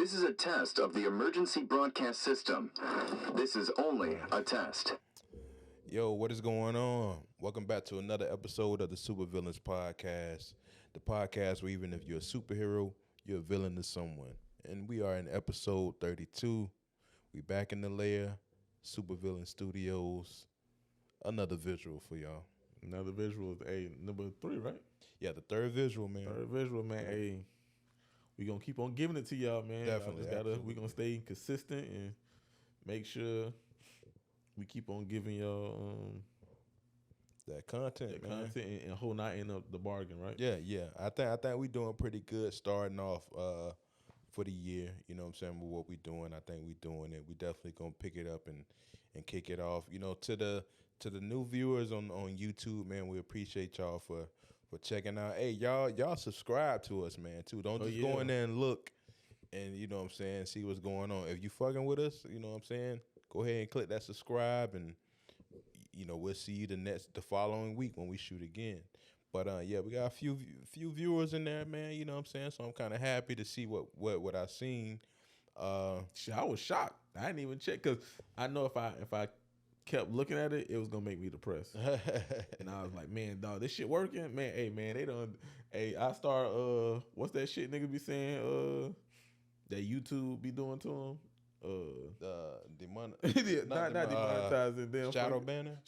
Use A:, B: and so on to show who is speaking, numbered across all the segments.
A: This is a test of the emergency broadcast system. This is only a test.
B: Yo, what is going on? Welcome back to another episode of the Supervillains Podcast. The podcast where even if you're a superhero, you're a villain to someone. And we are in episode 32. We back in the lair, Supervillain Studios. Another visual for y'all.
C: Another visual is number 3, right?
B: Yeah, the third visual, man.
C: Third visual, man. Hey, we gonna keep on giving it to y'all, man.
B: Definitely,
C: We gonna stay consistent and make sure we keep on giving y'all
B: that content, man.
C: and hold not end up the bargain, right?
B: Yeah. I think we doing pretty good starting off for the year. You know what I'm saying? With what we doing, I think we doing it. We definitely gonna pick it up and kick it off. You know, to the new viewers on YouTube, man, we appreciate y'all for checking out. Hey, y'all subscribe to us, man, too. Don't just go in there and look and, you know what I'm saying, see what's going on. If you fucking with us, you know what I'm saying, go ahead and click that subscribe and, you know, we'll see you the following week when we shoot again. But, yeah, we got a few viewers in there, man, you know what I'm saying, so I'm kind of happy to see what I seen.
C: I was shocked. I didn't even check because I know if I kept looking at it, it was gonna make me depressed. And I was like, man, dog, this shit working? Man, hey, man, they done. Hey, I start. What's that shit nigga be saying? That YouTube be doing to them.
B: Not
C: demonetizing them.
B: Shadow banner.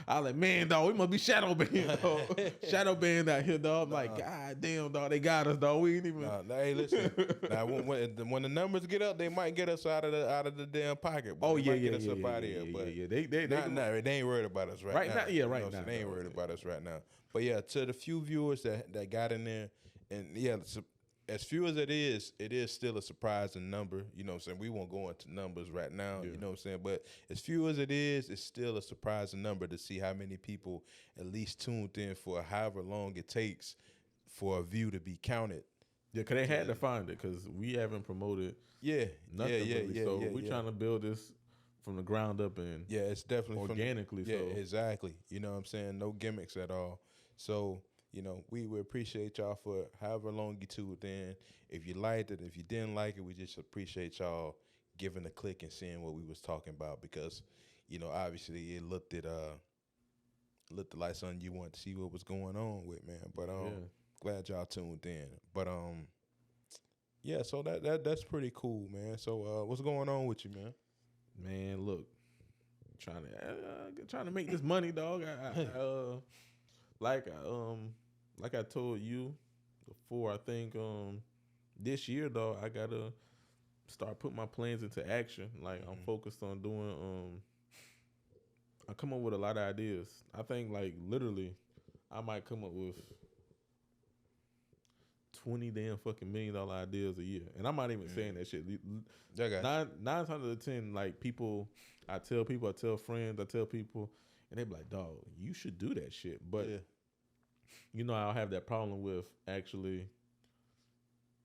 C: I was like, man, dog, we must be shadow banned, dog. Shadow banned out here, dog. I'm like, god damn, dog, they got us, dog. We ain't even.
B: Hey, listen. Now, when the numbers get up, they might get us out of the damn pocket.
C: Oh yeah,
B: get us up out of here. But they ain't worried about us right now.
C: Yeah, right now.
B: They ain't worried about us right now. But yeah, to the few viewers that got in there, and yeah. As few as it is still a surprising number. You know what I'm saying? We won't go into numbers right now, You know what I'm saying? But as few as it is, it's still a surprising number to see how many people at least tuned in for however long it takes for a view to be counted.
C: Yeah, because they had to find it because we haven't promoted nothing really. So we're trying to build this from the ground up and
B: it's definitely
C: organically.
B: Exactly. You know what I'm saying? No gimmicks at all. So you know, we appreciate y'all for however long you tuned in. If you liked it, if you didn't like it, we just appreciate y'all giving a click and seeing what we was talking about because, you know, obviously it looked like something you want to see what was going on with, man. But glad y'all tuned in. But yeah, so that's pretty cool, man. So what's going on with you, man?
C: Man, look, trying to make this money, dog. Like I told you before, I think this year, dog, I gotta start putting my plans into action. Like I'm focused on doing. I come up with a lot of ideas. I think like literally, I might come up with 20 damn fucking $1 million ideas a year, and I'm not even saying that shit. 9 out of 10, like people, I tell friends, and they be like, dog, you should do that shit. But, you know, I'll have that problem with actually,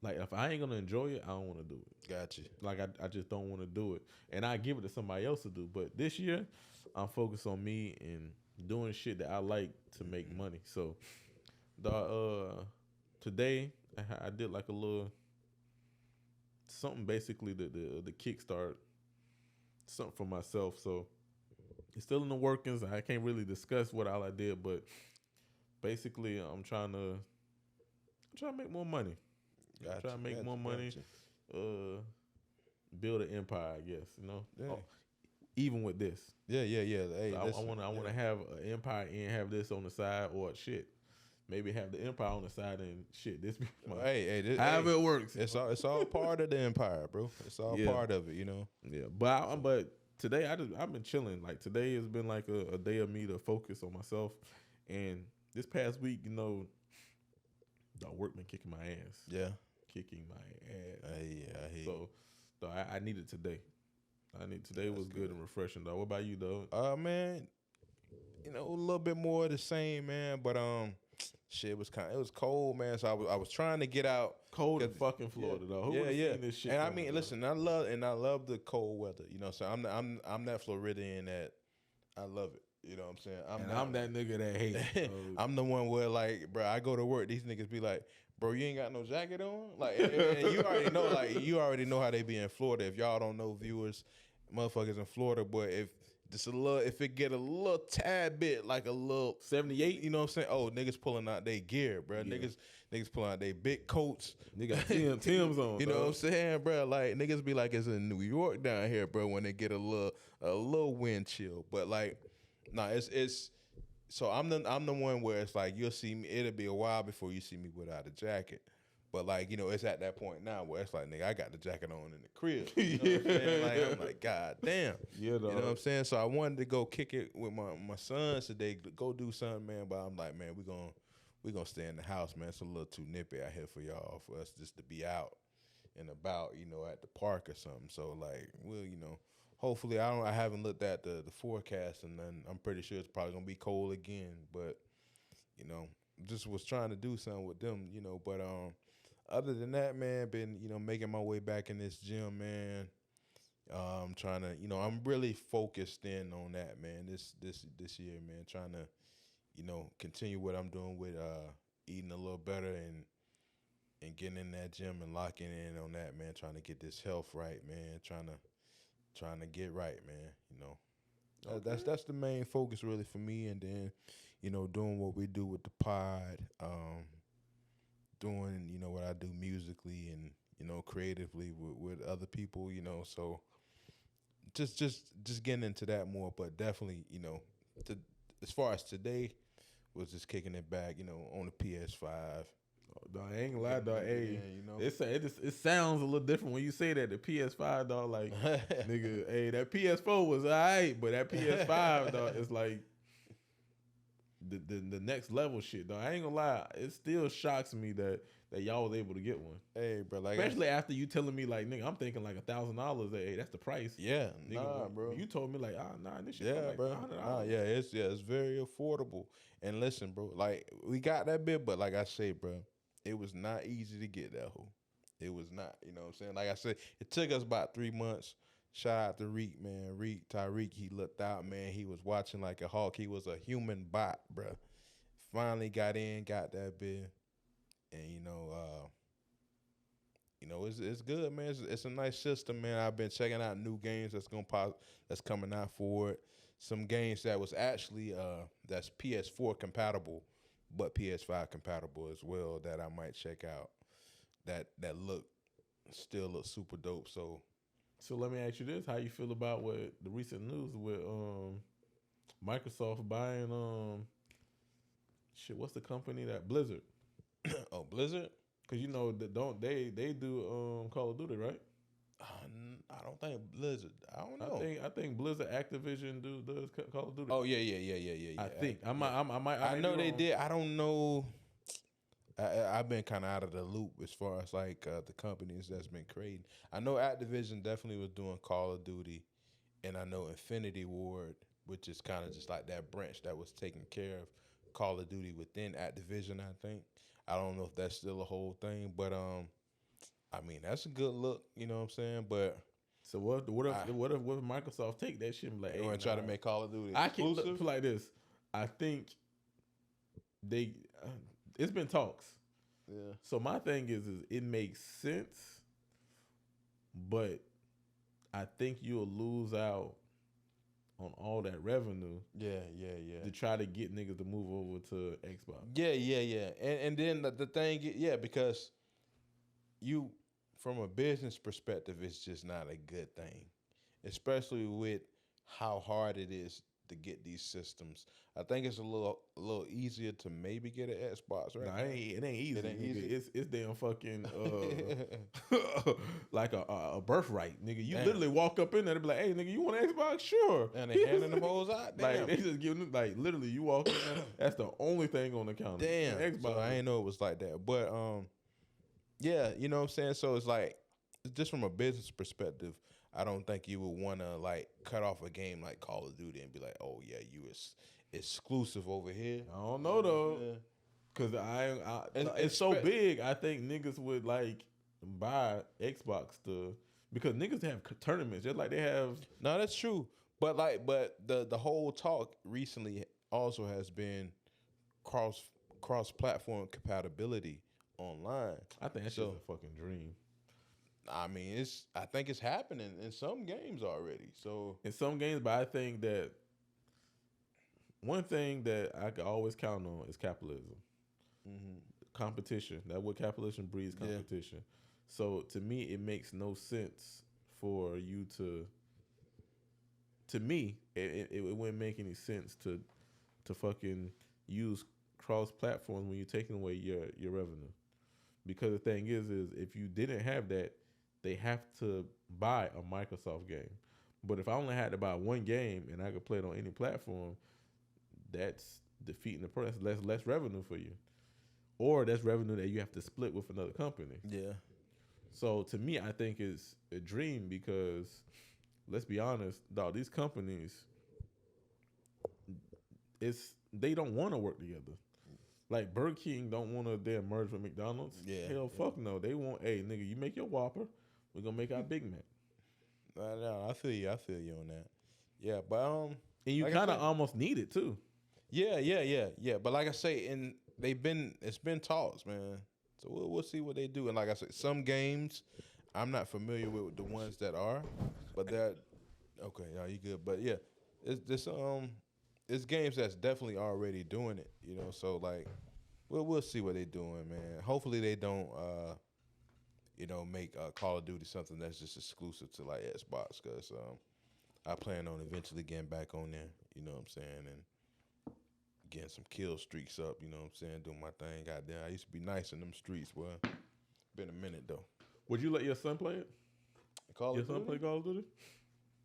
C: like, if I ain't going to enjoy it, I don't want to do it.
B: Gotcha.
C: Like, I just don't want to do it. And I give it to somebody else to do. But this year, I'm focused on me and doing shit that I like to make money. So, today, I did like a little, something basically, the kickstart, something for myself. So, it's still in the workings. I can't really discuss what all I did, but basically, I'm trying to make more money. More money. Build an empire, I guess. You know, even with this.
B: Yeah. Hey,
C: so I want to have an empire and have this on the side, or shit. Maybe have the empire on the side and shit. This be however it works.
B: It's all part of the empire, bro. It's all part of it, you know.
C: Yeah, but today I've been chilling. Like today has been like a day of me to focus on myself. And this past week, you know, the work been kicking my ass.
B: Yeah,
C: kicking my ass.
B: I hate.
C: So I needed today. Today was good and refreshing, though. What about you, though?
B: Man, you know, a little bit more of the same, man. But shit was it was cold, man. So I was trying to get out.
C: Cold in fucking Florida, though. Who would've seen this shit?
B: And I mean, listen, I love the cold weather. You know, so I'm that Floridian that I love it. You know what I'm saying?
C: I'm that nigga that hates it.
B: I'm the one where, like, bro, I go to work. These niggas be like, bro, you ain't got no jacket on? Like, and you already know how they be in Florida. If y'all don't know, viewers, motherfuckers in Florida, boy, if it get a little tad bit, like a little
C: 78,
B: you know what I'm saying? Oh, niggas pulling out their gear, bro. Yeah. Niggas pulling out their big coats.
C: Nigga got Tim's on.
B: You know what I'm saying, bro? Like, niggas be like it's in New York down here, bro, when they get a little wind chill. But like, nah, it's so I'm the one where it's like you'll see me. It'll be a while before you see me without a jacket. But like, you know, it's at that point now where it's like, nigga, I got the jacket on in the crib. You know what I'm saying? Like, I'm like, God damn.
C: Yeah, dog.
B: You know what I'm saying? So I wanted to go kick it with my sons today, go do something, man. But I'm like, man, we gonna stay in the house, man. It's a little too nippy out here for y'all, for us just to be out and about, you know, at the park or something. So like, well, you know, hopefully I haven't looked at the forecast, and then I'm pretty sure it's probably gonna be cold again. But you know, just was trying to do something with them, you know. But other than that, man, been, you know, making my way back in this gym, man. Trying to, you know, I'm really focused in on that, man. This year, man, trying to, you know, continue what I'm doing with eating a little better and getting in that gym and locking in on that, man. Trying to get this health right, man. Trying to get right, man. You know, that's the main focus really for me. And then, you know, doing what we do with the pod, doing, you know, what I do musically and, you know, creatively with other people, you know. So just getting into that more, but definitely, you know, as far as today was just kicking it back, you know, on the PS5.
C: Dog, I ain't gonna lie, dog. Hey,
B: you know?
C: it sounds a little different when you say that. The PS5, dog, like, nigga, hey, that PS4 was alright, but that PS5, dog, it's like the next level shit, dog. I ain't gonna lie, it still shocks me that y'all was able to get one.
B: Hey, bro, like,
C: especially after you telling me, like, nigga, I'm thinking like $1,000. Hey, that's the price.
B: Yeah,
C: nigga,
B: nah, bro.
C: You told me like, this shit.
B: Yeah,
C: like
B: bro.
C: $100.
B: It's very affordable. And listen, bro, like, we got that bit, but like I say, bro, it was not easy to get that hoe. It was not, you know what I'm saying? Like I said, it took us about 3 months. Shout out to Reek, man. Tyreek, he looked out, man. He was watching like a hawk. He was a human bot, bro. Finally got that bit. And, you know, it's good, man. It's a nice system, man. I've been checking out new games that's coming out for it. Some games that was actually that's PS4 compatible, but PS5 compatible as well, that I might check out. That still look super dope. So
C: let me ask you this: how you feel about what the recent news with Microsoft buying what's the company that Blizzard?
B: Oh, Blizzard?
C: Because you know they do Call of Duty, right?
B: I don't think Blizzard. I don't know.
C: I think Blizzard Activision does Call of Duty.
B: Oh yeah.
C: I think I might.
B: I know they did. I don't know. I've been kind of out of the loop as far as like the companies that's been creating. I know Activision definitely was doing Call of Duty, and I know Infinity Ward, which is kind of just like that branch that was taking care of Call of Duty within Activision. I think. I don't know if that's still a whole thing, but I mean, that's a good look, you know what I'm saying? But
C: so what if Microsoft take that shit and be like,
B: they want to try to make Call of Duty
C: I
B: exclusive?
C: can't put like this. I think they it's been talks.
B: Yeah.
C: So my thing is it makes sense, but I think you'll lose out on all that revenue.
B: Yeah.
C: To try to get niggas to move over to Xbox.
B: Yeah. And then the thing, because you, from a business perspective, it's just not a good thing, especially with how hard it is to get these systems. I think it's a little easier to maybe get an Xbox, right?
C: Nah, it ain't easy.
B: It ain't easy.
C: It's damn fucking like a birthright, nigga. You
B: Damn.
C: literally walk up in there and be like, "Hey, nigga, you want an Xbox? Sure."
B: And they handing them hoes out. Damn.
C: Like they just giving them, like, literally you walk in there, that's the only thing on the counter.
B: Damn.
C: Xbox.
B: So I ain't know it was like that, but yeah, you know what I'm saying. So it's like, just from a business perspective, I don't think you would want to like cut off a game like Call of Duty and be like, "Oh yeah, you is exclusive over here."
C: I don't know though, because it's so big. I think niggas would like buy Xbox because niggas have tournaments just like they have.
B: No, that's true. But the whole talk recently also has been cross platform compatibility online.
C: I think that's just a fucking dream.
B: I mean, I think it's happening in some games already. So
C: in some games, but I think that one thing that I can always count on is capitalism, competition. That's what capitalism breeds, competition. Yeah. So to me, it makes no sense for you to. To me, it wouldn't make any sense to fucking use cross platforms when you're taking away your revenue. Because the thing is if you didn't have that, they have to buy a Microsoft game. But if I only had to buy one game and I could play it on any platform, that's defeating the purpose. Less revenue for you, or that's revenue that you have to split with another company. Yeah. So to me, I think it's a dream because let's be honest, dog. These companies, they don't want to work together. Like Burger King don't want to damn merge with McDonald's. Yeah. Hell, fuck no. They want, hey nigga, you make your Whopper, we're gonna make our Big Mac.
B: I feel you on that. Yeah, but
C: and you like kind of almost need it too.
B: Yeah. But like I say, it's been talks, man. So we'll see what they do. And like I said, some games I'm not familiar with the ones that are, but they're okay. Yeah, you good? But yeah, it's games that's definitely already doing it. You know, so like we'll see what they're doing, man. Hopefully they don't make Call of Duty something that's just exclusive to like Xbox, because I plan on eventually getting back on there. You know what I'm saying, and getting some kill streaks up, you know what I'm saying, doing my thing. Goddamn, I used to be nice in them streets, boy. Been a minute though.
C: Would you let your son play it? Your son play Call of Duty?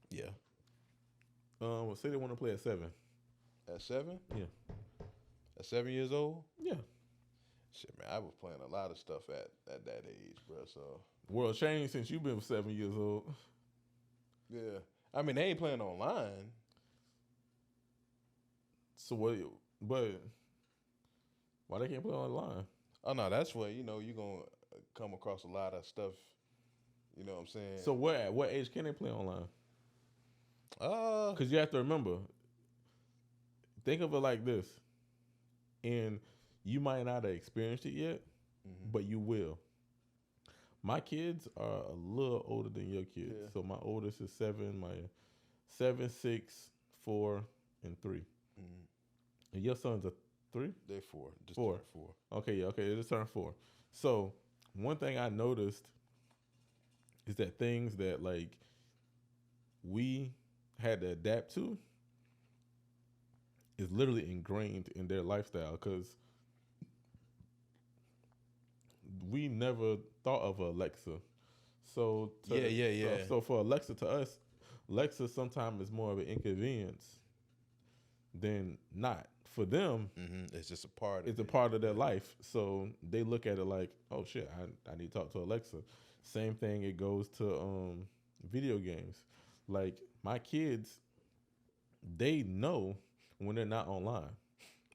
B: Yeah.
C: Say they want to play at 7.
B: At 7?
C: Yeah.
B: At 7 years old?
C: Yeah.
B: Shit, man, I was playing a lot of stuff at that age, bro. So
C: world changed since you've been 7 years old.
B: Yeah. I mean, they ain't playing online.
C: So what? But why they can't play online?
B: Oh no, that's where you're gonna come across a lot of stuff. You know what I'm saying?
C: So at what age can they play online? Because you have to remember. Think of it like this, and you might not have experienced it yet, but you will. My kids are a little older than your kids. Yeah. So my oldest is 7, my 7, 6, 4, and 3. And your son's a 3?
B: They're 4. Just
C: 4.
B: Turned 4.
C: Okay, they just turned 4. So one thing I noticed is that things that like we had to adapt to is literally ingrained in their lifestyle, because we never thought of Alexa. So So for Alexa, to us, Alexa sometimes is more of an inconvenience than not. For them,
B: it's just a part of
C: it's a part of their life. So they look at it like, oh shit, I need to talk to Alexa. Same thing, it goes to video games. Like my kids, they know when they're not online.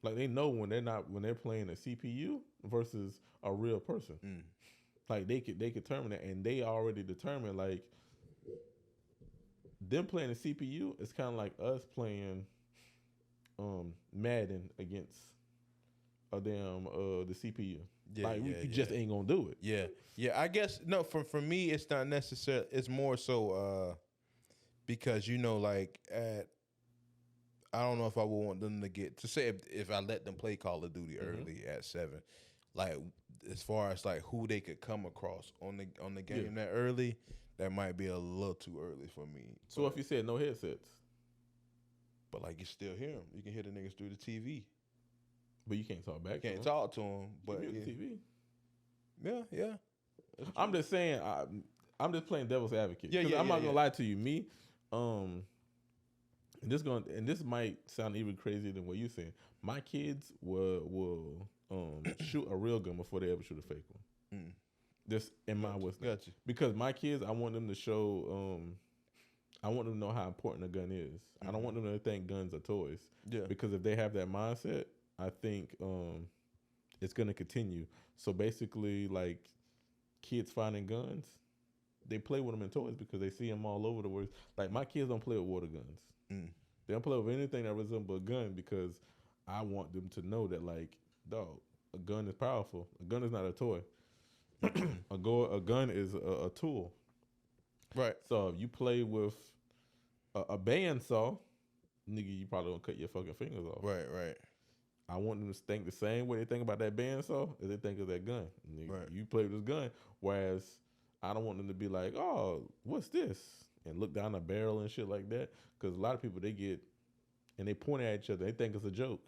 C: Like they know when they're playing a CPU versus a real person. Like they could determine that, and they already determined like them playing a CPU is kind of like us playing Madden against a damn the CPU. Yeah, like you just ain't gonna do it.
B: Yeah. I guess no. For me, it's not necessarily. It's more so because like I don't know if I would want them to get to say if I let them play Call of Duty early at 7, like as far as like who they could come across on the game that early, that might be a little too early for me.
C: So if you said no headsets,
B: but like you still hear them, you can hear the niggas through the TV,
C: but you can't talk back.
B: Can't talk to them, but
C: the TV.
B: Yeah.
C: I'm just saying. I'm just playing devil's advocate. I'm not gonna lie to you. Me, and this might sound even crazier than what you're saying. My kids will shoot a real gun before they ever shoot a fake one. Just in my wisdom.
B: Gotcha.
C: Because my kids, I want them to show. I want them to know how important a gun is. I don't want them to think guns are toys. Yeah. Because if they have that mindset, I think it's gonna continue. So basically, like kids finding guns, they play with them in toys because they see them all over the world. Like my kids don't play with water guns. They don't play with anything that resembles a gun because I want them to know that, like, dog, a gun is powerful. A gun is not a toy. A gun is a tool.
B: Right.
C: So if you play with a bandsaw, nigga, you probably gonna cut your fucking fingers off.
B: Right, right.
C: I want them to think the same way they think about that bandsaw as they think of that gun. Nigga,
B: Right.
C: you play with this gun, whereas I don't want them to be like, oh, what's this? And look down the barrel and shit like that. Because a lot of people, they get, and they point at each other. They think it's a joke.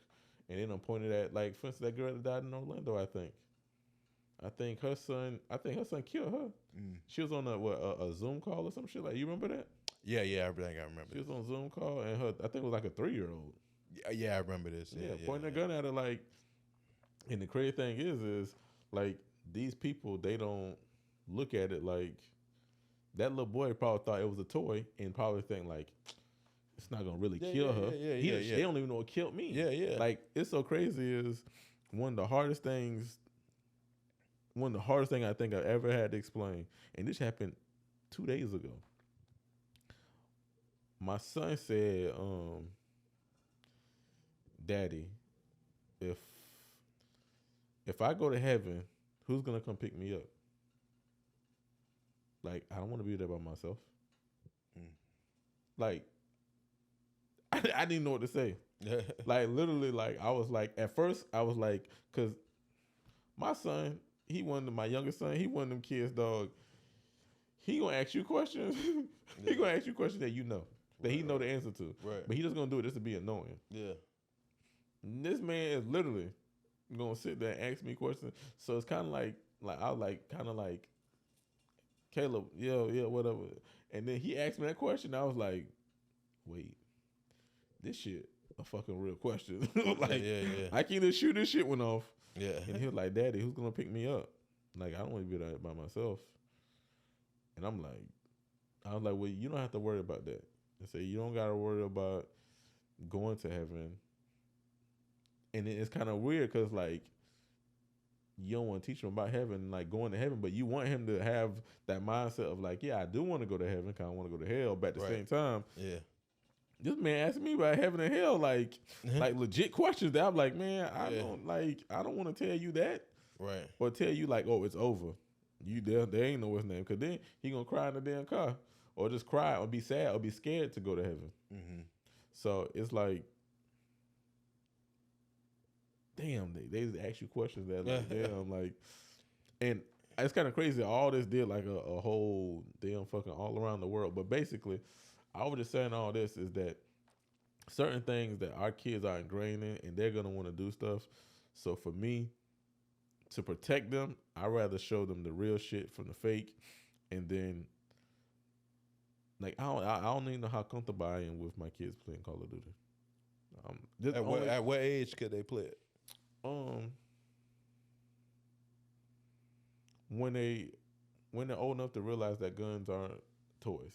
C: And they don't point it at, like, for instance, that girl that died in Orlando, I think her son killed her. She was on a Zoom call or some shit. Like, you remember that?
B: Yeah, I remember.
C: She was on a Zoom call, and I think it was like a 3-year-old.
B: Yeah, I remember this. Yeah,
C: pointing a gun at her, like, and the crazy thing is like, these people, they don't look at it like, that little boy probably thought it was a toy and probably think like, it's not gonna really kill her. They don't even know what killed me.
B: Yeah.
C: Like, it's so crazy. Is one of the hardest things I think I've ever had to explain, and this happened 2 days ago. My son said, Daddy, if I go to heaven, who's gonna come pick me up? Like, I don't want to be there by myself. Like, I didn't know what to say. Like, literally, like, I was like, at first, I was like, because my son, my youngest son, he one of them kids, dog. He gonna ask you questions. He gonna ask you questions that you know, that he know the answer to.
B: Right.
C: But he just gonna do it just to be annoying.
B: Yeah.
C: And this man is literally gonna sit there and ask me questions. So it's kind of like I was like, Caleb, yeah, whatever. And then he asked me that question. I was like, wait, this shit a fucking real question. Like,
B: yeah.
C: I can't just shoot this shit went off.
B: Yeah.
C: And he was like, Daddy, who's gonna pick me up? Like, I don't want to be there by myself. And I was like, well, you don't have to worry about that. I say, you don't gotta worry about going to heaven. And it's kind of weird because, like, you don't want to teach him about heaven, like going to heaven, but you want him to have that mindset of like, yeah, I do want to go to heaven, kind of want to go to hell, but at the same time,
B: yeah,
C: this man asked me about heaven and hell, like legit questions that I'm like, man, I don't want to tell you that,
B: right?
C: Or tell you like, oh, it's over. You there ain't know his name, because then he gonna cry in the damn car, or just cry, or be sad, or be scared to go to heaven. So it's like, damn, they just ask you questions that like, damn, like, and it's kind of crazy. All this did like a whole damn fucking all around the world. But basically, I was just saying all this is that certain things that our kids are ingrained in, and they're gonna want to do stuff. So for me, to protect them, I'd rather show them the real shit from the fake, and then like I don't even know how comfortable I am with my kids playing Call of Duty.
B: At what age could they play it?
C: When they're old enough to realize that guns aren't toys.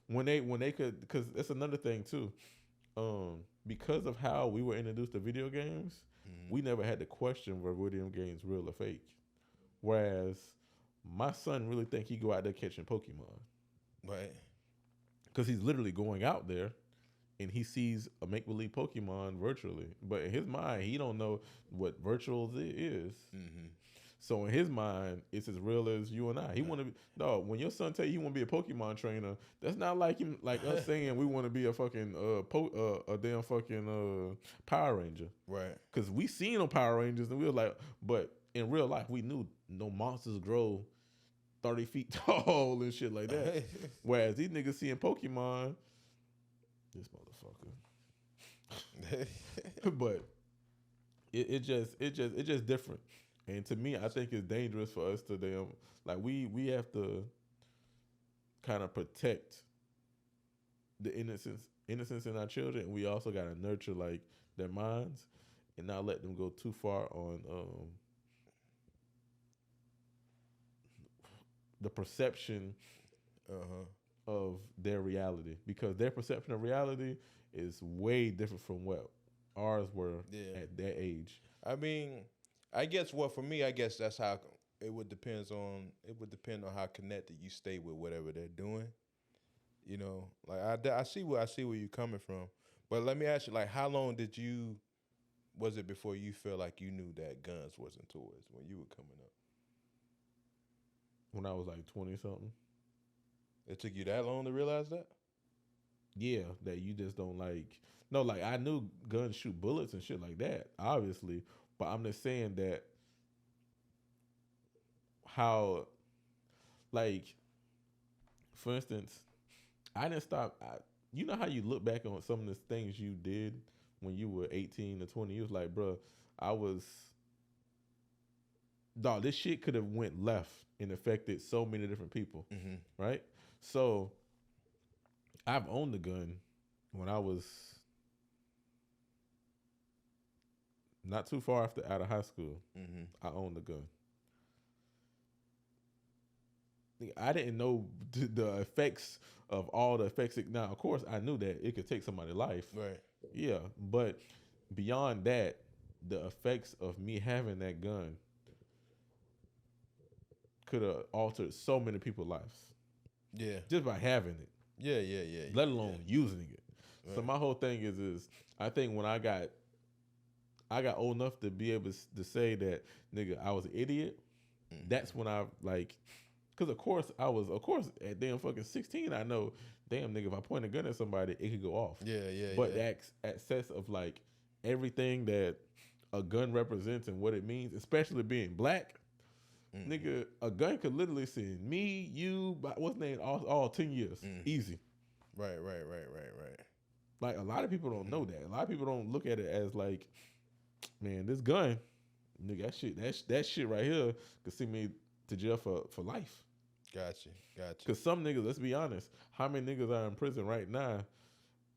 C: When they could, because that's another thing too. Because of how we were introduced to video games, we never had to question were video games real or fake. Whereas my son really think he go out there catching Pokemon, right? Because he's literally going out there and he sees a make-believe Pokemon virtually. But in his mind, he don't know what virtual is. So in his mind, it's as real as you and I. He want to be, no, when your son tell you he want to be a Pokemon trainer, that's not like him, like us saying we want to be a fucking a damn fucking Power Ranger. Right. Because we seen on Power Rangers and we were like, but in real life, we knew no monsters grow 30 feet tall and shit like that. Whereas these niggas seeing Pokemon, this motherfucker. But it just different. And to me, I think it's dangerous for us to damn, like we have to kind of protect the innocence in our children, and we also got to nurture like their minds and not let them go too far on the perception of their reality, because their perception of reality is way different from what ours were at that age.
B: I mean, I guess for me, I guess that's how it would depend on how connected you stay with whatever they're doing. You know, like I see where you're coming from, but let me ask you, like, how long was it before you felt like you knew that guns wasn't toys when you were coming up?
C: when I was like 20 something.
B: It took you that long to realize that?
C: Yeah, that you just don't like. No, like I knew guns shoot bullets and shit like that, obviously. But I'm just saying that how, like, for instance, I didn't stop. You know how you look back on some of the things you did when you were 18 or 20? You was like, bro, dog, this shit could have went left and affected so many different people, right? So I've owned a gun when I was not too far out of high school. I owned a gun. I didn't know the effects of all the effects. Now, of course, I knew that it could take somebody's life.
B: Right.
C: Yeah, but beyond that, the effects of me having that gun could have altered so many people's lives.
B: Yeah.
C: Just by having it.
B: Yeah.
C: Let alone using it.
B: Right.
C: So my whole thing is I think when I got old enough to be able to say that, nigga, I was an idiot, that's when I, like, because of course at damn fucking 16, I know, damn, nigga, if I point a gun at somebody, it could go off.
B: Yeah.
C: But that excess of, like, everything that a gun represents and what it means, especially being black, nigga, a gun could literally send me, you, what's name, all 10 years. Easy.
B: Right.
C: Like, a lot of people don't know that. A lot of people don't look at it as, like, man, this gun, nigga, that shit right here could send me to jail for life.
B: Gotcha.
C: Because some niggas, let's be honest, how many niggas are in prison right now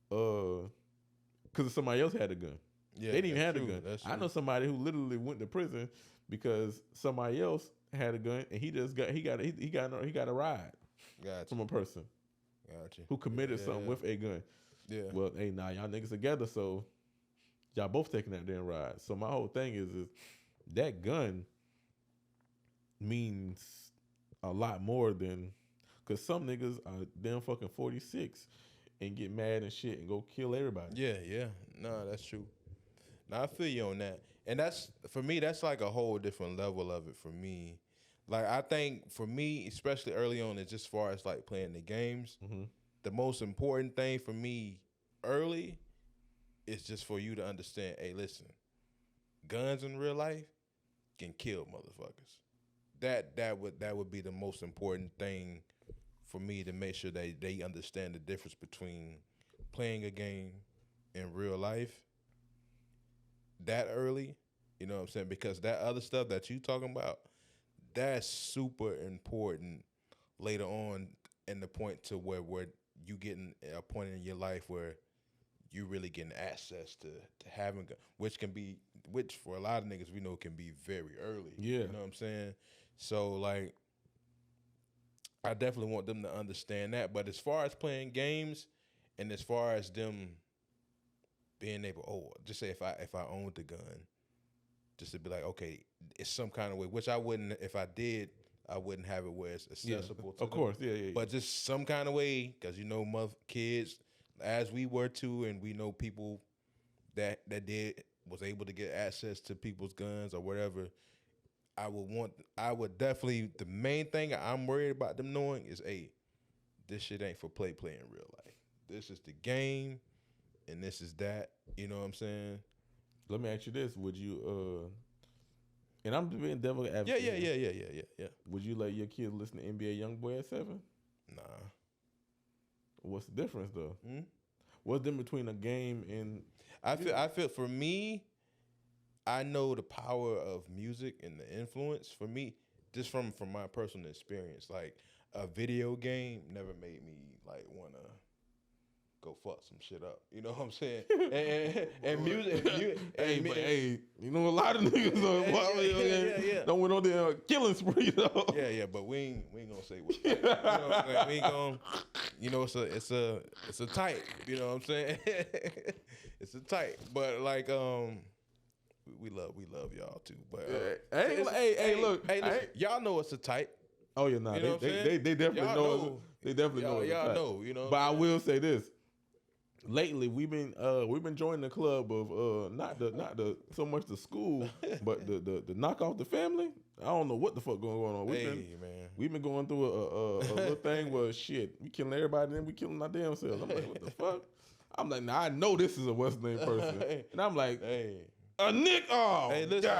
C: because somebody else had a gun? Yeah, they didn't even have a gun. I know somebody who literally went to prison because somebody else had a gun and he got a ride from a person who committed something with a gun. Yeah. Well, hey, nah, y'all niggas together, so y'all both taking that damn ride. So my whole thing is that gun means a lot more than, because some niggas are damn fucking 46 and get mad and shit and go kill everybody.
B: Yeah. No, that's true. Now I feel you on that. And that's, for me, that's like a whole different level of it for me. Like, I think for me, especially early on, is just as far as like playing the games, the most important thing for me early is just for you to understand, hey, listen, guns in real life can kill motherfuckers. That would be the most important thing for me, to make sure they understand the difference between playing a game in real life that early, you know what I'm saying? Because that other stuff that you talking about, that's super important later on in the point to where you getting a point in your life where you really getting access to having, which for a lot of niggas we know can be very early. Yeah. You know what I'm saying? So, like, I definitely want them to understand that. But as far as playing games and as far as them being able, just say if I owned the gun, just to be like, okay, it's some kind of way, which I wouldn't, if I did, I wouldn't have it where it's accessible to them.
C: Of course, yeah.
B: But just some kind of way, because you know, kids, as we were too, and we know people that was able to get access to people's guns or whatever. I would definitely, the main thing I'm worried about them knowing is, hey, this shit ain't for play in real life. This is the game, and this is that. You know what I'm saying?
C: Let me ask you this: would you, and I'm being devil advocate.
B: Yeah.
C: Would you let your kid listen to NBA YoungBoy at 7?
B: Nah.
C: What's the difference though? What's the difference between a game and?
B: I feel for me, I know the power of music and the influence. For me, just from my personal experience, like a video game never made me like wanna go fuck some shit up. You know what I'm saying? and music.
C: Hey, you know a lot of niggas don't went on there killing spree though.
B: Yeah, but we ain't gonna say what. You know what I'm saying? We ain't gonna. You know, it's a type. You know what I'm saying? It's a type, but like we love y'all too. But
C: look,
B: listen, y'all know it's a type.
C: Oh yeah, nah, you know they definitely know. They definitely know.
B: Y'all know, you know.
C: But I will say this: lately we've been joining the club of not the so much the school, but the knock off the family. I don't know what the fuck going on. We've been going through a little thing where shit, we killing everybody and then we killing our damn selves. I'm like, what the fuck? I'm like, nah, I know this is a what's name person, and I'm like, a Nick. Oh,
B: hey, listen,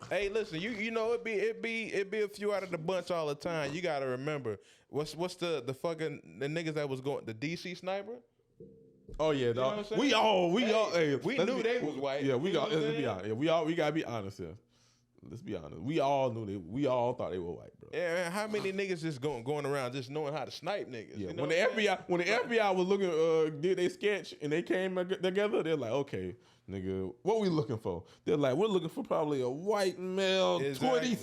B: hey, listen. You know it be a few out of the bunch all the time. You gotta remember what's the fucking the niggas that was going the DC sniper.
C: Oh yeah, dog. We
B: knew they was white.
C: Yeah, we gotta be honest here. Let's be honest. We all knew we all thought they were white, bro.
B: Yeah, man, how many niggas just going around just knowing how to snipe niggas?
C: Yeah,
B: you know
C: when the FBI was looking, did they sketch and they came together, they're like, okay, nigga, what we looking for? They're like, we're looking for probably a white male,
B: exactly.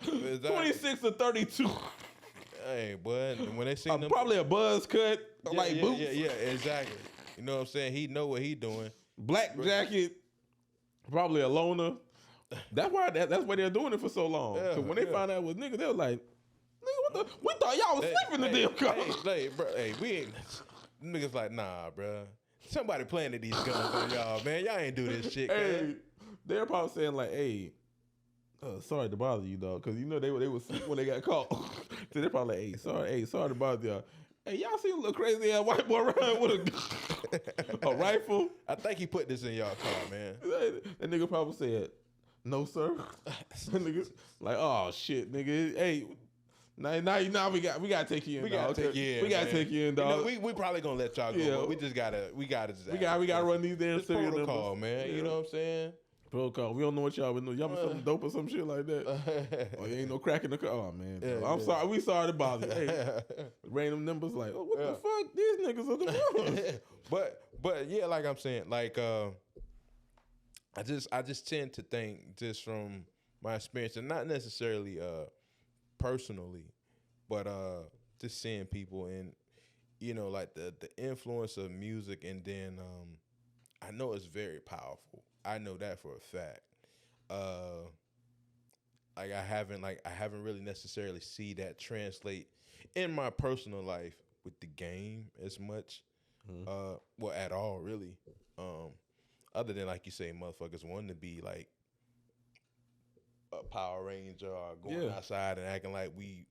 C: 26 or 32.
B: Hey, boy, when they see them,
C: probably a buzz cut, boots.
B: Yeah, exactly. You know what I'm saying? He know what he doing.
C: Black jacket, probably a loner. That's why they're doing it for so long. Because when they found out it was niggas, they were like, nigga, we thought y'all was sleeping in the damn car.
B: We ain't. Niggas like, nah, bro. Somebody planted these guns on y'all, man. Y'all ain't do this shit.
C: Hey, they're probably saying like, hey, sorry to bother you, dog, because you know they were sleep when they got caught. So they're probably like, sorry to bother y'all. Hey, y'all see a little crazy ass white boy around with a rifle?
B: I think he put this in y'all car, man.
C: That nigga probably said, no, sir. Nigga, like, oh shit, nigga. Hey, now we gotta take you in. We gotta take you in, dog.
B: You know, we probably gonna let y'all go. Yeah. But we gotta
C: run these damn
B: protocol, man. Yeah. You know what I'm saying?
C: Protocol. We don't know what y'all been doing. Y'all been something dope or some shit like that. Oh, ain't no crack in the car. Oh man, I'm sorry. We sorry to bother you. Hey, random numbers like, oh, what the fuck? These niggas are the ones.
B: But yeah, like I'm saying, like I just tend to think just from my experience, and not necessarily personally, but just seeing people and you know like the influence of music, and then I know it's very powerful. I know that for a fact. Like I haven't really necessarily see that translate in my personal life with the game as much, well at all really. Other than like you say, motherfuckers wanting to be like a Power Ranger or going outside and acting like we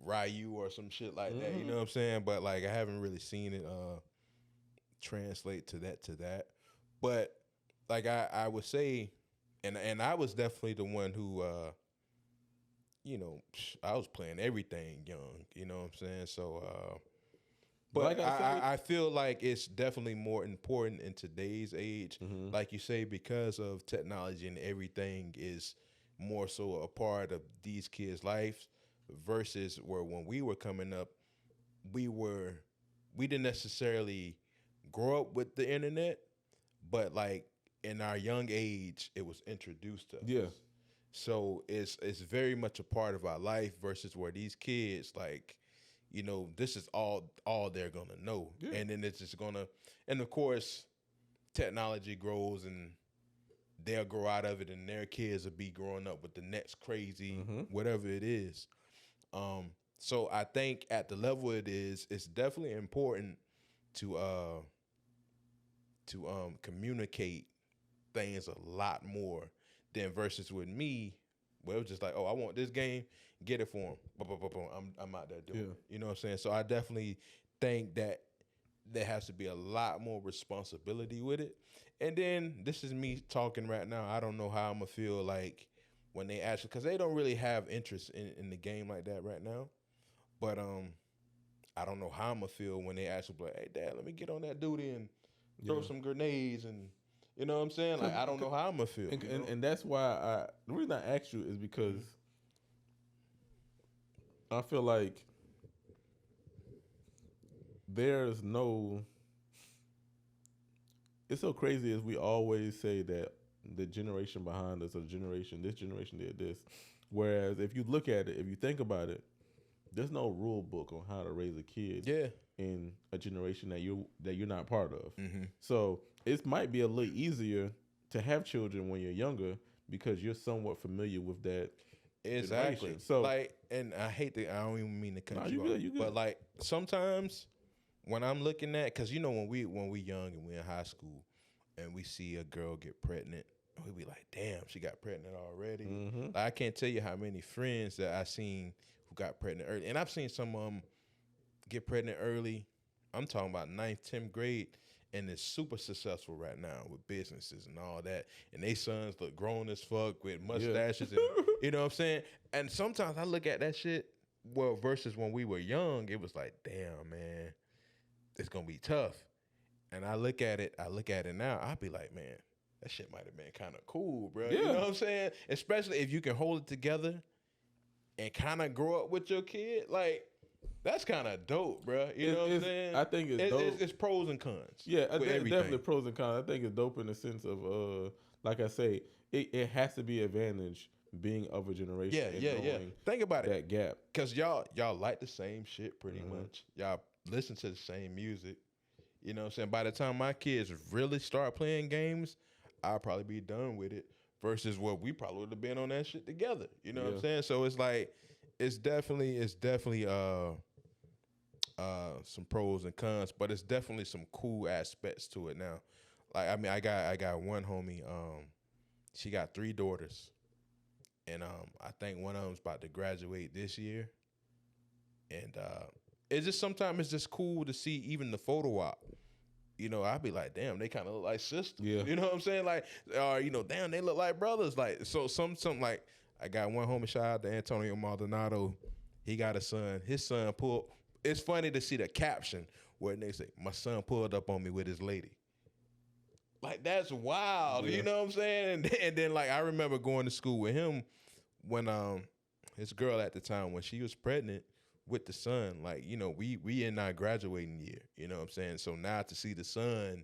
B: Ryu or some shit like that. You know what I'm saying? But like I haven't really seen it translate to that. But like I would say, and I was definitely the one who you know, I was playing everything young. You know what I'm saying? So but like I feel like it's definitely more important in today's age, like you say, because of technology and everything is more so a part of these kids' lives versus where when we were coming up, we didn't necessarily grow up with the internet, but like in our young age, it was introduced to us.
C: Yeah. So
B: it's very much a part of our life versus where these kids like, you know, this is all they're gonna know, and then it's just gonna, and of course, technology grows and they'll grow out of it, and their kids will be growing up with the next crazy whatever it is. So I think at the level it is, it's definitely important to communicate things a lot more than versus with me, where it was just like, oh, I want this game. Get it for him. I'm out there doing it. You know what I'm saying? So I definitely think that there has to be a lot more responsibility with it. And then this is me talking right now. I don't know how I'm going to feel like when they actually, because they don't really have interest in the game like that right now. But I don't know how I'm going to feel when they actually be like, hey, Dad, let me get on that duty and throw some grenades and, you know what I'm saying? Like, I don't know how I'm going to feel.
C: And that's why the reason I asked you is because I feel like there's no. It's so crazy as we always say that the generation behind us, or this generation did this. Whereas if you look at it, if you think about it, there's no rule book on how to raise a kid in a generation that you're not part of. So it might be a little easier to have children when you're younger because you're somewhat familiar with that.
B: Exactly.
C: So
B: like, and I don't even mean to cut you off, but like sometimes when I'm looking at, because when we young and we in high school and we see a girl get pregnant, we be like, damn, she got pregnant already.
C: Mm-hmm.
B: Like, I can't tell you how many friends that I seen who got pregnant early, and I've seen some of them get pregnant early. I'm talking about 9th, 10th grade, and it's super successful right now with businesses and all that. And they sons look grown as fuck with mustaches, and you know what I'm saying? And sometimes I look at that shit, well, versus when we were young, it was like, damn, man, it's gonna be tough. And I look at it now, I'll be like, man, that shit might have been kind of cool, bro.
C: Yeah.
B: You know what I'm saying? Especially if you can hold it together and kind of grow up with your kid, like, that's kind of dope, bro. You know what I'm saying?
C: I think it's dope.
B: It's pros and cons.
C: Yeah, definitely pros and cons. I think it's dope in the sense of, like I say, it has to be advantage being of a generation.
B: Yeah. Think about
C: that gap.
B: Because y'all like the same shit pretty much. Y'all listen to the same music. You know what I'm saying? By the time my kids really start playing games, I'll probably be done with it versus what we probably would have been on that shit together. You know what I'm saying? So it's like, it's definitely some pros and cons, but it's definitely some cool aspects to it now. Like, I mean, I got one homie, she got 3 daughters. And I think one of them's about to graduate this year. And it's just sometimes it's just cool to see even the photo op. I'd be like, damn, they kind of look like sisters.
C: Yeah.
B: You know what I'm saying? Like, damn, they look like brothers. Like, so some like, I got one homie, shout out to Antonio Maldonado. He got a son. His son pulled. It's funny to see the caption where they say, my son pulled up on me with his lady. Like, that's wild.
C: Yeah.
B: You know what I'm saying? And then, like, I remember going to school with him when his girl at the time, when she was pregnant with the son, like, we in our graduating year. You know what I'm saying? So now to see the son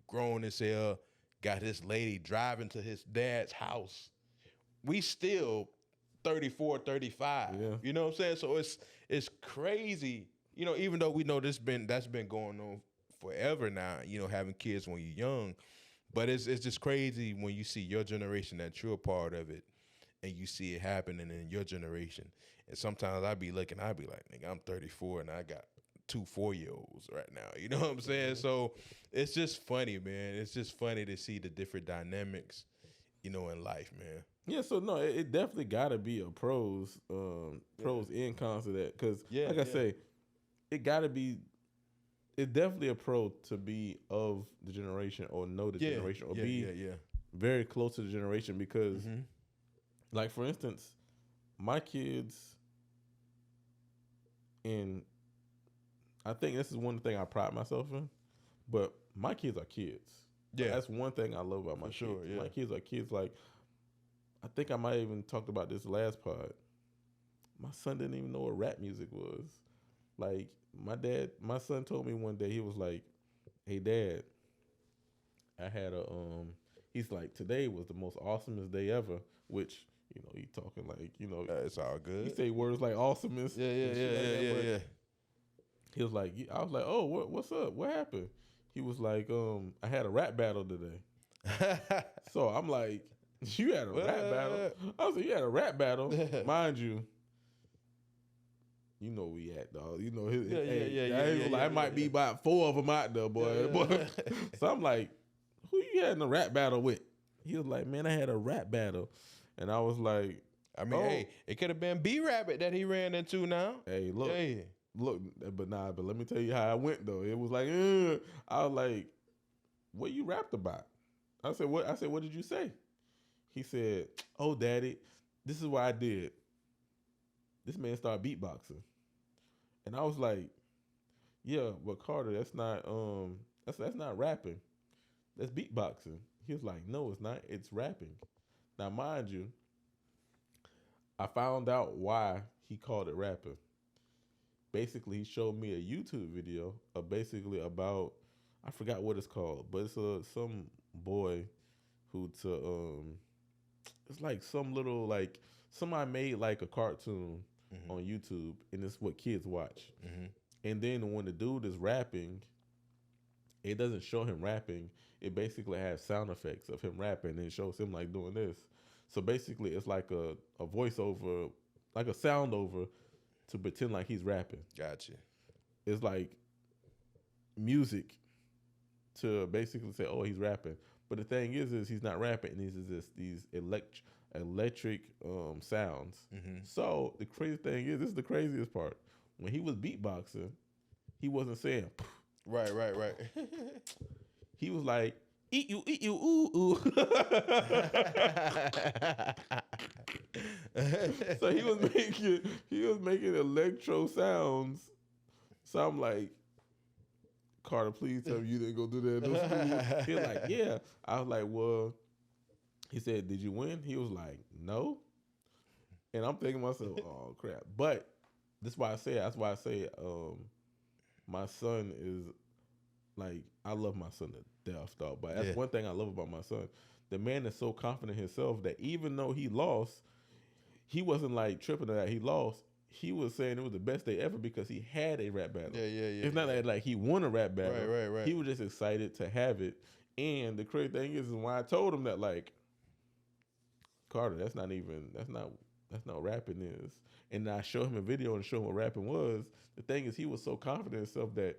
B: grown as hell, got his lady driving to his dad's house, we still 34, 35.
C: Yeah.
B: You know what I'm saying? So it's crazy. Even though we know that's been going on forever now, having kids when you're young. But it's just crazy when you see your generation, that you're a part of it, and you see it happening in your generation. And sometimes I be like, nigga, I'm 34 and I got 2 4-year-olds right now. You know what I'm saying? So it's just funny, man. It's just funny to see the different dynamics, in life, man.
C: Yeah, so no, it definitely got to be a pros and cons of that. Because, like I say, it's definitely a pro to be of the generation or know the generation or be very close to the generation. Because, like, for instance, my kids, and I think this is one thing I pride myself in, but my kids are kids. Yeah. That's one thing I love about my kids. Sure, yeah. My kids are kids. Like, I think I might have even talked about this last pod. My son didn't even know what rap music was. Like, my son told me one day, he was like, hey, Dad, I had he's like, today was the most awesomest day ever, which, he talking like,
B: it's all good.
C: He say words like awesomest.
B: Yeah.
C: He was like, I was like, oh, what's up? What happened? He was like, I had a rap battle today. So I'm like, you had a rap battle? I was like, you had a rap battle? Mind you, we at, dog. I might be about 4 of them out there, boy. So I'm like, who you had in a rap battle with? He was like, man, I had a rap battle. And I was like,
B: I mean, hey, it could have been B-Rabbit that he ran into now.
C: Hey, look, but let me tell you how I went though. It was like, I was like, what you rapped about? I said, what did you say? He said, oh, Daddy, this is what I did. This man started beatboxing. And I was like, yeah, but Carter, that's not that's not rapping. That's beatboxing. He was like, no, it's not. It's rapping. Now, mind you, I found out why he called it rapping. Basically, he showed me a YouTube video about, I forgot what it's called, but it's some boy who it's like some little, like, somebody made like a cartoon on YouTube, and it's what kids watch. And then when the dude is rapping, it doesn't show him rapping. It basically has sound effects of him rapping, and it shows him like doing this. So basically, it's like a voiceover, like a sound over, to pretend like he's rapping.
B: Gotcha.
C: is like music to basically say, oh, he's rapping. But the thing is he's not rapping. These electric sounds.
B: Mm-hmm.
C: So the crazy thing is, this is the craziest part. When he was beatboxing, he wasn't saying.
B: Right.
C: He was like, eat you, ooh, ooh. So he was making electro sounds. So I'm like, Carter, please tell me you didn't go do that in no school. He was like, yeah. I was like, well, he said, did you win? He was like, no. And I'm thinking to myself, oh crap. But that's why I say my son is like, I love my son to death, dog. But that's one thing I love about my son. The man is so confident in himself that even though he lost, he wasn't like tripping that he lost. He was saying it was the best day ever because he had a rap battle.
B: Yeah.
C: It's not like he won a rap battle.
B: Right.
C: He was just excited to have it. And the crazy thing is why I told him that, like, Carter, that's not what rapping is. And I showed him a video and showed him what rapping was. The thing is, he was so confident in himself that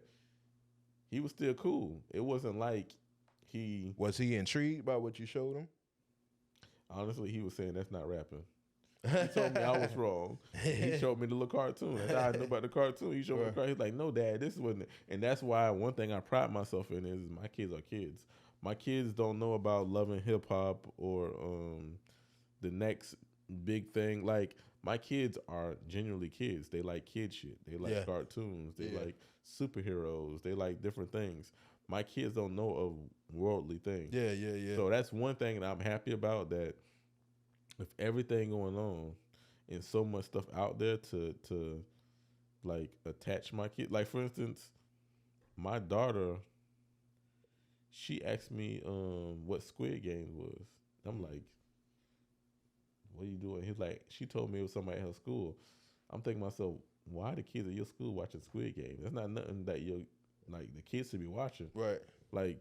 C: he was still cool. It wasn't like
B: Was he intrigued by what you showed him?
C: Honestly, he was saying that's not rapping. He told me I was wrong. He showed me the little cartoon. That's how I know about the cartoon. He showed me the cartoon. He's like, no, Dad, this wasn't it. And that's why one thing I pride myself in is my kids are kids. My kids don't know about loving hip hop or the next big thing. Like, my kids are genuinely kids. They like kid shit. They like cartoons. They like superheroes. They like different things. My kids don't know of worldly things.
B: Yeah.
C: So that's one thing that I'm happy about, that with everything going on and so much stuff out there to like attach my kid. Like, for instance, my daughter, she asked me what Squid Games was. I'm like, what are you doing? He's like, she told me it was somebody at her school. I'm thinking to myself, why are the kids at your school watching Squid Games? That's not nothing that the kids should be watching.
B: Right.
C: Like,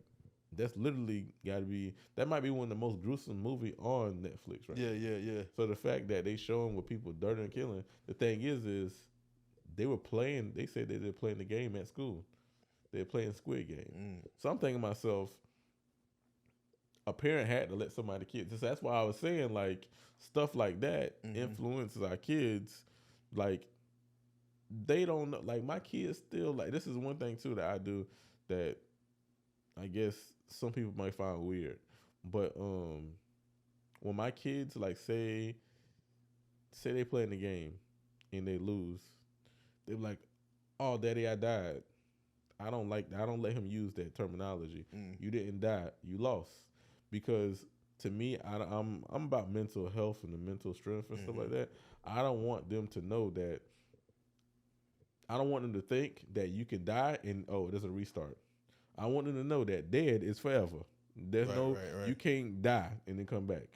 C: that's literally got to be, that might be one of the most gruesome movie on Netflix right now.
B: Yeah.
C: So the fact that they showing what people dirty and killing, the thing is they said that they're playing the game at school. They're playing Squid Game. So I'm thinking to myself, a parent had to let somebody kids. So that's why I was saying, like, stuff like that influences our kids. Like, they don't know. Like, my kids still, like, this is one thing too that I do that I guess some people might find weird. But when my kids, like, say they play in the game and they lose, they're like, oh, Daddy, I died. I don't let him use that terminology. You didn't die, you lost. Because to me, I'm about mental health and the mental strength and stuff like that. I don't want them to know that. I don't want them to think that you can die and, oh, there's a restart. I want them to know that dead is forever. There's right. You can't die and then come back.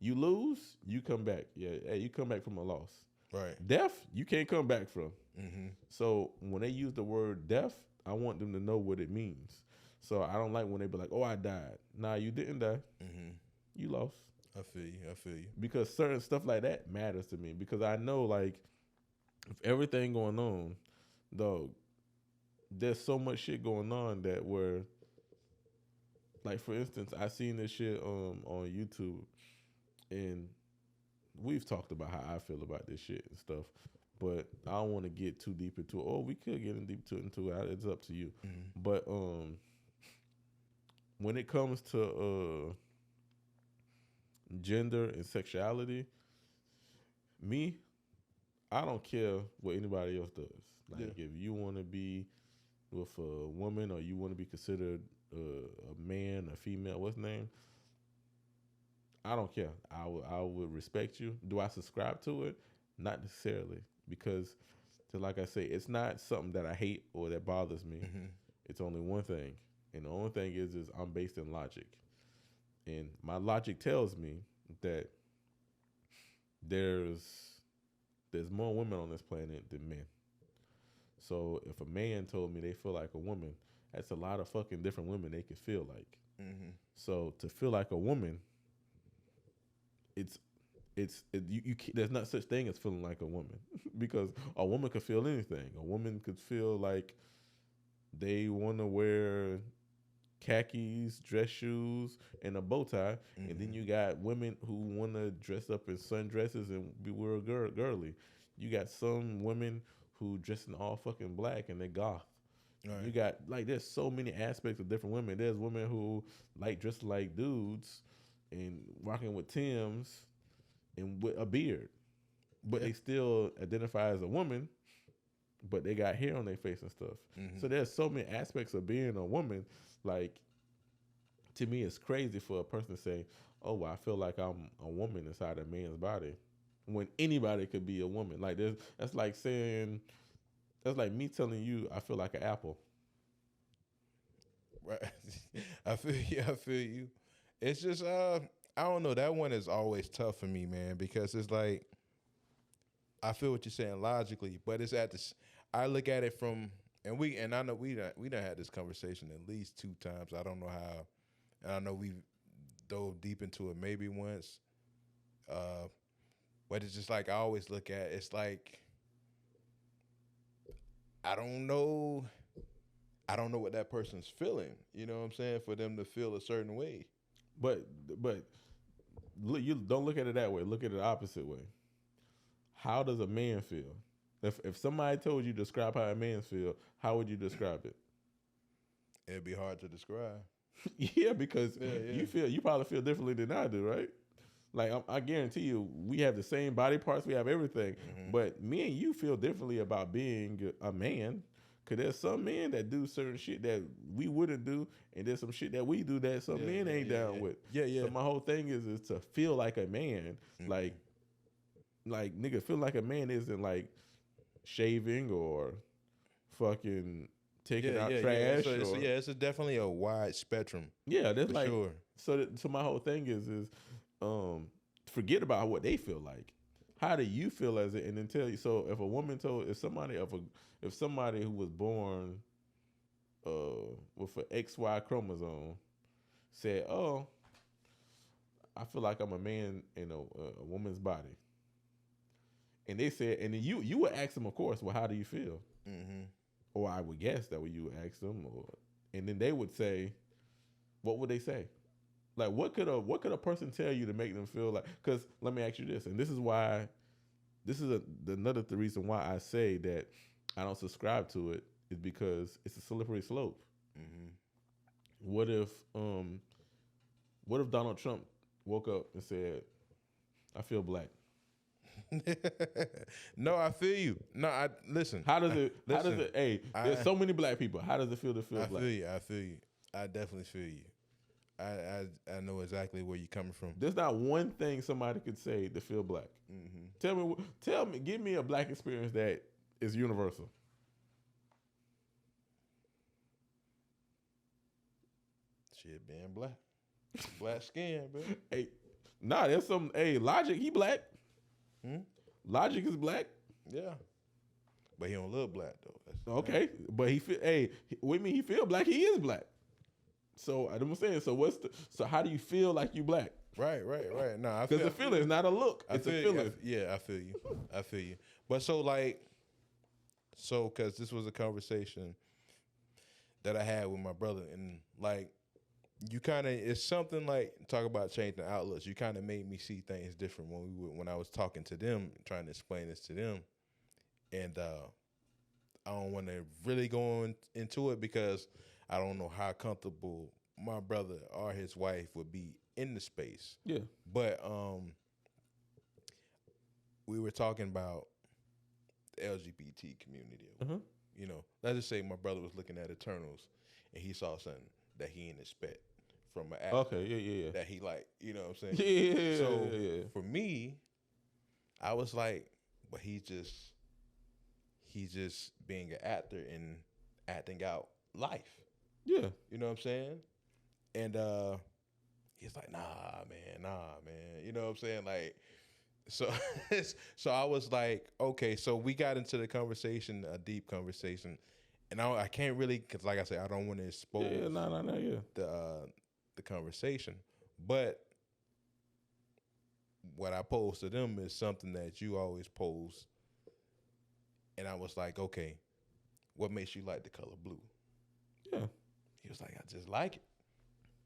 C: You lose, you come back. Yeah, hey, you come back from a loss.
B: Right.
C: Death, you can't come back from. So when they use the word death, I want them to know what it means. So I don't like when they be like, oh, I died. Nah, you didn't die. You lost.
B: I feel you.
C: Because certain stuff like that matters to me. Because I know, like, with everything going on, dog, there's so much shit going on that where, like, for instance, I seen this shit on YouTube, and we've talked about how I feel about this shit and stuff, but I don't want to get too deep into it. Or we could get into it. It's up to you. But when it comes to gender and sexuality, I don't care what anybody else does. Like, if you want to be with a woman or you want to be considered a man, a female, what's the name? I don't care. I would respect you. Do I subscribe to it? Not necessarily, because, like I say, it's not something that I hate or that bothers me. It's only one thing, and the only thing is I'm based in logic, and my logic tells me that there's more women on this planet than men. So if a man told me they feel like a woman, that's a lot of fucking different women they could feel like. So to feel like a woman, it's there's not such thing as feeling like a woman because a woman could feel anything. A woman could feel like they want to wear khakis, dress shoes, and a bow tie, and then you got women who want to dress up in sundresses and be real girly. You got some women who dress in all fucking black and they goth. Right. You got like there's so many aspects of different women. There's women who like dressing like dudes and rocking with Timbs and with a beard, but they still identify as a woman, but they got hair on their face and stuff. So there's so many aspects of being a woman. Like, to me, it's crazy for a person to say, oh, well, I feel like I'm a woman inside a man's body, when anybody could be a woman. Like, that's like me telling you I feel like an apple.
B: Right. I feel you. It's just, I don't know. That one is always tough for me, man, because it's like, I feel what you're saying logically, but it's I look at it from, and I know we done had this conversation at least 2 times. I don't know how, and I know we dove deep into it maybe once, but it's just like I always look at it's like I don't know what that person's feeling. You know what I'm saying? For them to feel a certain way,
C: but you don't look at it that way. Look at it the opposite way. How does a man feel? If somebody told you to describe how a man feel, how would you describe it?
B: It'd be hard to describe.
C: Yeah, because you probably feel differently than I do, right? Like I guarantee you, we have the same body parts, we have everything, but me and you feel differently about being a man. Cause there's some men that do certain shit that we wouldn't do, and there's some shit that we do that some men ain't down with. Yeah. So my whole thing is to feel like a man, like nigga, feel like a man isn't like shaving or fucking taking out trash.
B: So it's definitely a wide spectrum.
C: Yeah, that's like sure. So my whole thing is forget about what they feel like. How do you feel as it? And then tell you. So if somebody who was born with an XY chromosome said, "Oh, I feel like I'm a man in a woman's body," and they said, and then you would ask them, of course, well, how do you feel? Or I would guess that you would ask them, and then they would say, what would they say? Like, what could a person tell you to make them feel like? Because let me ask you this, and this is why, another reason why I say that I don't subscribe to it is because it's a slippery slope. What if Donald Trump woke up and said, I feel black?
B: No, I feel you. No, listen.
C: How does it? Hey, there's so many black people. How does it feel to feel black?
B: I feel you. I definitely feel you. I know exactly where you're coming from.
C: There's not one thing somebody could say to feel black. Tell me, give me a black experience that is universal.
B: Shit, being black skin, bro.
C: Hey, there's some. Hey, Logic, he black. Logic is black.
B: Yeah, but he don't look black though.
C: Okay, but he feel. Hey, with me, he feel black. He is black. So I'm saying. So how do you feel like you black?
B: Right. No,
C: because the feeling is not a look. It's a feeling.
B: I feel you. But because this was a conversation that I had with my brother, and like, you kind of, it's something like, talk about changing outlooks. You kind of made me see things different when I was talking to them, trying to explain this to them, and I don't want to really go into it because I don't know how comfortable my brother or his wife would be in the space.
C: Yeah.
B: But we were talking about the LGBT community. You know, let's just say my brother was looking at Eternals and he saw something that he didn't expect from an actor.
C: Okay, yeah.
B: That he like, you know what I'm saying?
C: Yeah.
B: So for me, I was like, but he's just being an actor and acting out life.
C: Yeah.
B: You know what I'm saying? And he's like, nah, man. You know what I'm saying? Like, so I was like, okay, so we got into the conversation, a deep conversation, and I can't really, because like I said, I don't want to expose the conversation, but what I posed to them is something that you always pose. And I was like, okay, what makes you like the color blue?
C: Yeah.
B: He was like, I just like it.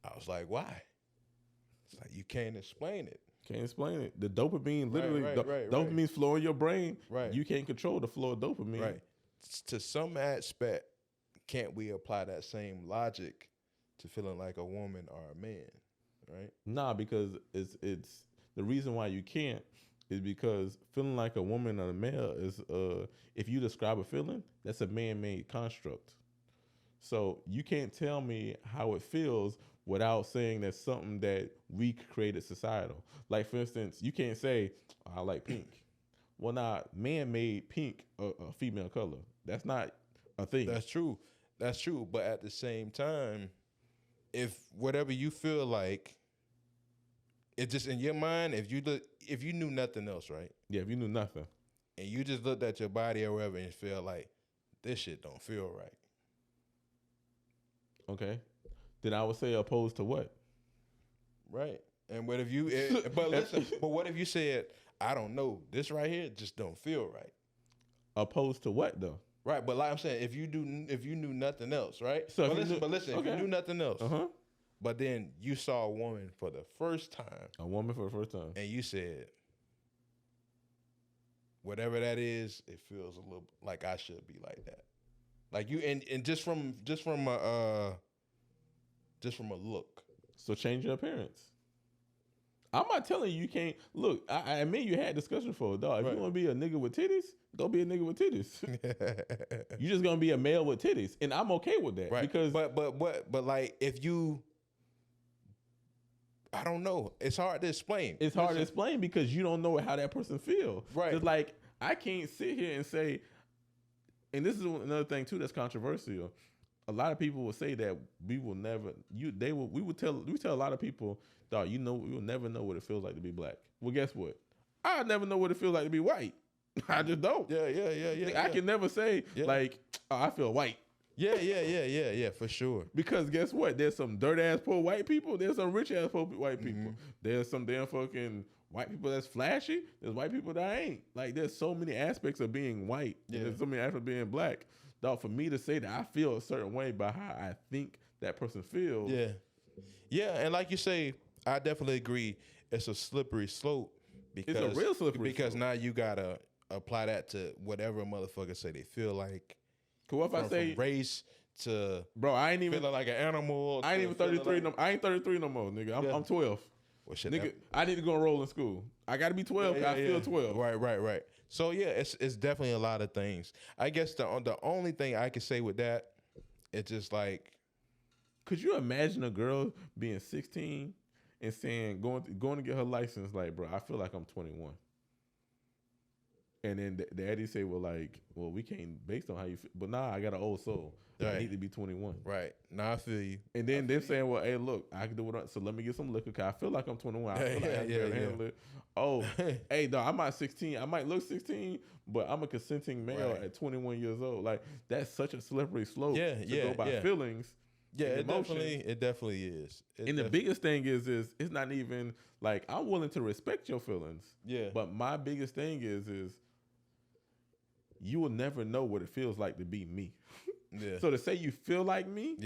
B: I was like, why? It's like, you can't explain it.
C: Can't explain it. The dopamine, literally,
B: Right.
C: dopamine's flow in your brain.
B: Right.
C: You can't control the flow of dopamine.
B: Right. To some aspect, can't we apply that same logic to feeling like a woman or a man? Right?
C: Nah, because it's the reason why you can't is because feeling like a woman or a male is if you describe a feeling, that's a man-made construct. So you can't tell me how it feels without saying that's something that we created societal. Like, for instance, you can't say, I like pink. Well, now, man made pink a female color. That's not a thing.
B: That's true. But at the same time, if whatever you feel like, it just in your mind, if you knew nothing else, right?
C: Yeah, if you knew nothing.
B: And you just looked at your body or whatever and feel like, this shit don't feel right.
C: Okay. Then I would say opposed to what?
B: Right. And what if you but what if you said, I don't know, this right here just don't feel right.
C: Opposed to what though?
B: Right, but like I'm saying, if you knew nothing else, right?
C: So
B: listen,
C: okay.
B: If you knew nothing else,
C: Uh-huh.
B: but then you saw a woman for the first time.
C: A woman for the first time.
B: And you said, whatever that is, it feels a little like I should be like that. Like you and just from a look.
C: So change your appearance. I'm not telling you can't. Look, I mean you had discussion for it, dog. If you want to be a nigga with titties, go be a nigga with titties. You just gonna be a male with titties, and I'm okay with that.
B: Right.
C: Because
B: but like if you, I don't know. It's hard to explain.
C: It's hard to explain because you don't know how that person feels.
B: Right.
C: It's like I can't sit here and say, and this is another thing too that's controversial. A lot of people will say that we will never. We tell a lot of people, dog. You know, we will never know what it feels like to be black. Well, guess what? I never know what it feels like to be white. I just don't.
B: Yeah.
C: I can never say like, oh, I feel white.
B: Yeah, for sure.
C: Because guess what? There's some dirt ass poor white people. There's some rich ass poor white people. There's some damn fucking white people that's flashy. There's white people that ain't. Like, there's so many aspects of being white. Yeah. And there's so many aspects of being black. Dog, for me to say that I feel a certain way by how I think that person feels.
B: Yeah, and like you say, I definitely agree. It's a slippery slope. Because,
C: it's a real slippery
B: because
C: slope.
B: Now you gotta apply that to whatever motherfucker say they feel like.
C: Cause what if I say
B: from race to
C: bro, I ain't even
B: feeling like an animal.
C: I ain't even 33. Like, I ain't 33 no more, nigga. I'm 12. Well, shit, nigga, I need to go enroll in school. I got to be 12. I feel 12.
B: Right. So yeah, it's definitely a lot of things. I guess the only thing I can say with that, it's just like,
C: could you imagine a girl being 16 and saying going to get her license? Like, bro, I feel like I'm 21. And then the daddy say, well, we can't based on how you feel. But nah, I got an old soul. Right. I need to be 21.
B: Right. Nah, I feel you.
C: And then they're saying, well, hey, look, I can do what so let me get some liquor because I feel like I'm 21. I feel like I can handle it. Oh, hey, dog, I'm not 16. I might look 16, but I'm a consenting male at 21 years old. Like, that's such a slippery slope to go by feelings.
B: Yeah, it definitely is.
C: The biggest thing is it's not even like I'm willing to respect your feelings. Yeah. But my biggest thing is you will never know what it feels like to be me. Yeah. So to say you feel like me,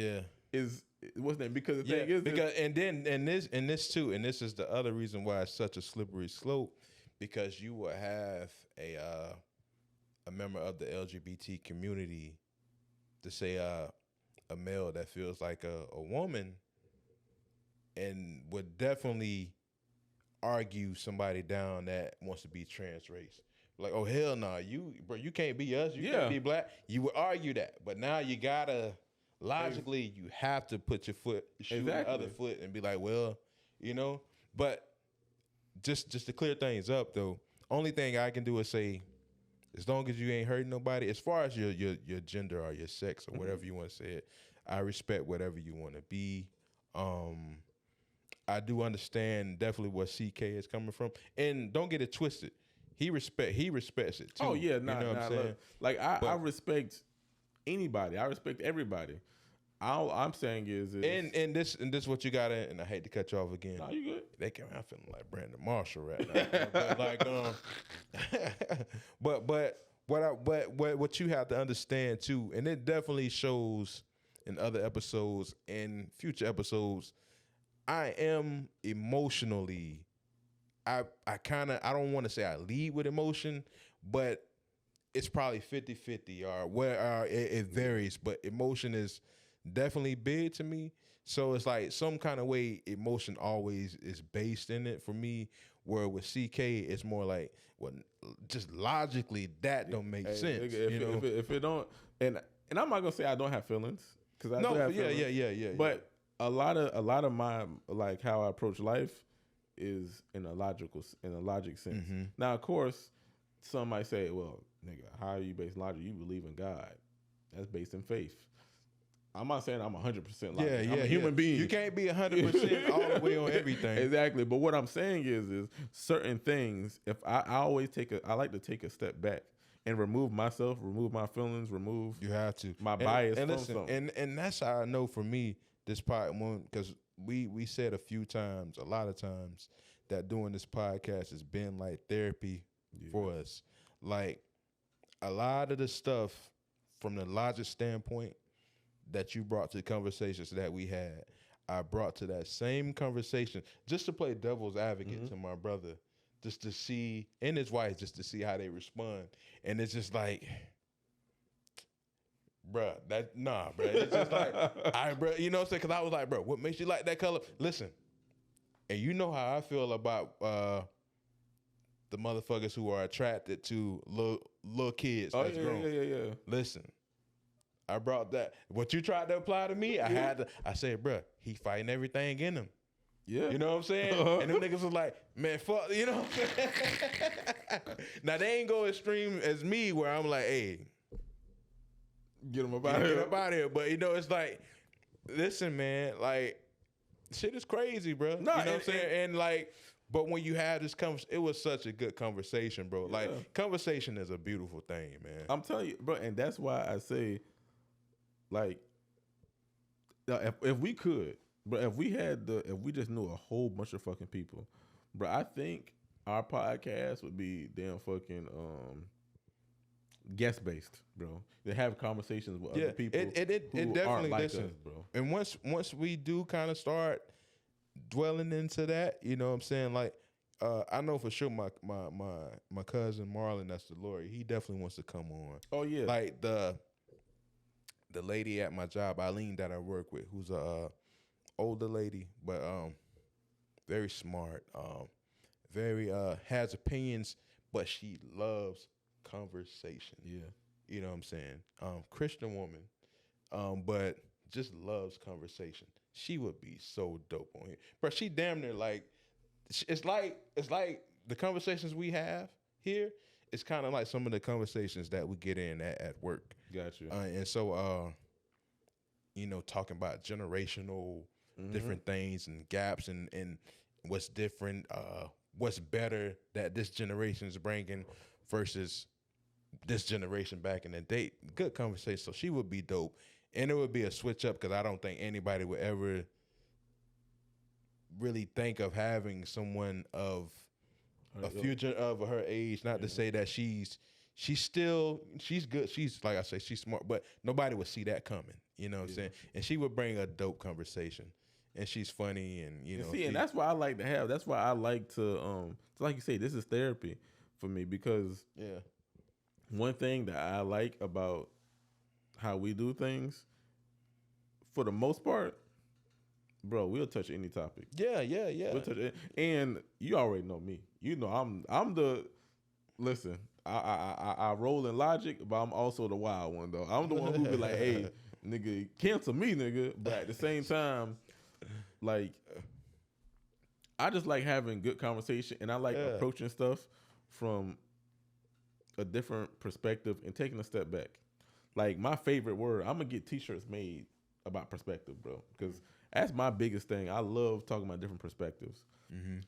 C: is what's that? Because the thing is,
B: this too, and this is the other reason why it's such a slippery slope, because you will have a member of the LGBT community to say a male that feels like a woman, and would definitely argue somebody down that wants to be trans race. Like, oh hell no, you can't be us, you can't be black. You would argue that, but now you gotta logically, you have to put your shoe the other foot and be like, well, you know. But just to clear things up though, only thing I can do is say, as long as you ain't hurting nobody, as far as your gender or your sex or whatever you want to say it, I respect whatever you want to be. I do understand definitely where CK is coming from, and don't get it twisted. He respects it too.
C: Oh yeah, you know what I'm saying? Like I respect anybody. I respect everybody. all I'm saying is
B: and this what you gotta, and I hate to cut you off again.
C: No, you good.
B: They came out feeling like Brandon Marshall right now. But like but what you have to understand too, and it definitely shows in other episodes and future episodes, I am emotionally, I don't want to say I lead with emotion, but it's probably 50-50 or where it varies, but emotion is definitely big to me. So it's like some kind of way emotion always is based in it for me, where with CK it's more like, well, just logically that don't make sense.
C: If it don't, and I'm not gonna say I don't have feelings, because I do have feelings.
B: Yeah.
C: But a lot of my, like, how I approach life is in a logic sense.
B: Mm-hmm.
C: Now, of course, some might say, well, nigga, how are you based logic? You believe in God. That's based in faith. I'm not saying I'm 100% logic. I'm a human being.
B: You can't be 100% all the way on everything.
C: Exactly. But what I'm saying is certain things, if I always I like to take a step back and remove myself, remove my feelings, remove
B: you have to
C: my bias
B: and
C: from
B: listen,
C: something.
B: And that's how I know for me this part one, because we said a lot of times that doing this podcast has been like therapy for us. Like a lot of the stuff from the logic standpoint that you brought to the conversations that we had, I brought to that same conversation just to play devil's advocate to my brother, just to see, and his wife, just to see how they respond. And it's just like, bruh, it's just like, bruh, you know what I'm saying? Because I was like, bro, what makes you like that color? Listen, and you know how I feel about the motherfuckers who are attracted to little kids that's grown.
C: Yeah.
B: Listen, I brought that. What you tried to apply to me, I said, bruh, he fighting everything in him.
C: Yeah.
B: You know what I'm saying? And them niggas was like, man, fuck, you know what I'm saying? Now, they ain't go extreme as me where I'm like, hey,
C: get him up out here.
B: Get up out here. But, you know, it's like, listen, man, like, shit is crazy, bro.
C: No,
B: you know what I'm saying? And, like, but when you have this conversation, it was such a good conversation, bro. Yeah. Like, conversation is a beautiful thing, man.
C: I'm telling you, bro, and that's why I say, like, if we could, but if we just knew a whole bunch of fucking people, bro, I think our podcast would be damn fucking guest based, bro. They have conversations with other people
B: it
C: who
B: definitely
C: aren't like
B: listen,
C: us, bro.
B: And once we do kind of start dwelling into that, you know what I'm saying? Like, I know for sure my cousin Marlon, that's the lawyer, he definitely wants to come on.
C: Oh yeah.
B: Like the lady at my job, Eileen, that I work with, who's a older lady, but very smart, very has opinions, but she loves conversation.
C: Yeah.
B: You know what I'm saying? Christian woman, but just loves conversation. She would be so dope on here. But she damn near like, it's like the conversations we have here, it's kind of like some of the conversations that we get in at work.
C: Gotcha.
B: And so, you know, talking about generational different things and gaps and what's different, what's better that this generation is bringing versus this generation back in the day. Good conversation. So she would be dope. And it would be a switch up because I don't think anybody would ever really think of having someone of a future of her age. Not to say that she's good. She's, like I say, she's smart, but nobody would see that coming. You know what I'm saying? And she would bring a dope conversation. And she's funny, and you know.
C: See, and that's why I like to have. That's why I like to, like you say, this is therapy for me because one thing that I like about how we do things, for the most part, bro, we'll touch any topic.
B: Yeah.
C: We'll touch it, and you already know me. You know, I'm the. Listen, I roll in logic, but I'm also the wild one though. I'm the one who be like, hey, nigga, cancel me, nigga. But at the same time, like, I just like having good conversation, and I like approaching stuff from a different perspective and taking a step back. Like, my favorite word, I'm gonna get t-shirts made about perspective, bro, because that's my biggest thing. I love talking about different perspectives.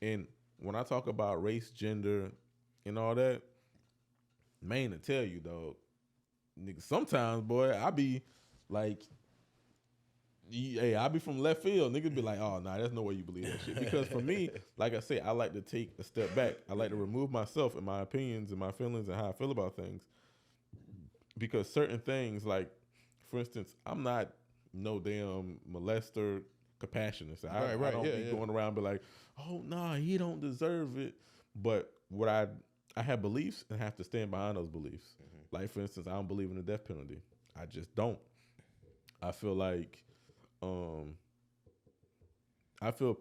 C: And when I talk about race, gender, and all that, man, to tell you, dog, nigga, sometimes, boy, I be like, Hey, I be from left field. Niggas be like, oh, nah, there's no way you believe that shit. Because for me, like I say, I like to take a step back. I like to remove myself and my opinions and my feelings and how I feel about things. Because certain things, like, for instance, I'm not no damn molester, compassionist. I don't be going around and be like, oh, nah, he don't deserve it. But what I have beliefs and have to stand behind those beliefs. Mm-hmm. Like, for instance, I don't believe in the death penalty. I just don't. I feel like a lot of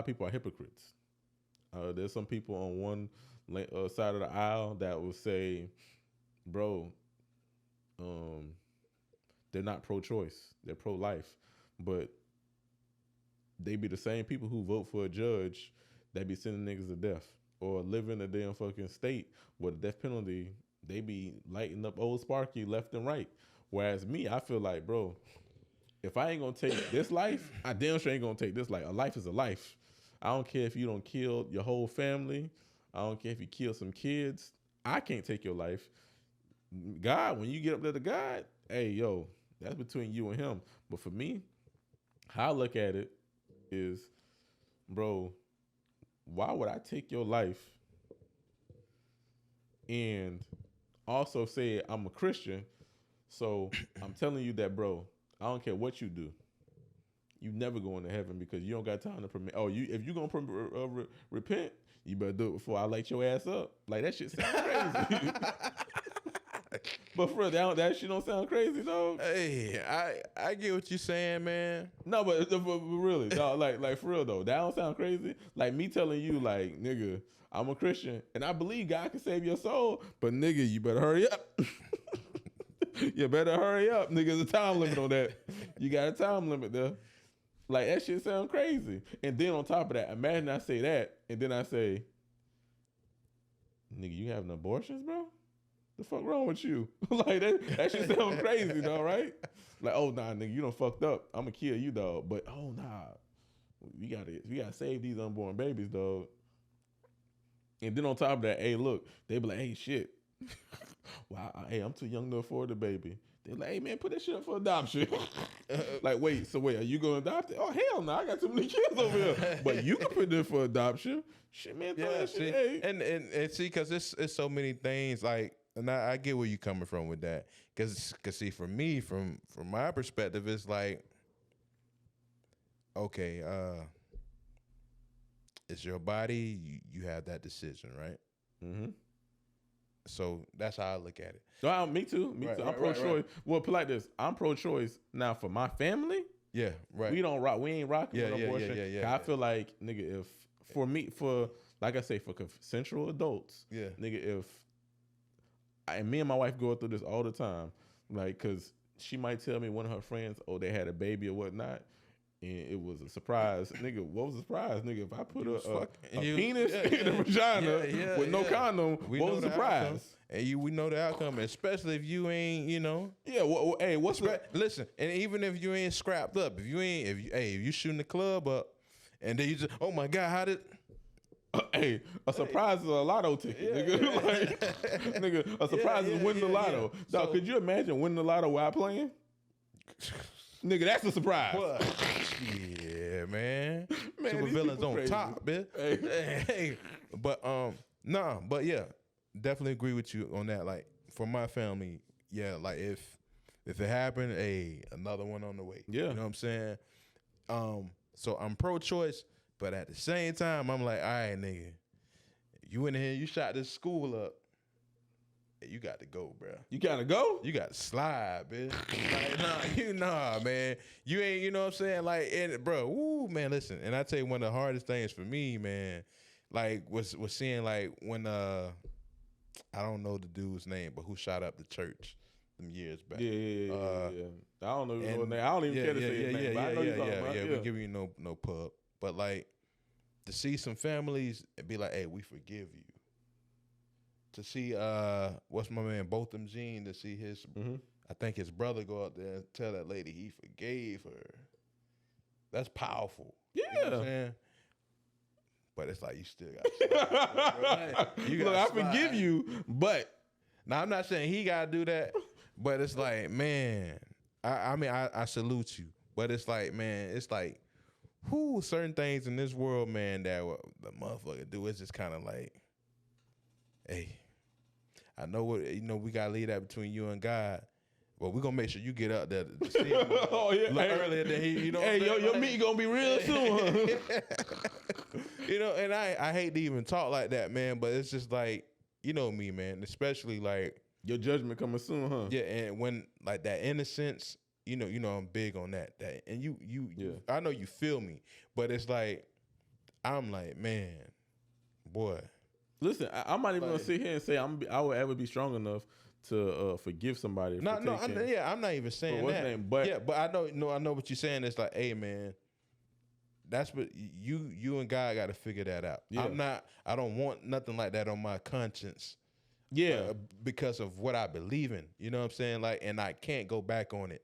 C: people are hypocrites. There's some people on one side of the aisle that will say, bro, they're not pro-choice, they're pro-life, but they be the same people who vote for a judge that be sending niggas to death or live in a damn fucking state where the death penalty, they be lighting up old Sparky left and right. Whereas me, I feel like, bro, if I ain't gonna take this life, I damn sure ain't gonna take this life. A life is a life. I don't care if you don't kill your whole family. I don't care if you kill some kids. I can't take your life. God, when you get up there to God, hey, yo, that's between you and him. But for me, how I look at it is, bro, why would I take your life and also say I'm a Christian? So I'm telling you that, bro, I don't care what you do. You never going to heaven because you don't got time to permit. Oh, if you going to repent, you better do it before I light your ass up. Like, that shit sounds crazy. But for real, that shit don't sound crazy, dog.
B: Hey, I get what you're saying, man.
C: No, but really, dog, like for real though, that don't sound crazy. Like me telling you, like, nigga, I'm a Christian and I believe God can save your soul, but nigga, you better hurry up. You better hurry up, nigga. There's a time limit on that. You got a time limit there. Like, that shit sound crazy. And then on top of that, imagine I say that, and then I say, nigga, you having abortions, bro? The fuck wrong with you? Like, that shit sound crazy, though, right? Like, oh, nah, nigga, you done fucked up. I'm gonna kill you, dog. But, oh, nah, we gotta save these unborn babies, dog. And then on top of that, hey, look, they be like, hey, shit. Wow, hey, I'm too young to afford the baby. They're like, hey, man, put that shit up for adoption. Like, wait, are you going to adopt it? Oh, hell no, I got too many kids over here. But you can put this for adoption. Shit, man, throw that shit. Hey.
B: And see, because it's so many things, like, and I get where you coming from with that. Because see, for me, from my perspective, it's like, okay, it's your body. You have that decision, right? Mm-hmm. So that's how I look at it.
C: Well, me too. I'm pro-choice. Right. Well, put like this: I'm pro-choice. Now, for my family,
B: yeah, right.
C: We ain't rocking with abortion. Yeah. I feel like, nigga, for like I say, for consensual adults, yeah, nigga, and me and my wife go through this all the time, like, cause she might tell me one of her friends, oh, they had a baby or whatnot. And it was a surprise. Nigga, what was the surprise? Nigga, if I put a penis in a vagina with no condom, what was the surprise?
B: And we know the outcome, especially if you ain't, you know.
C: Yeah, hey,
B: listen, and even if you ain't scrapped up, if you shooting the club up, and then you just, oh my God, how did...
C: Hey, a surprise is a lotto ticket, nigga. Like, nigga, a surprise is winning the lotto. Dog, so, could you imagine winning the lotto while playing? Nigga, that's a surprise.
B: What? Yeah, man. Super villains on top, man. Hey. But but yeah, definitely agree with you on that. Like, for my family, yeah, like if it happened, hey, another one on the way.
C: Yeah.
B: You know what I'm saying? So I'm pro-choice, but at the same time, I'm like, all right, nigga, you in here, you shot this school up. You got to go, bro.
C: You gotta go?
B: You got to slide, bitch. Like, nah, man. You ain't, you know what I'm saying? Like, and bro, woo, man, listen. And I tell you, one of the hardest things for me, man, like, was seeing, like, when, I don't know the dude's name, but who shot up the church them years back.
C: Yeah. I don't know his name. I don't even care to say his name, but I know you're talking about.
B: Yeah, we give you no pub. But, like, to see some families and be like, hey, we forgive you. To see what's my man Botham Jean, to see his I think his brother go out there and tell that lady he forgave her. That's powerful.
C: Yeah.
B: You know what I'm saying? But it's like you still got
C: look, I forgive you, but
B: now I'm not saying he gotta do that, but it's like, man, I mean I salute you. But it's like, man, it's like, certain things in this world, man, that the motherfucker do is just kind of like, hey, I know what, we gotta leave that between you and God. Well, we're gonna make sure you get up there to see him earlier than he,
C: Hey, your meat gonna be real soon.
B: And I hate to even talk like that, man, but it's just like, you know me, man, especially like
C: your judgment coming soon, huh?
B: Yeah, and when like that innocence, I'm big on that. And you I know you feel me, but it's like I'm like, man, boy.
C: Listen, I'm not even gonna sit here and say I would ever be strong enough to forgive somebody.
B: I'm not even saying that. But I know what you're saying. It's like, hey, man, that's what you and God got to figure that out. Yeah. I don't want nothing like that on my conscience.
C: Yeah,
B: because of what I believe in. You know what I'm saying? Like, and I can't go back on it.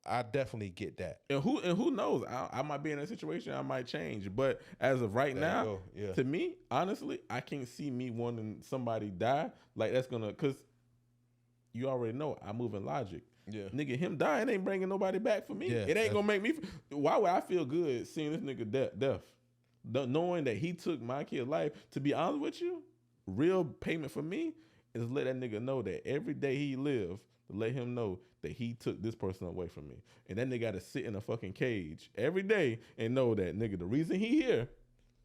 B: I definitely get that.
C: And who knows? I might be in a situation. I might change. But as of right now, to me, honestly, I can't see me wanting somebody die. Like that's gonna, cause you already know I move in logic.
B: Yeah,
C: nigga, him dying ain't bringing nobody back for me. Yeah, it ain't gonna make me. Why would I feel good seeing this nigga death? Knowing that he took my kid's life. To be honest with you, real payment for me is let that nigga know that every day he live, to let him know that he took this person away from me. And that nigga got to sit in a fucking cage every day and know that, nigga, the reason he here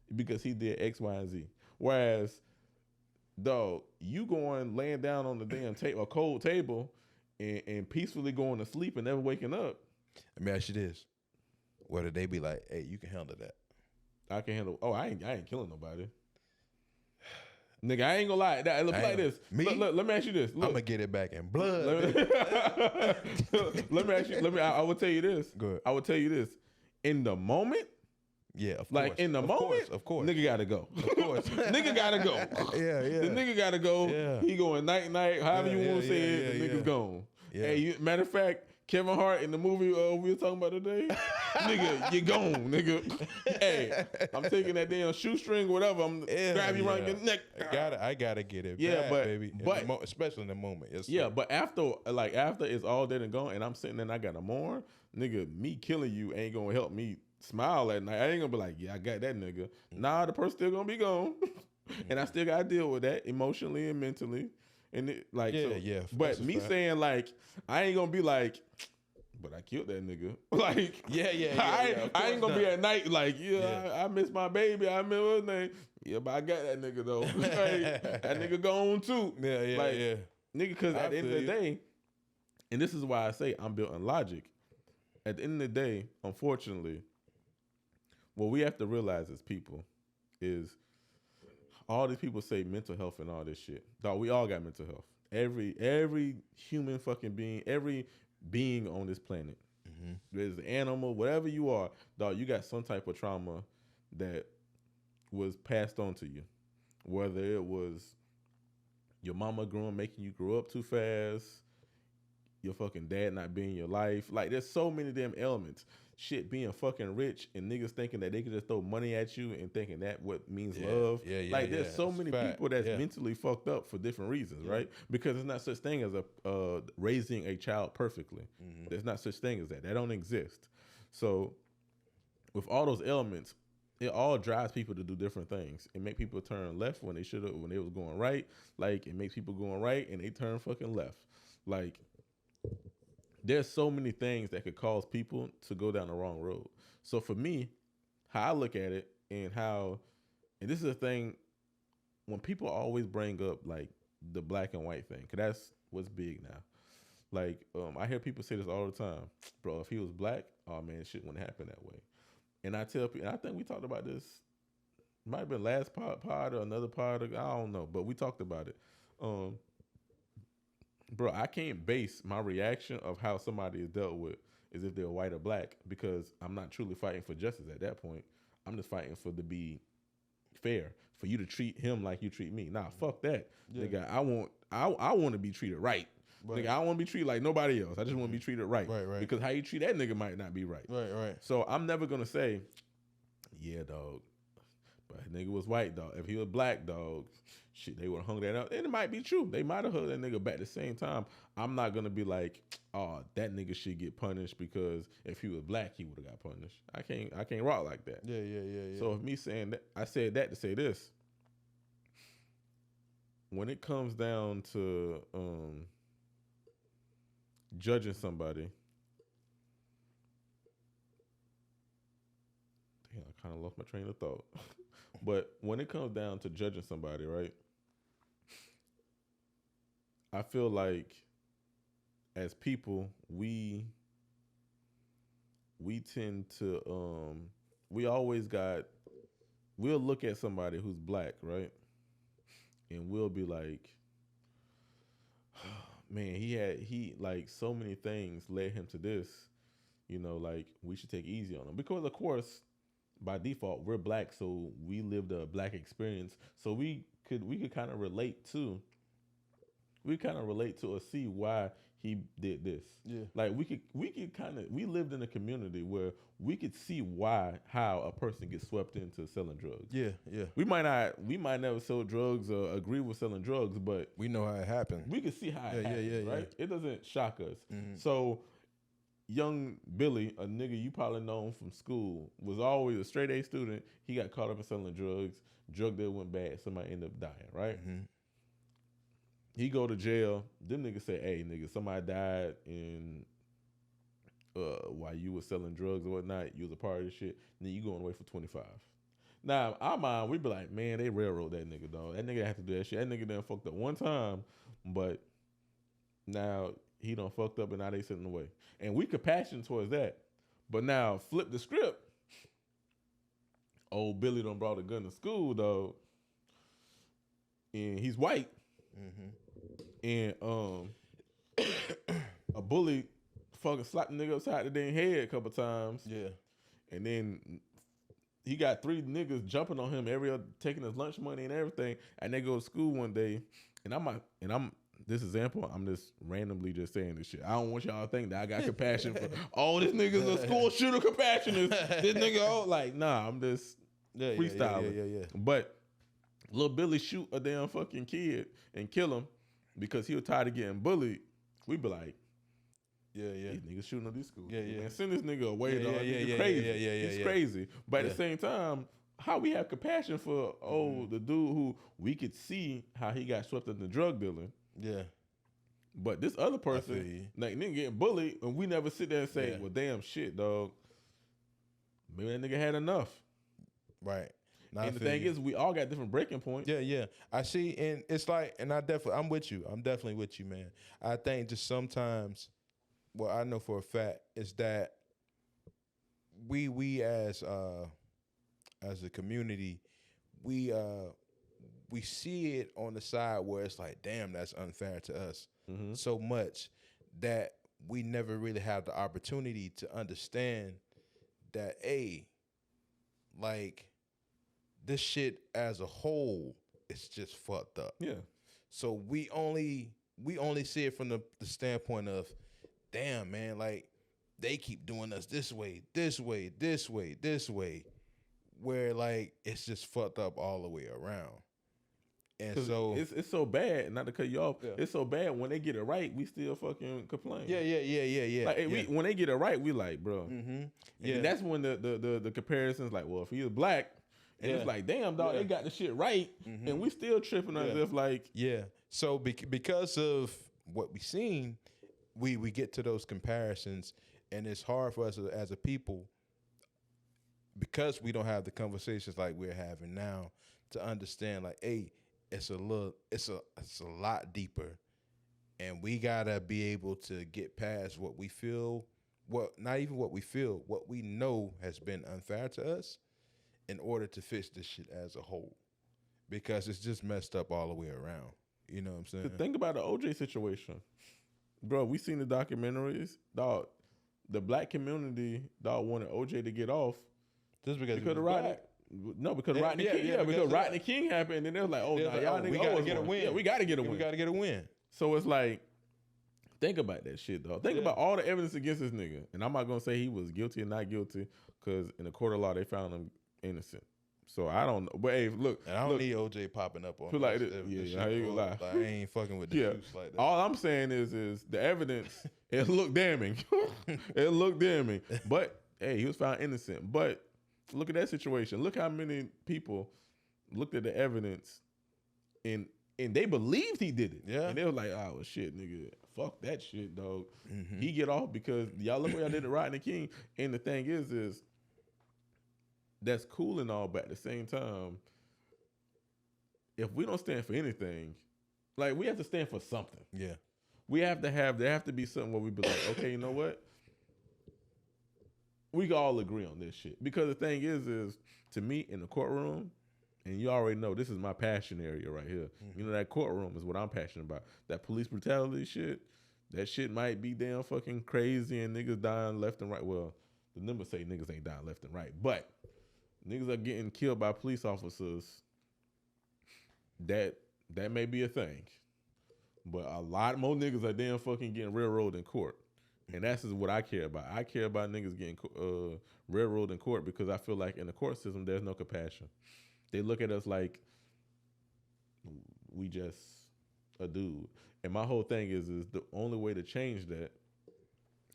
C: is because he did X, Y, and Z. Whereas, dog, you going laying down on the damn a cold table and peacefully going to sleep and never waking up.
B: Let me ask you this. Whether they be like, hey, you can handle that.
C: I can handle, I ain't killing nobody. Nigga, I ain't gonna lie. Look like this. Look, let me ask you this. Look.
B: I'm gonna get it back in blood.
C: Let me ask you. I will tell you this.
B: Good.
C: I will tell you this. In the moment,
B: yeah, of
C: like
B: course.
C: in the moment,
B: of course,
C: nigga gotta go.
B: Of course,
C: nigga gotta go.
B: Yeah.
C: The nigga gotta go.
B: Yeah.
C: He going night, however you want to say it. The nigga's gone.
B: Yeah.
C: Hey, matter of fact, Kevin Hart in the movie we were talking about today, nigga, you gone, nigga. Hey, I'm taking that damn shoestring, whatever. I'm grab you around your neck.
B: I gotta get it. Yeah, back, baby.
C: But
B: especially in the moment. Yes,
C: yeah, but after it's all dead and gone, and I'm sitting there and I gotta mourn, nigga. Me killing you ain't gonna help me smile at night. I ain't gonna be like, yeah, I got that nigga. Nah, the person still gonna be gone, and I still gotta deal with that emotionally and mentally. And it, like, but me saying like, I ain't gonna be like, but I killed that nigga. Like, I ain't gonna be at night like, I miss my baby. I remember his name. Yeah, but I got that nigga though. That nigga gone too. Nigga, because at the end of the day, and this is why I say I'm built on logic. At the end of the day, unfortunately, what we have to realize as people is all these people say mental health and all this shit. Dog, we all got mental health. Every human fucking being, every being on this planet, there's an animal, whatever you are, dog, you got some type of trauma that was passed on to you. Whether it was your mama making you grow up too fast, your fucking dad not being in your life. Like, there's so many damn elements. Shit, being fucking rich and niggas thinking that they can just throw money at you and thinking that what means love. Like, there's so many people that's mentally fucked up for different reasons, right? Because there's not such thing as a raising a child perfectly. There's not such thing as that. That don't exist. So with all those elements, it all drives people to do different things. It make people turn left when they should have, when they was going right. Like, it makes people going right and they turn fucking left. Like, there's so many things that could cause people to go down the wrong road. So for me, how I look at it and this is a thing, when people always bring up like the black and white thing, because that's what's big now. Like, I hear people say this all the time. Bro, if he was black, oh man, shit wouldn't happen that way. And I tell people, and I think we talked about this, might have been last pod or another pod, I don't know, but we talked about it. Bro, I can't base my reaction of how somebody is dealt with as if they're white or black, because I'm not truly fighting for justice at that point. I'm just fighting to be fair, for you to treat him like you treat me. Nah, fuck that. Nigga, I want to be treated right. Nigga, I don't want to be treated like nobody else. I just want to be treated right.
B: Right.
C: Because how you treat that nigga might not be right.
B: Right.
C: So I'm never going to say, yeah, dog, but nigga was white, dog. If he was black, dog, shit, they would have hung that out. And it might be true. They might have hung that nigga back at the same time. I'm not going to be like, oh, that nigga should get punished because if he was black, he would have got punished. I can't rock like that.
B: Yeah.
C: So if me saying that, I said that to say this. When it comes down to judging somebody, damn, I kind of lost my train of thought. But when it comes down to judging somebody, right? I feel like as people, we tend to we'll look at somebody who's black, right? And we'll be like, man, he like so many things led him to this, you know, like we should take it easy on him. Because of course, by default, we're black, so we lived a black experience. So we could kind of relate to or see why he did this. Yeah. Like we lived in a community where we could see how a person gets swept into selling drugs.
B: Yeah.
C: We might never sell drugs or agree with selling drugs, but
B: we know how it happened.
C: We could see how it happened, right? It doesn't shock us. Mm-hmm. So young Billy, a nigga you probably know from school, was always a straight A student. He got caught up in selling drugs. Drug deal went bad. Somebody ended up dying, right? Mm-hmm. He go to jail. Them niggas say, hey, nigga, somebody died in while you was selling drugs or whatnot. You was a part of this shit. And then you going away for 25. Now, our mind, we be like, man, they railroad that nigga, dog. That nigga have to do that shit. That nigga done fucked up one time, but now he done fucked up and now they sitting away. And we compassionate towards that. But now, flip the script. Old Billy done brought a gun to school, dog. And he's white. Mm-hmm. And a bully fucking slapped the nigga upside the damn head a couple times. Yeah. And then he got 3 niggas jumping on him taking his lunch money and everything. And they go to school one day. And I'm this example, I'm just randomly just saying this shit. I don't want y'all to think that I got compassion for this nigga's a school shooter compassionist. This nigga, like, nah, I'm just freestyling. Yeah. But little Billy shoot a damn fucking kid and kill him because he was tired of getting bullied. We be like, these niggas shooting up this school. Man, send this nigga away, dog. He's crazy. He's crazy. But at the same time, how we have compassion for the dude who we could see how he got swept into drug dealing. Yeah. But this other person, like nigga getting bullied, and we never sit there and say, well, damn shit, dog. Maybe that nigga had enough.
B: Right.
C: And the thing is, we all got different breaking points.
B: Yeah. I see, and it's like, and I'm with you. I'm definitely with you, man. I think just sometimes, what I know for a fact is that we as a community, we see it on the side where it's like, damn, that's unfair to us so much that we never really have the opportunity to understand that, like, this shit as a whole is just fucked up. Yeah. So we only see it from the standpoint of, damn, man, like, they keep doing us this way, where, like, it's just fucked up all the way around. And so
C: it's so bad, not to cut you off, it's so bad when they get it right, we still fucking complain.
B: Yeah.
C: Like, when they get it right, we like, bro. Mm-hmm. Yeah. And that's when the comparison's like, well, if he was black, and it's like, damn, dog, they got the shit right, and we still tripping as if like...
B: Yeah. So because of what we seen, we get to those comparisons, and it's hard for us as a people, because we don't have the conversations like we're having now, to understand, like, hey, it's a lot deeper, and we gotta be able to get past what we feel, not even what we feel, what we know has been unfair to us, in order to fix this shit as a whole, because it's just messed up all the way around. You know what I'm saying?
C: Think about the OJ situation, bro. We seen the documentaries, dog. The black community, dog, wanted OJ to get off
B: just because of
C: Rodney. No, because Rodney King. Because Rodney King happened, and they was like, "Oh, nah, y'all niggas
B: we gotta get a win.
C: Yeah, we gotta get a win.
B: We gotta get a win."
C: So it's like, think about that shit, dog. Think about all the evidence against this nigga, and I'm not gonna say he was guilty or not guilty, because in the court of law they found him innocent. So I don't know. But hey, look.
B: And I don't need OJ popping up on
C: feel like I ain't gonna lie.
B: I ain't fucking with the juice like that.
C: All I'm saying is the evidence, it looked damning. It looked damning. But, hey, he was found innocent. But look at that situation. Look how many people looked at the evidence and they believed he did it.
B: Yeah.
C: And they were like, oh, shit, nigga. Fuck that shit, dog. Mm-hmm. He get off because y'all look what y'all did to Rodney King. And the thing is that's cool and all, but at the same time, if we don't stand for anything, like we have to stand for something.
B: Yeah.
C: There have to be something where we be like, okay, you know what? We can all agree on this shit. Because the thing is to me in the courtroom, and you already know this is my passion area right here. Mm-hmm. You know, that courtroom is what I'm passionate about. That police brutality shit, that shit might be damn fucking crazy and niggas dying left and right. Well, the numbers say niggas ain't dying left and right, but niggas are getting killed by police officers. That may be a thing. But a lot more niggas are damn fucking getting railroaded in court. And that's what I care about. I care about niggas getting railroaded in court because I feel like in the court system, there's no compassion. They look at us like we just a dude. And my whole thing is the only way to change that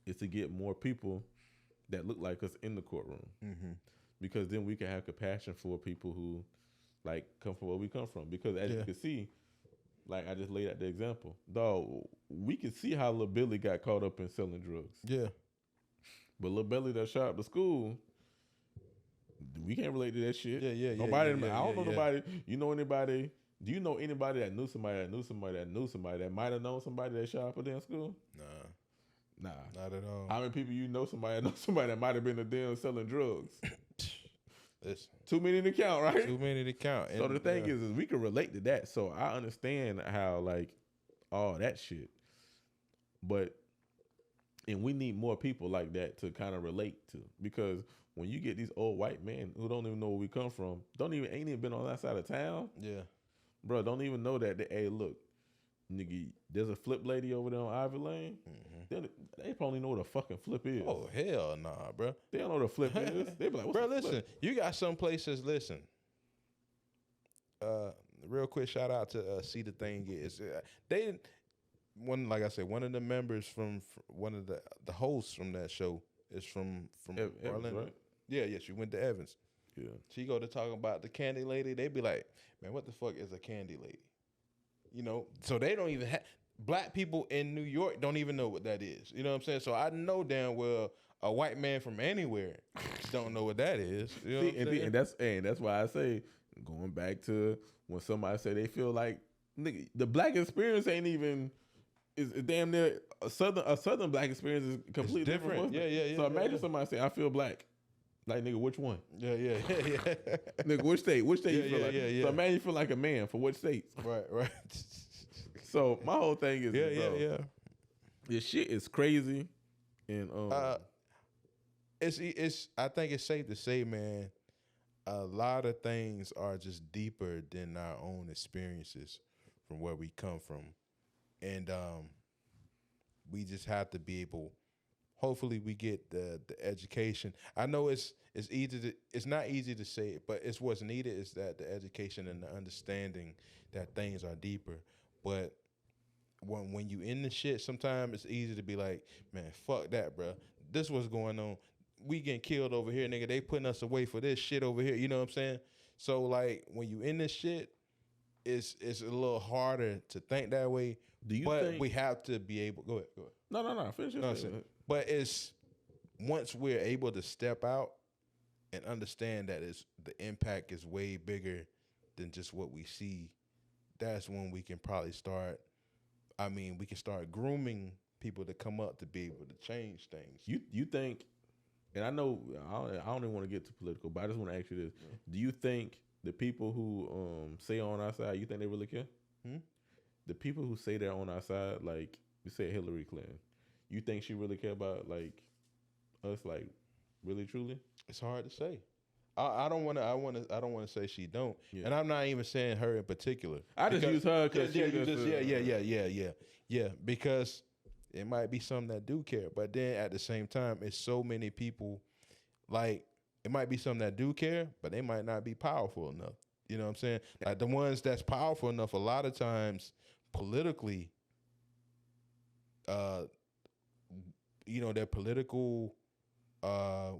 C: is to get more people that look like us in the courtroom. Mm-hmm. Because then we can have compassion for people who like come from where we come from. Because as you can see, like I just laid out the example, dog, we can see how Lil Billy got caught up in selling drugs. Yeah. But Lil Billy that shot up the school, we can't relate to that shit. Nobody. I don't know nobody. You know anybody? Do you know anybody that knew somebody that knew somebody that knew somebody that might have known somebody that shot up a damn school? Nah, not at all. How many people you know somebody that knows somebody that might have been a damn selling drugs? It's too many to count, right?
B: Too many to count.
C: So the thing is we can relate to that. So I understand how like all that shit, and we need more people like that to kind of relate to, because when you get these old white men who don't even know where we come from, ain't even been on that side of town. Yeah, bro, don't even know that. Hey, look, nigga, there's a flip lady over there on Ivy Lane. Mm-hmm. They probably know what a fucking flip is.
B: Oh, hell nah, bro.
C: They don't know what a flip is. They be like, what's
B: bro,
C: a
B: listen,
C: flip?
B: You got some places, listen. Real quick shout out to See the Thing Is. Like I said, one of the members from one of the hosts from that show is from
C: Evans, right?
B: Yeah, she went to Evans. Yeah. She go to talk about the candy lady. They be like, man, what the fuck is a candy lady? You know, so they don't even have, black people in New York don't even know what that is. You know what I'm saying? So I know damn well a white man from anywhere don't know what that is. You know what I'm saying?
C: And that's why I say, going back to when somebody say they feel like, nigga, the black experience ain't even, is damn near a southern black experience is completely different. Yeah. So imagine somebody say, I feel black. Like, nigga, which one? Yeah. Nigga, which state? Which state you feel like? Yeah. So imagine you feel like a man for which states? Right. So my whole thing is, this shit is crazy, and
B: it's. I think it's safe to say, man, a lot of things are just deeper than our own experiences from where we come from, and we just have to be able. Hopefully, we get the education. I know it's easy. It's not easy to say it, but it's what's needed is that the education and the understanding that things are deeper. But when you in the shit, sometimes it's easy to be like, man, fuck that, bro. This what's going on. We getting killed over here, nigga. They putting us away for this shit over here. You know what I'm saying? So like when you in this shit, it's a little harder to think that way. But we have to be able. Go ahead.
C: No. Finish your statement.
B: But it's once we're able to step out and understand that the impact is way bigger than just what we see. That's when we can probably start. I mean, we can start grooming people to come up to be able to change things.
C: You think, and I know I don't even want to get too political, but I just want to ask you this: do you think the people who say on our side, you think they really care? The people who say they're on our side, like you say Hillary Clinton, you think she really care about like us, like really truly?
B: It's hard to say. I don't want to say she don't, and I'm not even saying her in particular.
C: I just use her because
B: because it might be some that do care, but then at the same time, it's so many people. Like it might be some that do care, but they might not be powerful enough. You know what I'm saying? Like the ones that's powerful enough, a lot of times politically, their political,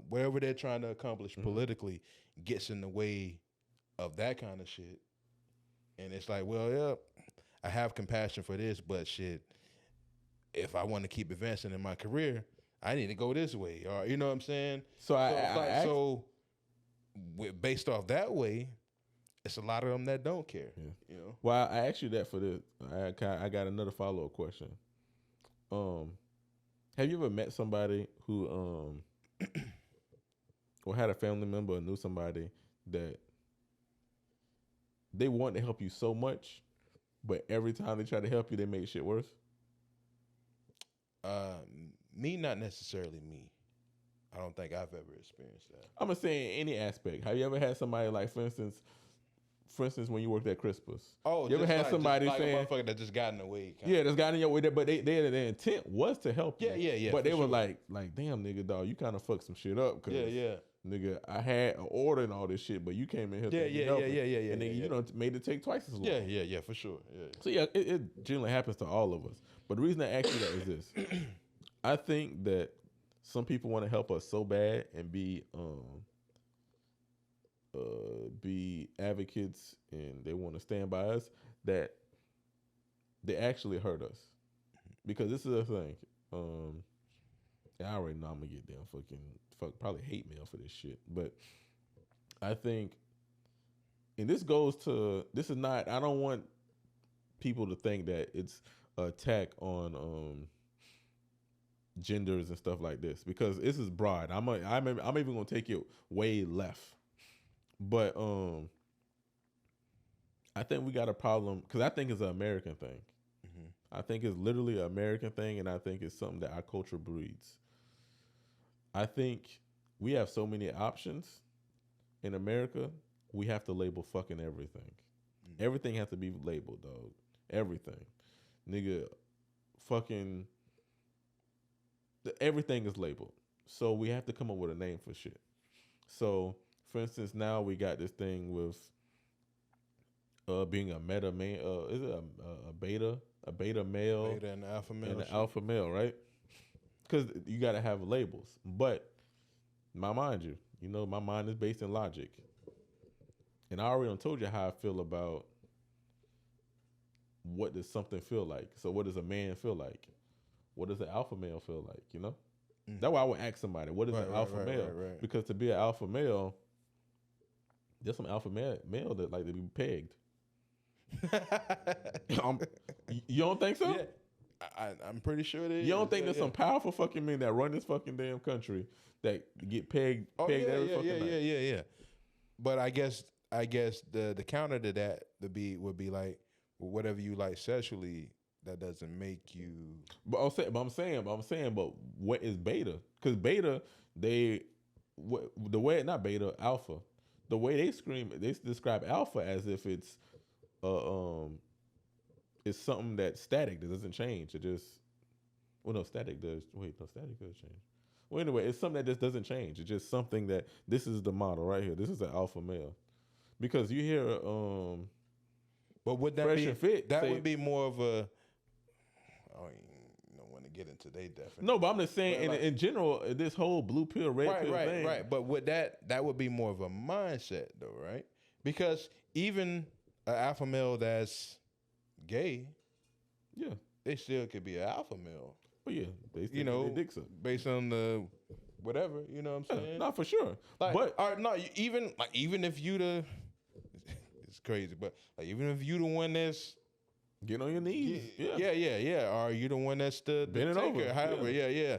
B: whatever they're trying to accomplish politically gets in the way of that kind of shit. And it's like, well, yeah, I have compassion for this, but shit, if I want to keep advancing in my career, I need to go this way, or you know what I'm saying? So based off that way, it's a lot of them that don't care.
C: Yeah.
B: You know.
C: Well, I asked you that for this. I got another follow-up question. Have you ever met somebody who or had a family member or knew somebody that they want to help you so much, but every time they try to help you, they make shit worse?
B: Me, not necessarily me. I don't think I've ever experienced that.
C: I'm gonna say in any aspect. Have you ever had somebody like, for instance, when you worked at Crispus?
B: Oh,
C: you ever had somebody saying,
B: a motherfucker that just got in the way?
C: Yeah, that's got in your way, but their intent was to help you.
B: Yeah.
C: But they were like, damn, nigga, dog, you kind of fucked some shit up.
B: Yeah.
C: Nigga, I had an order and all this shit, but you came in here.
B: Yeah.
C: And then you made it take twice as long.
B: Yeah, for sure. Yeah.
C: So yeah, it generally happens to all of us. But the reason I ask you that is this: I think that some people want to help us so bad and be advocates, and they want to stand by us, that they actually hurt us. Because this is the thing. I already know I'm gonna get damn probably hate mail for this shit. But I think, and this is not, I don't want people to think that it's an attack on genders and stuff like this, because this is broad. I'm even gonna take it way left. But I think we got a problem, because I think it's an American thing. I think it's literally an American thing, and I think it's something that our culture breeds. I think we have so many options in America, we have to label fucking everything. Everything has to be labeled, dog. Everything. Nigga, fucking, everything is labeled. So we have to come up with a name for shit. So, for instance, now we got this thing with being a meta male. Is it a beta? A beta male,
B: beta and alpha male,
C: and an alpha male, right? Because you got to have labels. But mind you, my mind is based in logic, and I already told you how I feel about what does something feel like. So, what does a man feel like? What does an alpha male feel like? That's why I would ask somebody, what is an alpha male? Right. Because to be an alpha male, there's some alpha male that like to be pegged. You don't think so?
B: Yeah, I'm pretty sure they.
C: You don't think there's some powerful fucking men that run this fucking damn country that get pegged every fucking night?
B: Yeah. But I guess the counter to that would be like, well, whatever you like sexually, that doesn't make you.
C: But I'm saying, what is beta? Because beta, alpha. The way they describe alpha as if it's something that's static, that doesn't change. It just, static does. Static does change. Well, anyway, it's something that just doesn't change. It's just something that, this is the model right here. This is an alpha male. Because you hear,
B: but would that be fit? That would be more of a. I don't want to get into their definition.
C: No, but I'm just saying, in general, this whole blue pill, red pill thing.
B: Right. But would that would be more of a mindset, though, right? Because even an alpha male that's gay,
C: yeah,
B: they still could be an alpha male.
C: But yeah, they still get their dicks up
B: based on the whatever. You know what I'm saying?
C: Not for sure.
B: Even if you it's crazy, but like even if you the one that's
C: getting on your knees,
B: yeah, or you the one that's the
C: bending over,
B: however, yeah.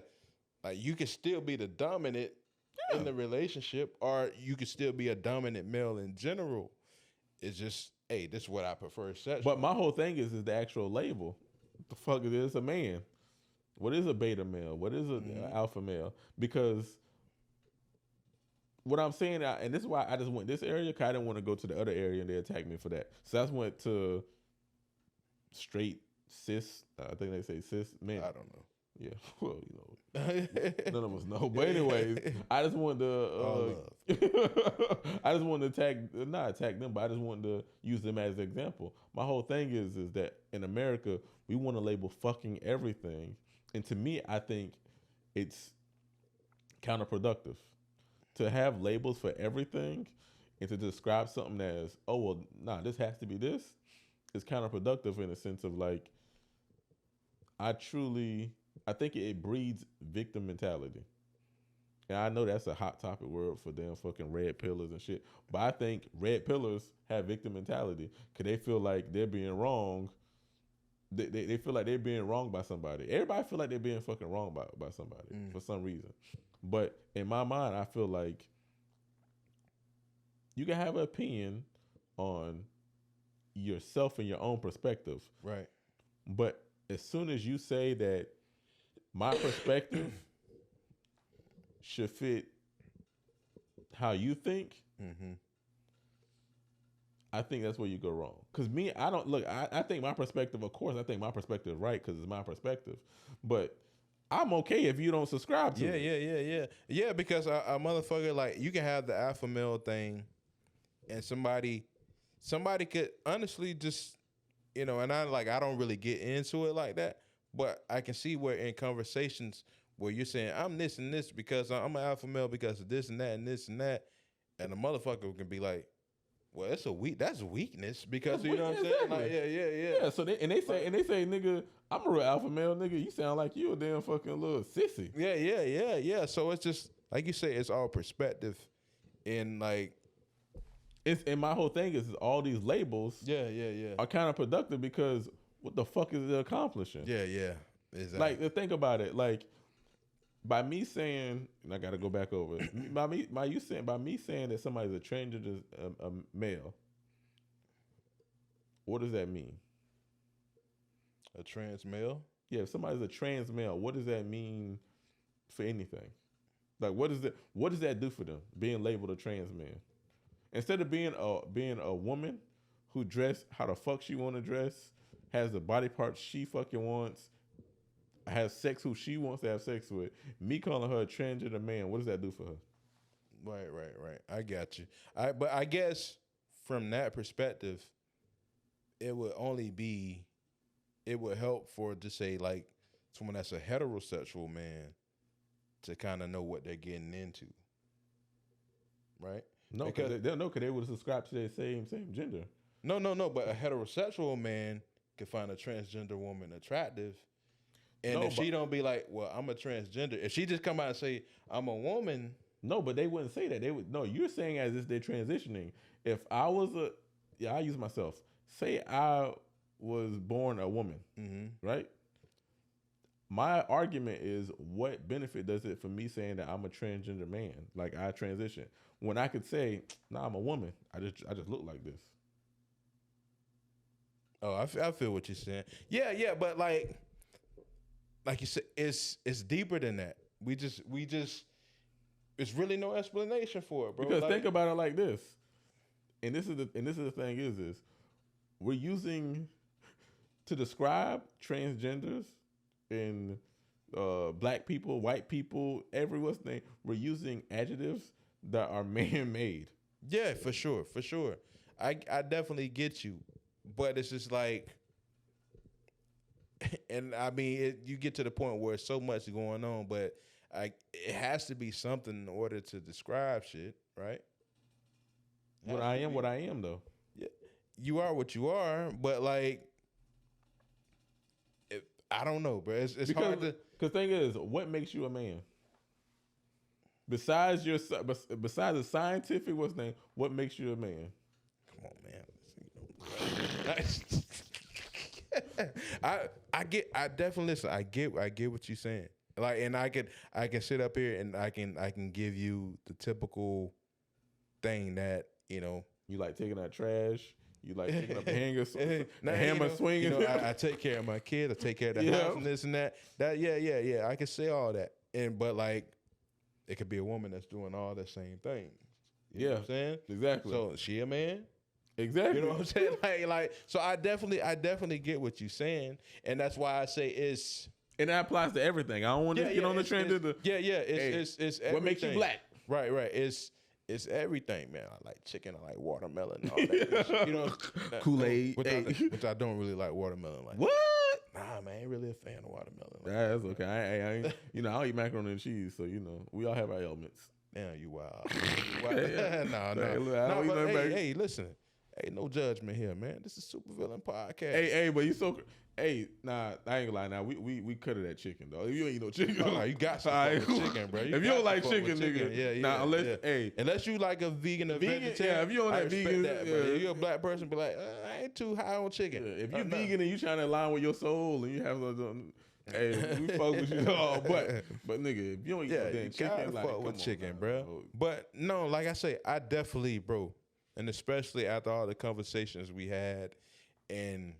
B: Like you could still be the dominant in the relationship, or you could still be a dominant male in general. It's just, hey, this is what I prefer sexually.
C: But my whole thing is the actual label. What the fuck is this? A man? What is a beta male? What is an alpha male? Because what I'm saying, and this is why I just went this area, because I didn't want to go to the other area and they attacked me for that. So I just went to straight cis, I think they say cis men.
B: I don't know.
C: Yeah, well, none of us know. But anyways, I just wanted to, I just wanted to not attack them, but I just wanted to use them as an example. My whole thing is that in America, we want to label fucking everything. And to me, I think it's counterproductive to have labels for everything and to describe something as, oh, well, nah, this has to be this. It's counterproductive in a sense of like, I think it breeds victim mentality. And I know that's a hot topic word for damn fucking red pillars and shit. But I think red pillars have victim mentality because they feel like they're being wrong. They feel like they're being wrong by somebody. Everybody feel like they're being fucking wrong by somebody for some reason. But in my mind, I feel like you can have an opinion on yourself and your own perspective.
B: Right.
C: But as soon as you say that my perspective should fit how you think, I think that's where you go wrong. Because me, I don't look. I think my perspective. Of course, I think my perspective is right because it's my perspective. But I'm okay if you don't subscribe to it.
B: Yeah. Because a motherfucker, like, you can have the alpha male thing, and somebody could honestly just, and I don't really get into it like that. But I can see where in conversations where you're saying I'm this and this because I'm an alpha male because of this and that and this and that, and the motherfucker can be like, well, that's weakness because you know what I'm saying? Like, yeah.
C: So they say, nigga, I'm a real alpha male, nigga. You sound like you a damn fucking little sissy.
B: Yeah. So it's just like you say, it's all perspective, and like,
C: and my whole thing is all these labels. Are counterproductive because what the fuck is it accomplishing?
B: Yeah. Exactly.
C: Like, think about it. Like, by me saying, and I got to go back over it. by me saying that somebody's a transgender a male, what does that mean?
B: A trans male?
C: Yeah, if somebody's a trans male, what does that mean for anything? Like, what does that do for them? Being labeled a trans man, instead of being a woman who dress how the fuck she want to dress, has the body parts she fucking wants, has sex who she wants to have sex with. Me calling her a transgender man, what does that do for her?
B: Right. I got you. But I guess from that perspective, it would help for, to say, like, someone that's a heterosexual man to kind of know what they're getting into. Right?
C: No, because they would subscribe to their same gender.
B: No. But a heterosexual man can find a transgender woman attractive. And if she don't be like, well, I'm a transgender. If she just come out and say, I'm a woman.
C: No, but they wouldn't say that. They would. No, you're saying as if they're transitioning. If I was I use myself. Say I was born a woman, right? My argument is, what benefit does it for me saying that I'm a transgender man? Like, I transition. When I could say, nah, I'm a woman. I just look like this.
B: Oh, I feel what you're saying. Yeah, but like you said, it's deeper than that. We just it's really no explanation for it, bro.
C: Because think about it like this, and this is the thing is we're using to describe transgenders and black people, white people, everyone's thing. We're using adjectives that are man-made.
B: Yeah, for sure. I definitely get you, but it's just like. And I mean, you get to the point where it's so much going on, but it has to be something in order to describe shit, right?
C: What I am, though.
B: Yeah, you are what you are, but like, I don't know, bro. It's hard to.
C: Because thing is, what makes you a man? Besides the scientific, what's the name? What makes you a man?
B: Come on, man. I definitely listen. I get what you're saying. Like, and I can sit up here and I can give you the typical thing that,
C: you like taking out trash. You like picking up a hammer swinging.
B: I take care of my kids. I take care of the house and this and that. Yeah. I can say all that, but like, it could be a woman that's doing all the same things. You know what I'm saying?
C: Exactly.
B: So she a man?
C: Exactly.
B: You know what I'm saying? Like, so I definitely get what you're saying, and that's why I say it's
C: And that applies to everything. I don't want to get on the trend of the
B: It's everything.
C: What makes you black?
B: Right. It's everything, man. I like chicken. I like watermelon. All that shit, you know,
C: Kool-Aid,
B: which I don't really like watermelon. Like
C: what?
B: Nah, man, I ain't really a fan of watermelon. Like,
C: That's okay. I ain't, you know, I don't eat macaroni and cheese, so you know, we all have our elements.
B: Damn, you wild.
C: No.
B: Hey, listen. Hey, no judgment here, man. This is Super Villain Podcast.
C: Hey, but you so. Hey, nah, I ain't gonna lie. Now we cut it at chicken though. If you ain't eat no chicken,
B: you got some chicken, bro.
C: If you don't like chicken, nigga,
B: unless you like a vegan or vegetarian.
C: Yeah, if you don't like vegan,
B: if you're a black person, be like, I ain't too high on chicken.
C: Yeah, if you vegan and you trying to align with your soul and you have hey, we fuck with you all, but nigga, if you don't eat no damn chicken, like,
B: fuck with chicken, bro. But no, like I say, I definitely, bro, and especially after all the conversations we had and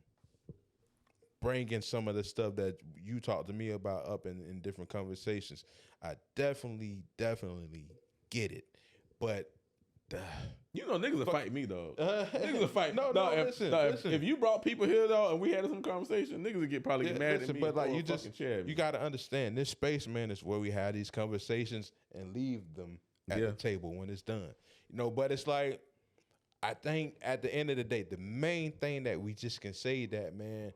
B: bringing some of the stuff that you talked to me about up in different conversations, I definitely get it. But
C: you know, niggas will fight me, though. Niggas will fight.
B: Listen.
C: If you brought people here, though, and we had some conversation, niggas would get probably get mad at me.
B: But like you got to understand, this space, man, is where we have these conversations and leave them at the table when it's done. You know, but it's like, I think at the end of the day, the main thing that we just can say that, man,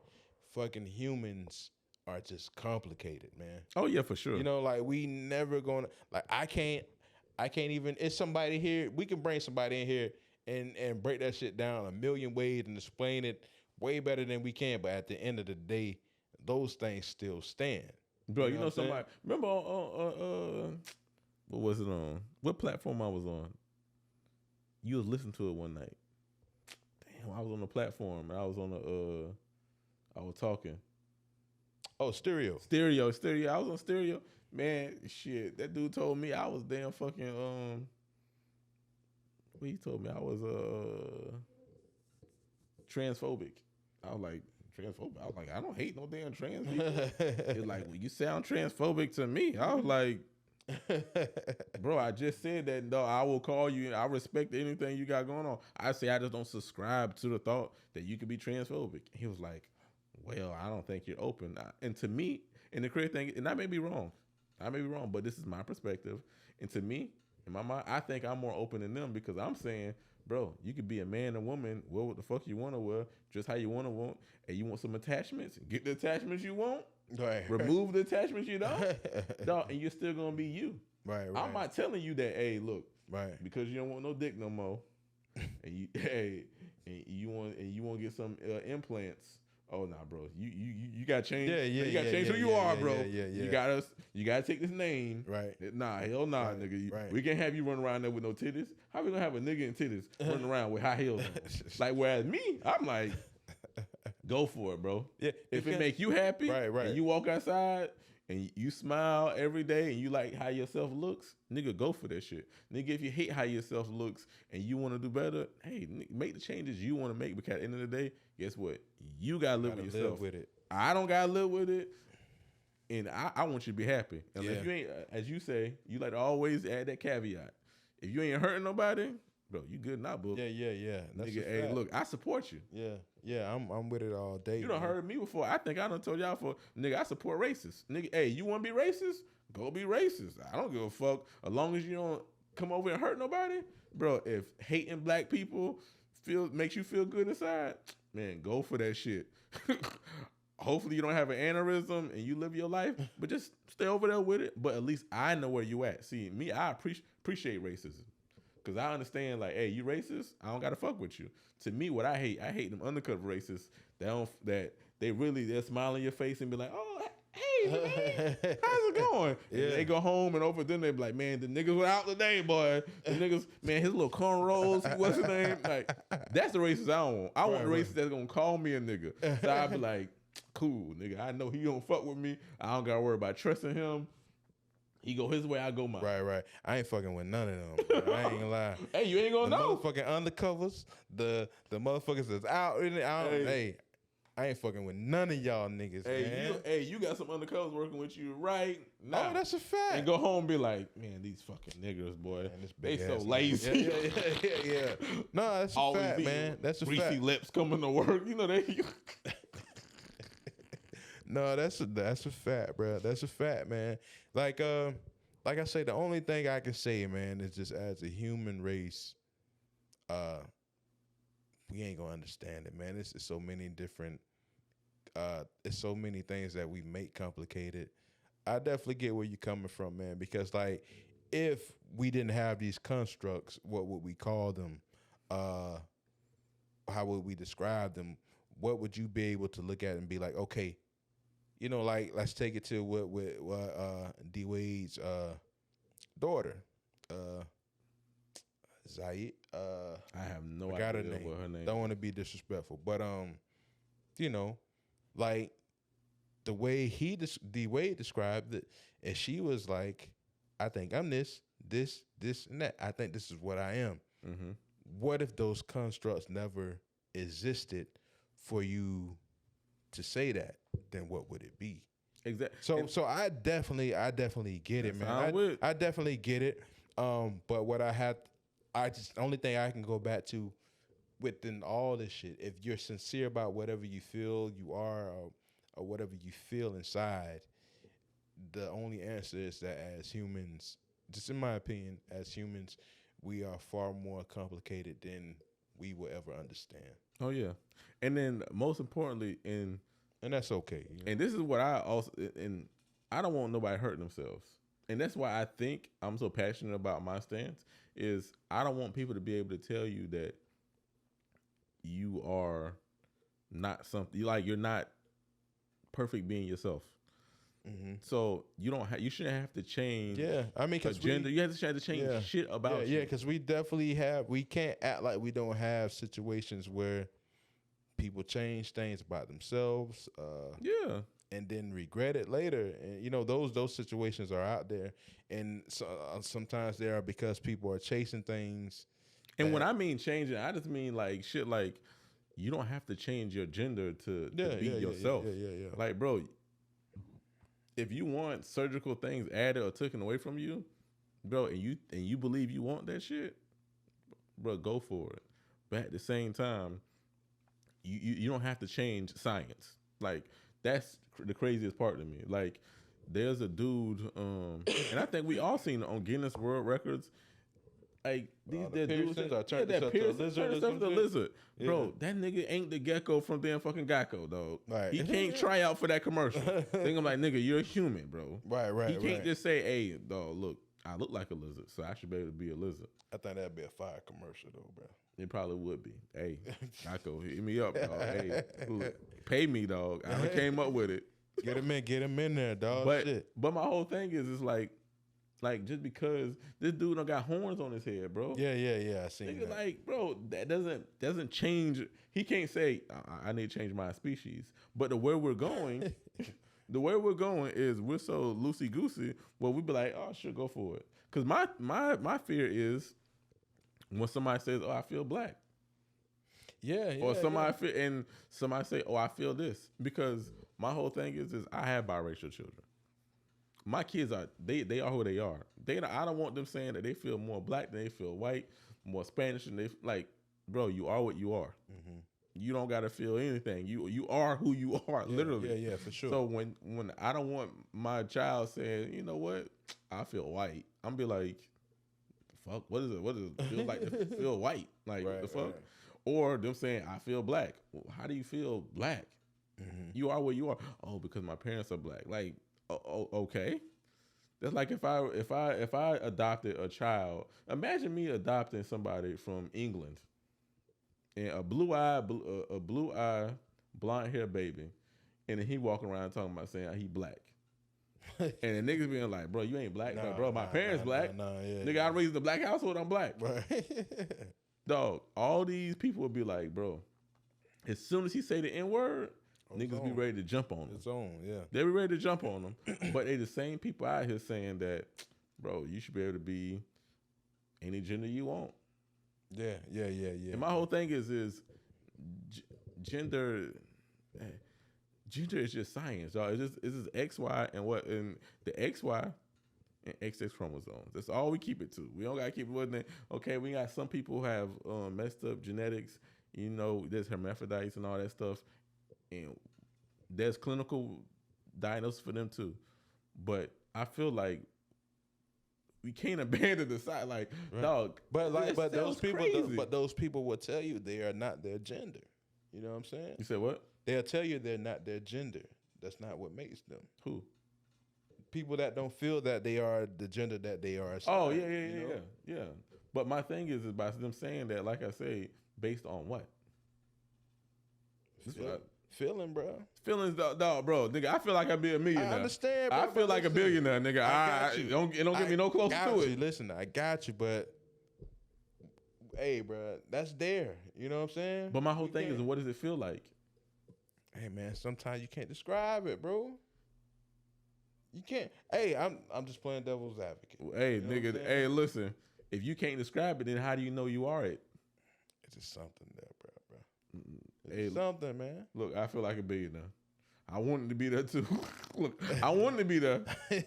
B: fucking humans are just complicated, man.
C: Oh yeah, for sure.
B: You know, like we never gonna, like I can't even, it's somebody here, we can bring somebody in here and break that shit down a million ways and explain it way better than we can, but at the end of the day, those things still stand.
C: Bro, you know somebody, remember on what was it on? What platform I was on? You was listening to it one night. Damn, I was on the platform. I was on I was talking.
B: Oh, stereo.
C: I was on stereo. Man, shit. That dude told me I was damn fucking what he told me? I was transphobic. I was like, transphobic? I was like, I don't hate no damn trans people. It's like, well, you sound transphobic to me. I was like, bro, I just said that, though. I will call you. I respect anything you got going on. I say I just don't subscribe to the thought that you could be transphobic. He was like, well, I don't think you're open. And to me, and the crazy thing, and I may be wrong, but this is my perspective. And to me, in my mind, I think I'm more open than them because I'm saying, bro, you could be a man or woman, wear what the fuck you want to wear, just how you want to want, and you want some attachments, get the attachments you want,
B: right.
C: Remove the attachments you don't, dog, and you're still gonna be you.
B: Right.
C: I'm not telling you that, hey, look,
B: right,
C: because you don't want no dick no more, and you want to get some implants. Oh nah, bro. You gotta change. You gotta change who you are, bro. You gotta take this name.
B: Right.
C: Nah, hell nah,
B: right,
C: nigga.
B: Right.
C: We can't have you run around there with no titties. How we gonna have a nigga in titties running around with high heels on? Like, whereas me, I'm like, go for it, bro.
B: Yeah.
C: If it make you happy,
B: right.
C: and you walk outside and you smile every day and you like how yourself looks, nigga, go for that shit. Nigga, if you hate how yourself looks and you want to do better, hey, make the changes you want to make, because at the end of the day, guess what? You gotta live with yourself.
B: Live with it.
C: I don't gotta live with it, and I want you to be happy. And if you ain't, as you say, you like to always add that caveat. If you ain't hurting nobody, bro, you good now, boo.
B: Yeah. That's
C: nigga, hey, look, I support you.
B: Yeah, I'm with it all day.
C: You done heard me before. I think I done told y'all for, nigga, I support racists. Nigga, hey, you want to be racist? Go be racist. I don't give a fuck. As long as you don't come over and hurt nobody. Bro, if hating black people makes you feel good inside, man, go for that shit. Hopefully you don't have an aneurysm and you live your life, but just stay over there with it. But at least I know where you at. See, me, I appreciate racism. Because I understand, like, hey, you racist? I don't got to fuck with you. To me, what I hate them undercover racists that they'll smile in your face and be like, oh, hey, man, how's it going? And they go home and over then they be like, man, the niggas were out today, boy. The niggas, man, his little cornrows, what's his name? Like, that's the racist I don't want. I want the racist that's going to call me a nigga. So I'll be like, cool, nigga. I know he don't fuck with me. I don't got to worry about trusting him. He go his way, I go mine.
B: Right. I ain't fucking with none of them. Bro. I ain't gonna lie.
C: Hey, you ain't gonna know.
B: Motherfucking undercovers, the motherfuckers that's out in it. Hey, I ain't fucking with none of y'all niggas, man.
C: You got some undercovers working with you right now.
B: Oh, that's a fact.
C: And go home and be like, man, these fucking niggas, boy, man, they so lazy.
B: Yeah. No, that's a fact, man. That's a fact.
C: Greasy lips coming to work. You know, they...
B: No, that's a fact, bro. That's a fact, man. Like I say, the only thing I can say, man, is just as a human race, we ain't gonna understand it, man. It's so many different, it's so many things that we make complicated. I definitely get where you're coming from, man, because like if we didn't have these constructs, what would we call them? How would we describe them? What would you be able to look at and be like, okay, like let's take it to what D Wade's daughter, Zayed.
C: I have no
B: forgot
C: idea
B: her name.
C: what her name.
B: Don't want to be disrespectful, but like the way D Wade described it, and she was like, I think I'm this, and that. I think this is what I am.
C: Mm-hmm.
B: What if those constructs never existed for you to say that? Then what would it be?
C: Exactly.
B: So I definitely get it, man. I definitely get it. But what the only thing I can go back to within all this shit, if you're sincere about whatever you feel you are, or whatever you feel inside, the only answer is that as humans, just in my opinion, as humans, we are far more complicated than we will ever understand.
C: Oh yeah, and then most importantly, and
B: that's okay.
C: And this is what I also, and I don't want nobody hurting themselves, and that's why I think I'm so passionate about my stance. Is I don't want people to be able to tell you that you are not something you're not perfect being yourself. Mm-hmm. So you shouldn't have to change.
B: Yeah, I mean, because
C: gender. You have to change shit about.
B: Yeah, because we definitely we can't act like we don't have situations where people change things about themselves. And then regret it later. And those situations are out there, and so, sometimes they are because people are chasing things.
C: And when I mean changing, I just mean like shit. Like you don't have to change your gender to be yourself.
B: Yeah.
C: Like, bro, if you want surgical things added or taken away from you, bro, and you believe you want that shit, bro, go for it. But at the same time, you don't have to change science. Like that's the craziest part to me. Like there's a dude, and I think we all seen it on Guinness World Records. Like these dudes that turned the lizard. Yeah. Bro, that nigga ain't the gecko from damn fucking Geico, dog. Right. He can't try out for that commercial. Think I'm like, nigga, you're a human, bro.
B: Right.
C: He can't just say, hey, dog, look, I look like a lizard, so I should be able to be a lizard.
B: I think that'd be a fire commercial though, bro.
C: It probably would be. Hey, Geico, hit me up, dog. Hey, pay me, dog. I came up with it.
B: Get him in there, dog.
C: But my whole thing is like just because this dude don't got horns on his head, bro.
B: Yeah. I seen that.
C: Like, bro, that doesn't change. He can't say I need to change my species. But the way we're going, is we're so loosey goosey. Well, we be like, oh, sure, go for it. Because my fear is when somebody says, oh, I feel black. Or somebody and somebody say, oh, I feel this. Because my whole thing is I have biracial children. My kids they are who they are. I don't want them saying that they feel more black than they feel white, more Spanish than they like. Bro, you are what you are. Mm-hmm. You don't got to feel anything. You are who you are, literally.
B: Yeah, for sure.
C: So when I don't want my child saying, you know what, I feel white, I'm be like, fuck, what is it? What does it feel like to feel white? Like what the fuck? Right. Or them saying I feel black. Well, how do you feel black? Mm-hmm. You are what you are. Oh, because my parents are black. Like. Okay, that's like if I adopted a child. Imagine me adopting somebody from England, and a blue eye, blonde hair baby, and then he walking around talking about saying he black, and the niggas being like, bro, you ain't black, bro. My parents black. Nigga, I raised in a black household. I'm black. Right. Dog, all these people would be like, bro, as soon as he say the N-word. Niggas be ready to jump on them.
B: It's on, yeah.
C: They be ready to jump on them. But they the same people out here saying that, bro, you should be able to be any gender you want.
B: Yeah.
C: And my whole thing is gender is just science, y'all. It's just X, Y, and the XY and XX chromosomes. That's all we keep it to. We don't gotta keep it with it. Okay, we got some people who have messed up genetics, there's hermaphrodites and all that stuff. And there's clinical diagnosis for them too. But I feel like we can't abandon the side, like dog.
B: But those people will tell you they are not their gender. You know what I'm saying?
C: You said what?
B: They'll tell you they're not their gender. That's not what makes them.
C: Who?
B: People that don't feel that they are the gender that they are.
C: Oh yeah. But my thing is by them saying that, like I say, based on what?
B: Feeling, bro.
C: Feelings, dog, bro. Nigga, I feel like I'd be a millionaire.
B: I understand, bro.
C: I feel like a billionaire, nigga. It don't get me no closer to it.
B: Listen, I got you, but hey, bro, that's there. You know what I'm saying?
C: But my whole thing is, what does it feel like?
B: Hey, man, sometimes you can't describe it, bro. You can't. Hey, I'm just playing devil's advocate.
C: Hey, nigga. Hey, listen. If you can't describe it, then how do you know you are it?
B: It's just something there, bro. Hey, something, man.
C: Look, I feel like a billionaire. I wanted to be there too. Look, I wanted to be there.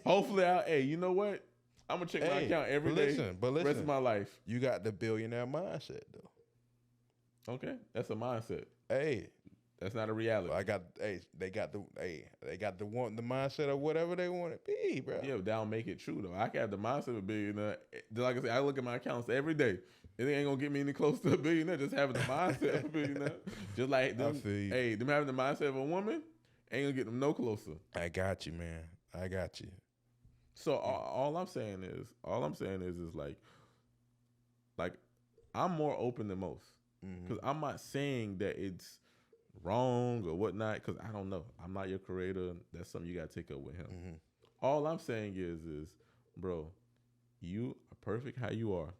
C: Hopefully, hey, you know what? I'm gonna check my account every day. But listen, rest of my life.
B: You got the billionaire mindset, though.
C: Okay, that's a mindset.
B: Hey,
C: that's not a reality.
B: They got the mindset of whatever they want to be, bro.
C: Yeah, but that don't make it true though. I can have the mindset of a billionaire. Like I said, I look at my accounts every day. It ain't gonna get me any closer to a billionaire. Just having the mindset of a billionaire, just like them. Hey, them having the mindset of a woman ain't gonna get them no closer.
B: I got you, man. I got you.
C: So all I'm saying is like I'm more open than most because I'm not saying that it's wrong or whatnot because I don't know. I'm not your creator. That's something you gotta take up with him. All I'm saying is, bro, you are perfect how you are.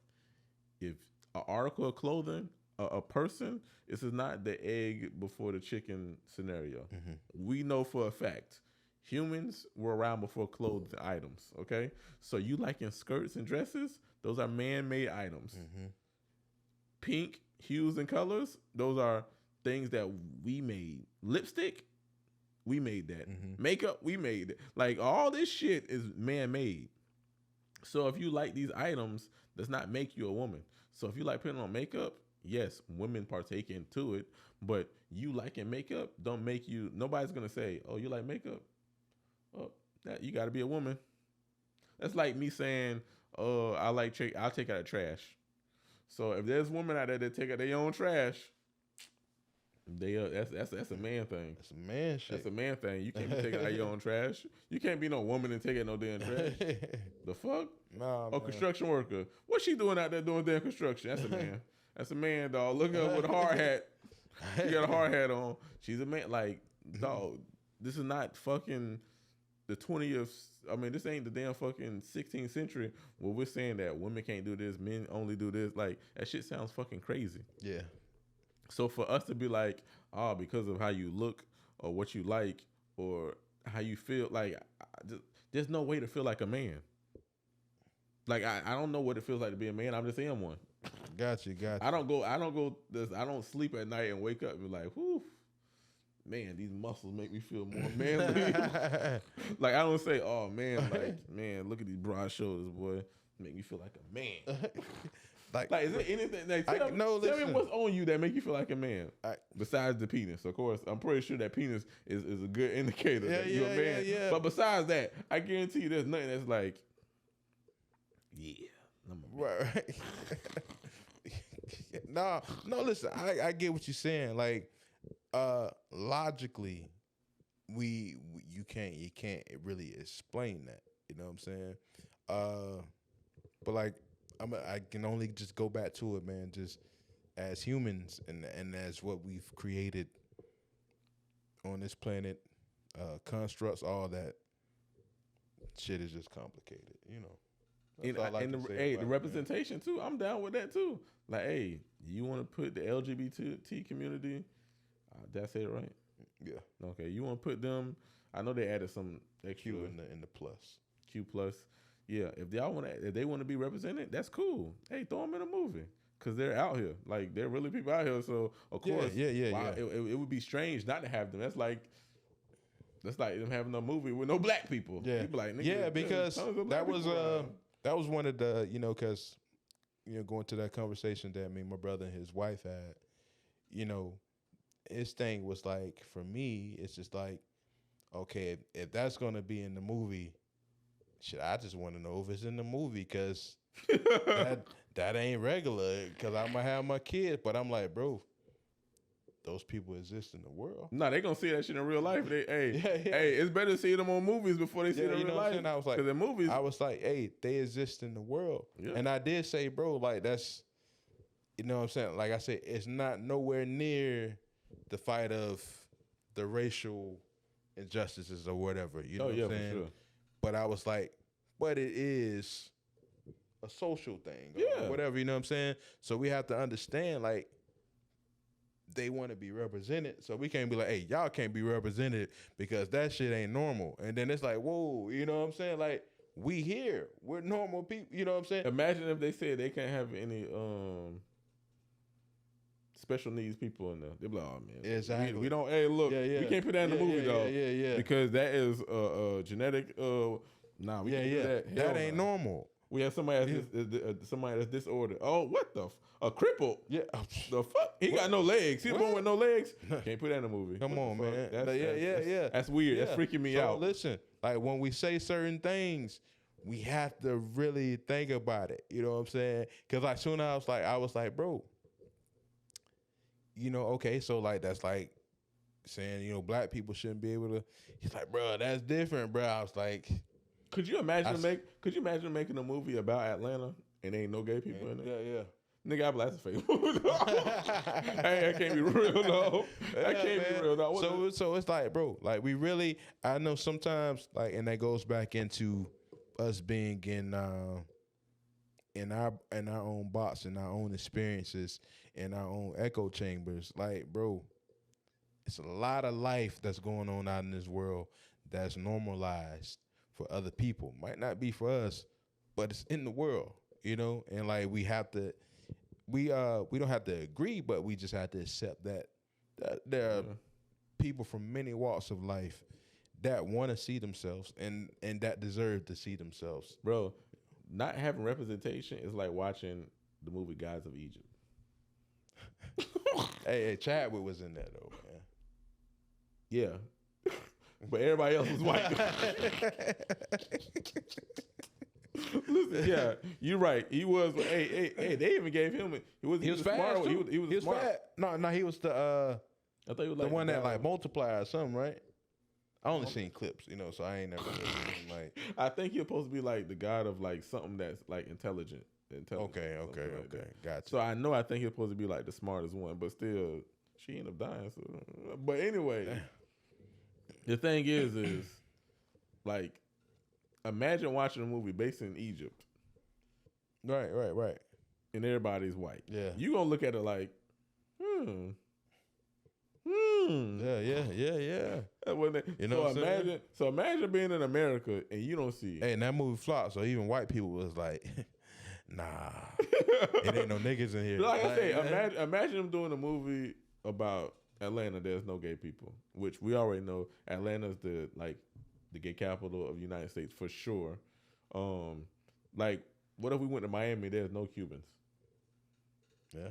C: If an article of clothing, a person, this is not the egg before the chicken scenario. We know for a fact humans were around before clothes items. Okay, so you liking skirts and dresses? Those are man-made items. Pink hues and colors, those are things that we made. Lipstick, we made that. Makeup, we made it. Like all this shit is man-made. So if you like these items, does not make you a woman. So if you like putting on makeup, yes, women partake into it, but you liking makeup don't make you. Nobody's gonna say, "Oh, you like makeup? Oh, that you got to be a woman." That's like me saying, "Oh, I'll take out trash." So if there's women out there that take out their own trash, that's a man thing.
B: That's a man shit.
C: That's a man thing. You can't be taking out your own trash. You can't be no woman and take out no damn trash. The fuck?
B: Nah,
C: man. Construction worker. What's she doing out there doing damn construction? That's a man. That's a man, dog. Look at her with a hard hat. She got a hard hat on. She's a man. Like, dog, this is not fucking the 20th. I mean, this ain't the damn fucking 16th century where we're saying that women can't do this, men only do this. Like, that shit sounds fucking crazy.
B: Yeah.
C: So for us to be like, oh, because of how you look or what you like or how you feel, like, there's no way to feel like a man. Like, I don't know what it feels like to be a man. I'm just in one.
B: Got you. I
C: don't sleep at night and wake up and be like, whew, man, these muscles make me feel more manly. Like, I don't say, oh, man, like, man, look at these broad shoulders, boy. Make me feel like a man. Like, is there anything? Like, tell me what's on you that make you feel like a man besides the penis. Of course, I'm pretty sure that penis is a good indicator that you're a man. Yeah. But besides that, I guarantee you, there's nothing that's like, yeah, I'm a man.
B: Right. No. Listen, I get what you're saying. Like, logically, you can't really explain that. You know what I'm saying? But like. I can only just go back to it, man. Just as humans and as what we've created on this planet, constructs, all that shit is just complicated, you know.
C: The representation too. I'm down with that too. Like, hey, you want to put the LGBT community? Did I say it right?
B: Yeah.
C: Okay. You want to put them? I know they added some extra
B: Q in the plus.
C: Q plus. Yeah, if they want to be represented, that's cool. Hey, throw them in a movie because they're out here. Like, they're really people out here. So of course, it would be strange not to have them. That's like them having a movie with no black people.
B: Yeah,
C: people like,
B: because that was one of the, you know, because, you know, going to that conversation that me and my brother and his wife had, you know, his thing was like, for me, it's just like, okay, if that's gonna be in the movie, shit, I just want to know if it's in the movie because that ain't regular. Because I'm gonna have my kids, but I'm like, bro, those people exist in the world.
C: No, they gonna see that shit in real life. Hey, it's better to see them on movies before they see it in real life.
B: I was like,
C: because in movies,
B: I was like, hey, they exist in the world, and I did say, bro, like that's, you know what I'm saying? Like I said, it's not nowhere near the fight of the racial injustices or whatever. You know what I'm saying? For sure. But I was like, but it is a social thing or whatever. You know what I'm saying? So we have to understand, like, they want to be represented, so we can't be like, hey, y'all can't be represented because that shit ain't normal. And then it's like, whoa, you know what I'm saying? Like, we here, we're normal people. You know what I'm saying?
C: Imagine if they said they can't have any special needs people in there. They'd be like, oh man,
B: exactly.
C: We don't. Hey, look, we can't put that in the movie though. Because that is genetic. Nah, we can't do that.
B: That ain't normal.
C: We have somebody that's disordered. Oh, what the a cripple?
B: Yeah,
C: the fuck? He got no legs. He born with no legs. Can't put that in a movie.
B: Come on, man.
C: That's weird. That's freaking me out.
B: Listen, like when we say certain things, we have to really think about it. You know what I'm saying? Because like soon I was like, bro, you know, okay, so like that's like saying, you know, black people shouldn't be able to. He's like, bro, that's different, bro. I was like,
C: could you imagine making a movie about Atlanta and ain't no gay people in it?
B: Yeah.
C: Nigga, I blast the face. Hey, that can't be real though. That can't be real though.
B: So it's like, bro, like we really, I know sometimes, like, and that goes back into us being in our own box, in our own experiences, in our own echo chambers. Like, bro, it's a lot of life that's going on out in this world that's normalized for other people. Might not be for us, but it's in the world, you know? And like we have to, we don't have to agree, but we just have to accept that there are people from many walks of life that want to see themselves and that deserve to see themselves.
C: Bro, not having representation is like watching the movie Gods of Egypt.
B: Hey, Chadwick was in that though, man.
C: Yeah. But everybody else was white. Listen, yeah, you're right. He was. Hey, they even gave him. He was
B: fast
C: smart.
B: too.
C: He was smart.
B: Fat. No, he was the.
C: I thought he was
B: the
C: like
B: one that like multiplied or something, right? I only seen clips, you know, so I ain't never seen like.
C: I think he's supposed to be like the god of like something that's like intelligent.
B: Okay, gotcha.
C: So I think he's supposed to be like the smartest one, but still, she ended up dying. So, but anyway, the thing is like, imagine watching a movie based in Egypt.
B: Right.
C: And everybody's white.
B: Yeah.
C: You gonna look at it like,
B: Yeah.
C: You know, so imagine being in America and you don't see it.
B: Hey, and that movie flopped, so even white people was like, nah, it ain't no niggas in here.
C: Like I say, imagine them doing a movie about Atlanta. There's no gay people, which we already know. Atlanta's the gay capital of the United States for sure. Like, what if we went to Miami? There's no Cubans.
B: Yeah.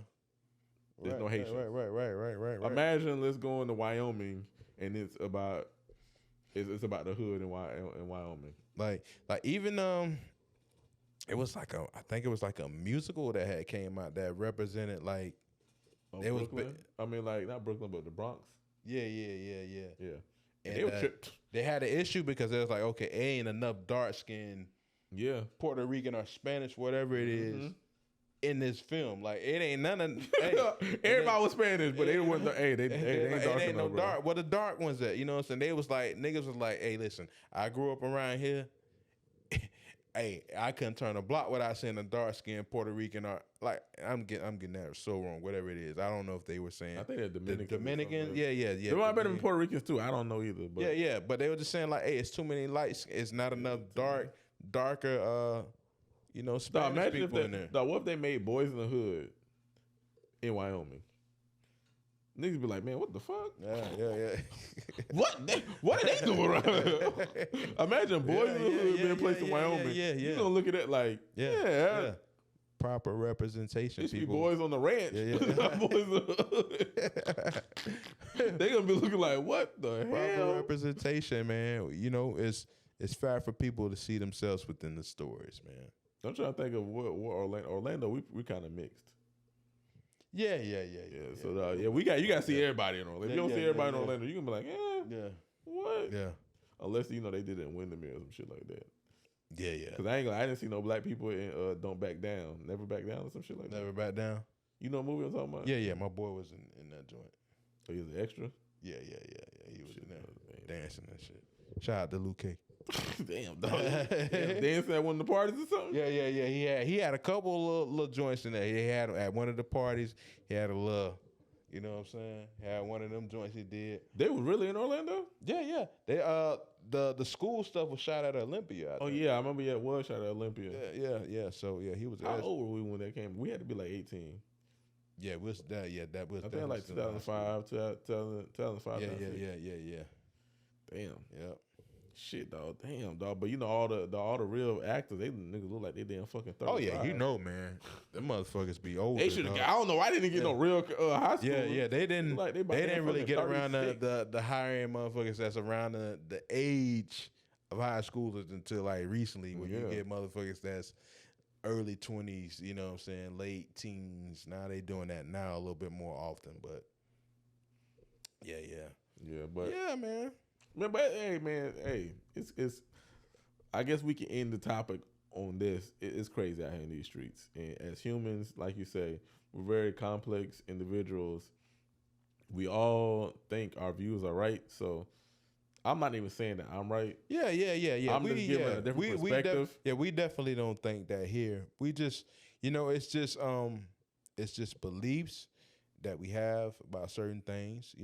C: There's no Haitians.
B: Right.
C: Imagine let's go into Wyoming and it's about the hood in Wyoming.
B: Like even it was like I think it was like a musical that had came out that represented like
C: it Brooklyn? I mean, like not Brooklyn, but the Bronx.
B: Yeah.
C: And they were tripped.
B: They had an issue because it was like, okay, ain't enough dark skinned Puerto Rican or Spanish, whatever it is, in this film. Like it ain't none of
C: everybody was Spanish, but they wasn't they ain't dark
B: it ain't no
C: bro.
B: dark. Well, the dark ones that, you know what I'm saying? They was like, niggas was like, hey, listen, I grew up around here. Hey, I couldn't turn a block without seeing a dark skinned Puerto Rican or like I'm getting that so wrong, whatever it is. I don't know if they were saying
C: I think they're
B: Dominican. Yeah.
C: They might have been Puerto Ricans too. I don't know either. But
B: Yeah. But they were just saying like, hey, it's too many lights. It's not enough darker Spanish people in there.
C: What if they made Boys in the Hood in Wyoming? Niggas be like, man, what the fuck?
B: Yeah.
C: What are they doing around here? Imagine Boys in the Hood being placed in Wyoming.
B: Yeah.
C: You gonna look at it like,
B: proper representation.
C: These
B: People,
C: boys on the ranch. They gonna be looking like, what the
B: proper
C: hell?
B: representation, man. You know, it's fair for people to see themselves within the stories, man.
C: I'm trying to think of what Orlando. We kind of mixed.
B: Yeah.
C: So you got to see everybody in Orlando. If you don't see everybody in Orlando, you can be like, what?
B: Yeah.
C: Unless they didn't win the mirror or some shit like that.
B: Yeah.
C: Because I didn't see no black people in Don't Back Down, Never Back Down or some shit like that.
B: Never Back Down.
C: You know what movie I'm talking about?
B: Yeah. My boy was in that joint.
C: Oh, he was an extra.
B: Yeah. He was in there dancing and shit. Shout out to Luke K.
C: Damn, dog. Dancing at one of the parties or something?
B: Yeah. He had a couple little joints in there. He had at one of the parties. He had a little, you know what I'm saying? Had one of them joints he did.
C: They were really in Orlando?
B: Yeah. They the school stuff was shot at Olympia. I think.
C: Yeah, I remember it was shot at Olympia.
B: Yeah. So he was.
C: How old were we when that came? We had to be like 18.
B: Yeah, that was.
C: I think like 2005, 2005.
B: Yeah.
C: Damn.
B: Yeah.
C: Shit, dog. Damn, dog. But all the real actors, they niggas look like they damn fucking 35.
B: Oh yeah, man. Them motherfuckers be old.
C: They should have. I don't know why they didn't get no real high school.
B: Yeah. They didn't.
C: Like
B: they didn't really get
C: 36.
B: around the higher end motherfuckers that's around the age of high schoolers until like recently, when you get motherfuckers that's early 20s. You know what I'm saying? Late teens. Now they doing that now a little bit more often, but yeah.
C: But
B: yeah, man.
C: But hey, it's. I guess we can end the topic on this. It's crazy out here in these streets, and as humans, like you say, we're very complex individuals. We all think our views are right, so I'm not even saying that I'm right.
B: Yeah.
C: I'm just giving a different perspective.
B: We definitely don't think that here. We just, it's just beliefs that we have about certain things.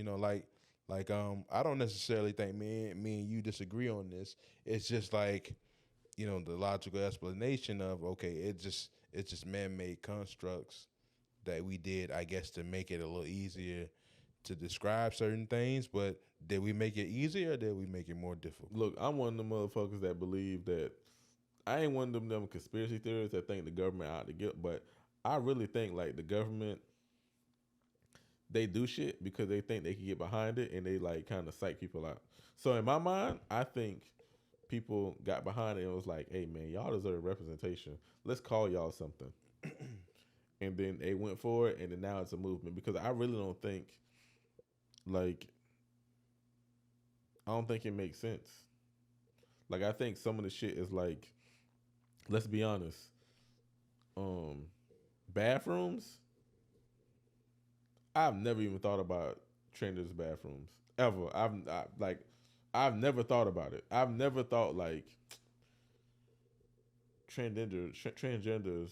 B: Like I don't necessarily think me and you disagree on this. It's just like, the logical explanation of, okay, it's just man-made constructs that we did, I guess, to make it a little easier to describe certain things. But did we make it easier or did we make it more difficult?
C: Look, I'm one of the motherfuckers that believe that I ain't one of them conspiracy theorists that think the government out to get, but I really think like the government, they do shit because they think they can get behind it and they like kind of psych people out. So in my mind, I think people got behind it and was like, hey man, y'all deserve representation. Let's call y'all something. And then they went for it, and then now it's a movement, because I really don't think it makes sense. Like, I think some of the shit is like, let's be honest, bathrooms, I've never even thought about transgender bathrooms ever. I've never thought about it. I've never thought like transgenders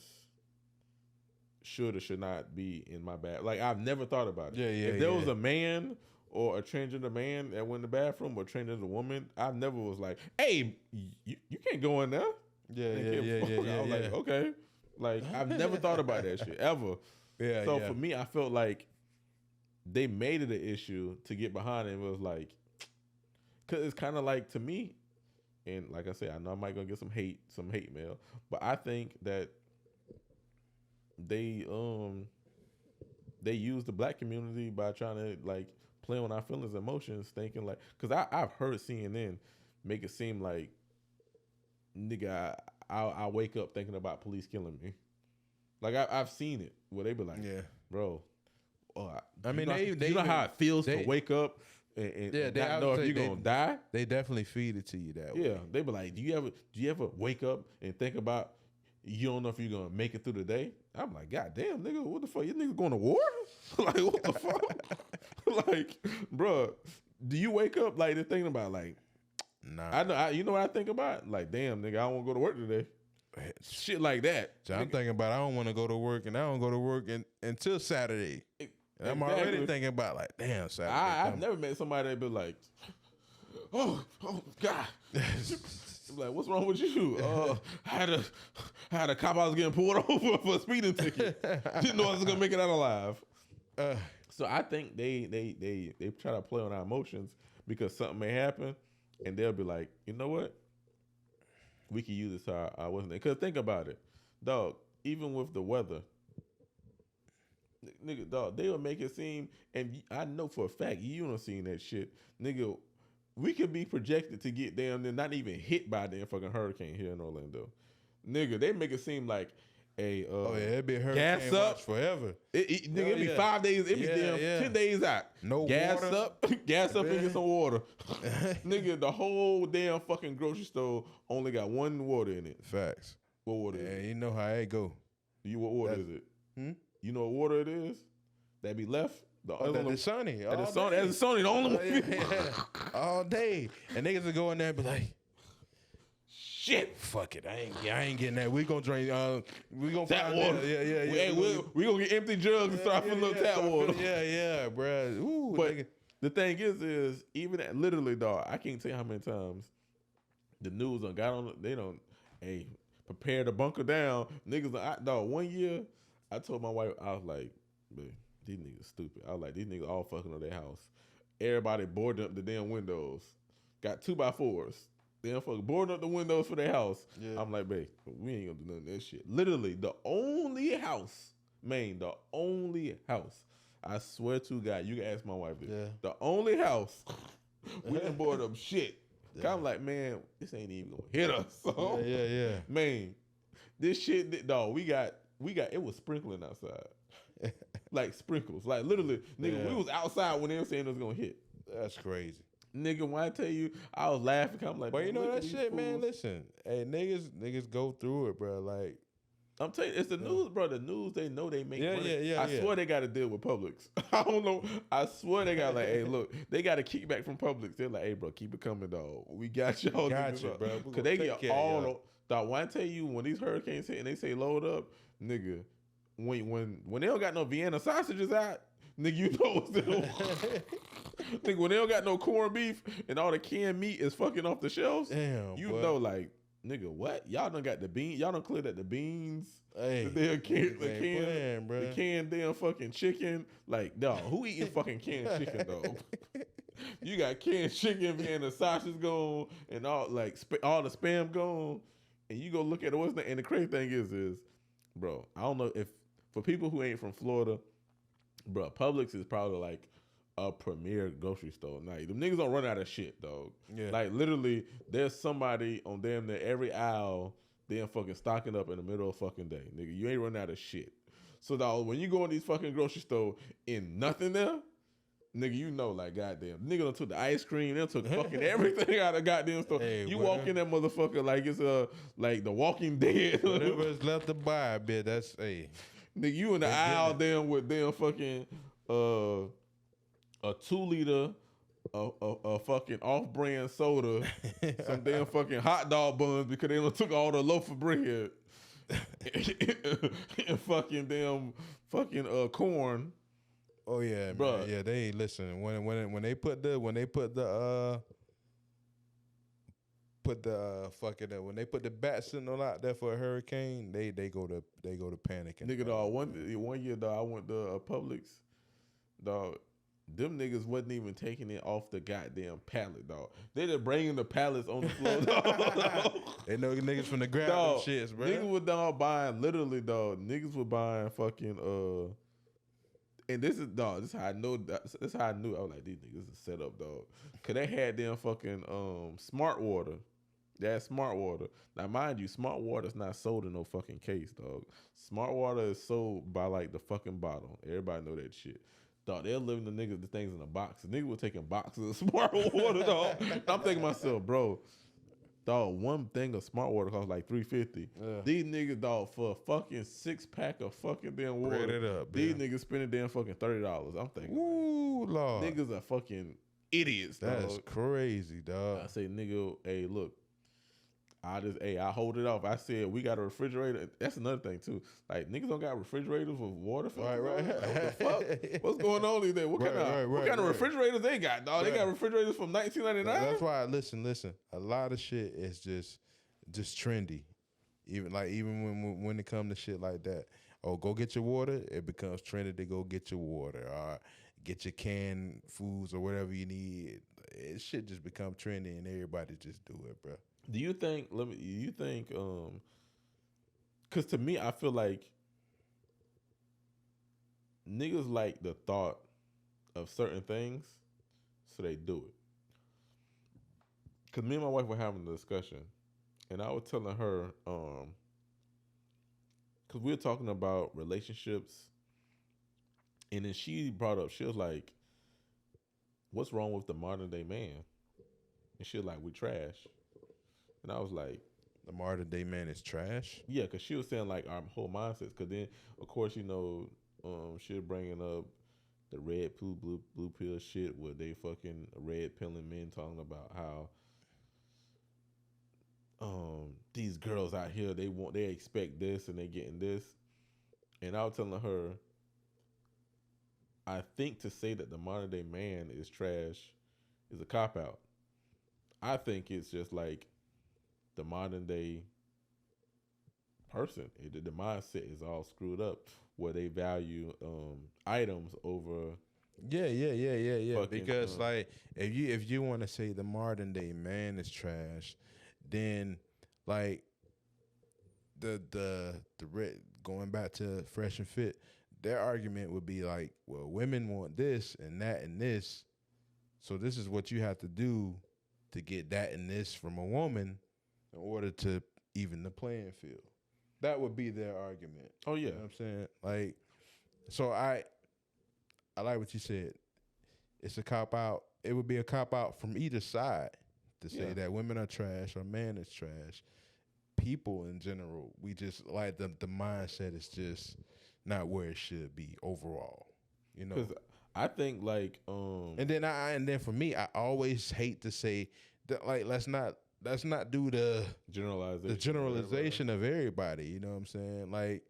C: should or should not be in my bath. Like, I've never thought about it. If there was a man or a transgender man that went in the bathroom, or transgender woman, I never was like, hey, you can't go in there. I was like, okay. Like, I've never thought about that shit ever. For me, I felt like they made it an issue to get behind it. It was like, because it's kind of like, to me, and like I said, I know I might gonna get some hate mail, but I think that they use the black community by trying to like play on our feelings and emotions, thinking like, because I've heard CNN make it seem like, nigga, I wake up thinking about police killing me. Like, I've seen it where they be like, bro, you know how it feels to wake up and not know if you're gonna die?
B: They definitely feed it to you that way.
C: Yeah, they be like, do you ever wake up and think about you don't know if you're gonna make it through the day? I'm like, God damn, nigga, what the fuck? You niggas going to war? Like, what the fuck? Like, bro, do you wake up like they're thinking about like,
B: nah?
C: I know, you know what I think about? Like, damn, nigga, I don't want to go to work today. Shit like that.
B: So I'm thinking about, I don't want to go to work, and I don't go to work until Saturday. And I'm already thinking about like, damn, Saturday.
C: I've never met somebody that be like, oh God. Like, what's wrong with you? I had a cop I was getting pulled over for a speeding ticket. Didn't know I was gonna make it out alive. So I think they try to play on our emotions, because something may happen, and they'll be like, you know what? We can use this. I wasn't there. Because think about it, dog. even with the weather, nigga, dog, they will make it seem, and I know for a fact you don't seen that shit, nigga. We could be projected to get down there, not even hit by a damn fucking hurricane here in Orlando, nigga. They make it seem like a
B: oh yeah, it be hurricane
C: gas up
B: forever.
C: Nigga, it'd be 5 days. It'd be damn 10 days out.
B: No
C: gas
B: water.
C: up, gas up, and get some water. Nigga, the whole damn fucking grocery store only got one water in it.
B: Facts.
C: What water is it?
B: You know how it go.
C: What water is it? You know what water it is? That be left?
B: The Sunny.
C: That's the Sunny, the only one.
B: All day. And niggas will go in there and be like, shit, fuck it. I ain't getting that. We gonna drink. We gonna
C: tap
B: find
C: water.
B: Yeah.
C: We gonna get empty jugs and start filling up tap water.
B: Yeah, bro. Ooh,
C: but
B: nigga.
C: The thing is even at literally, dog. I can't tell you how many times the news done got on. They don't. Hey, prepare to bunker down, niggas. Dog. One year, I told my wife, I was like, babe, these niggas stupid. I was like, these niggas all fucking on their house. Everybody boarded up the damn windows. Got 2x4s. Damn fucking boarding up the windows for their house. Yeah. I'm like, babe, we ain't gonna do none of that shit. Literally, the only house, the only house. I swear to God, you can ask my wife this. Yeah. The only house we didn't board up shit. Yeah. I'm like, man, this ain't even gonna hit us. So,
B: yeah.
C: Man, this shit, dog, we got it was sprinkling outside. Like sprinkles. Like literally, nigga, we was outside when they were saying it was gonna hit.
B: That's crazy.
C: Nigga, when I tell you, I was laughing. I'm like,
B: but you know that shit, man. Listen, hey, niggas go through it, bro. Like,
C: I'm telling you, it's the news, bro. The news, they know they make money.
B: Yeah.
C: I swear they got to deal with Publix. I don't know. I swear they got like, hey, look, they got a kickback from Publix. They're like, hey, bro, keep it coming, dog. We got y'all.
B: Got you, bro.
C: Because they get all. Dog, when I tell you, when these hurricanes hit and they say load up, nigga, when they don't got no Vienna sausages out, nigga, you know what's the nigga, when they don't got no corned beef and all the canned meat is fucking off the shelves, damn, you know, like, nigga, what? Y'all done got the beans. Y'all done cleared at the beans. Hey, the canned damn fucking chicken. Like, dog, who eating fucking canned chicken, dog? You got canned chicken and the sausage gone and all like all the spam gone, and you go look at it. And the crazy thing is, bro, I don't know if for people who ain't from Florida, bro, Publix is probably like a premier grocery store. Now, them niggas don't run out of shit, dog. Yeah. Like, literally, there's somebody on damn near every aisle damn fucking stocking up in the middle of fucking day. Nigga, you ain't running out of shit. So, dog, when you go in these fucking grocery store and nothing there, nigga, you know, like, goddamn, nigga done took the ice cream, they took fucking everything out of goddamn store. Hey, you walk in that motherfucker like it's like The Walking Dead.
B: Whatever's left to buy, bitch, that's, hey.
C: Nigga, you in the aisle damn with damn fucking, a 2-liter, a fucking off-brand soda, some damn fucking hot dog buns because they done took all the loaf of bread, and fucking damn fucking corn.
B: Oh yeah, bro. Man. Yeah, they listen when they put the when they put the bat signal out there for a hurricane, they go to panicking.
C: Nigga, dog, one year, dog, I went to Publix, dog. Them niggas wasn't even taking it off the goddamn pallet, dog. They just bringing the pallets on the floor, dog.
B: They know niggas from the grab them shits, bro.
C: Niggas were dog buying, literally, dog. Niggas were buying fucking and this is, dog, this is how I know. This is how I knew. I was like, these niggas is set up, dog. Cause they had them fucking smart water. They had smart water. Now, mind you, smart water is not sold in no fucking case, dog. Smart water is sold by like the fucking bottle. Everybody know that shit. Dog, they're living the things in a box. The niggas were taking boxes of smart water, dog. I'm thinking to myself, bro, dog, one thing of smart water costs like $3.50. Yeah. These niggas, dog, for a fucking 6-pack of fucking damn water,
B: it up,
C: these niggas spending damn fucking $30. I'm thinking,
B: ooh, Lord,
C: niggas are fucking idiots, dog.
B: That's crazy, dog.
C: I say, nigga, hey, look, I hold it off. I said, we got a refrigerator. That's another thing, too. Like, niggas don't got refrigerators with water.
B: Right.
C: What the fuck? What's going on these days? What kind of refrigerators they got, dog? They got refrigerators from 1999?
B: That's why, listen. A lot of shit is just trendy. Even when it comes to shit like that. Oh, go get your water. It becomes trendy to go get your water. Or get your canned foods or whatever you need. It shit just become trendy and everybody just do it, bro.
C: Do you think? Because to me, I feel like niggas like the thought of certain things, so they do it. Because me and my wife were having a discussion, and I was telling her, because we were talking about relationships, and then she brought up, she was like, what's wrong with the modern day man? And she was like, we trash. And I was like,
B: the modern day man is trash?
C: Yeah, because she was saying like our whole mindsets. Because then, of course, she was bringing up the red pill, blue pill shit where they fucking red pilling men talking about how these girls out here, they expect this and they getting this. And I was telling her, I think to say that the modern day man is trash is a cop out. I think it's just like the modern day person. The mindset is all screwed up where they value items over.
B: Yeah. Because like if you want to say the modern day man is trash, then like the going back to Fresh and Fit, their argument would be like, well, women want this and that and this, so this is what you have to do to get that and this from a woman in order to even the playing field. That would be their argument.
C: Oh yeah,
B: you know what I'm saying? Like, so I like what you said. It's a cop out. It would be a cop out from either side to say that women are trash or man is trash. People in general, we just like the mindset is just not where it should be overall. You know,
C: because I think like
B: and then for me, I always hate to say that, like, let's not do the generalization of everybody. You know what I'm saying? Like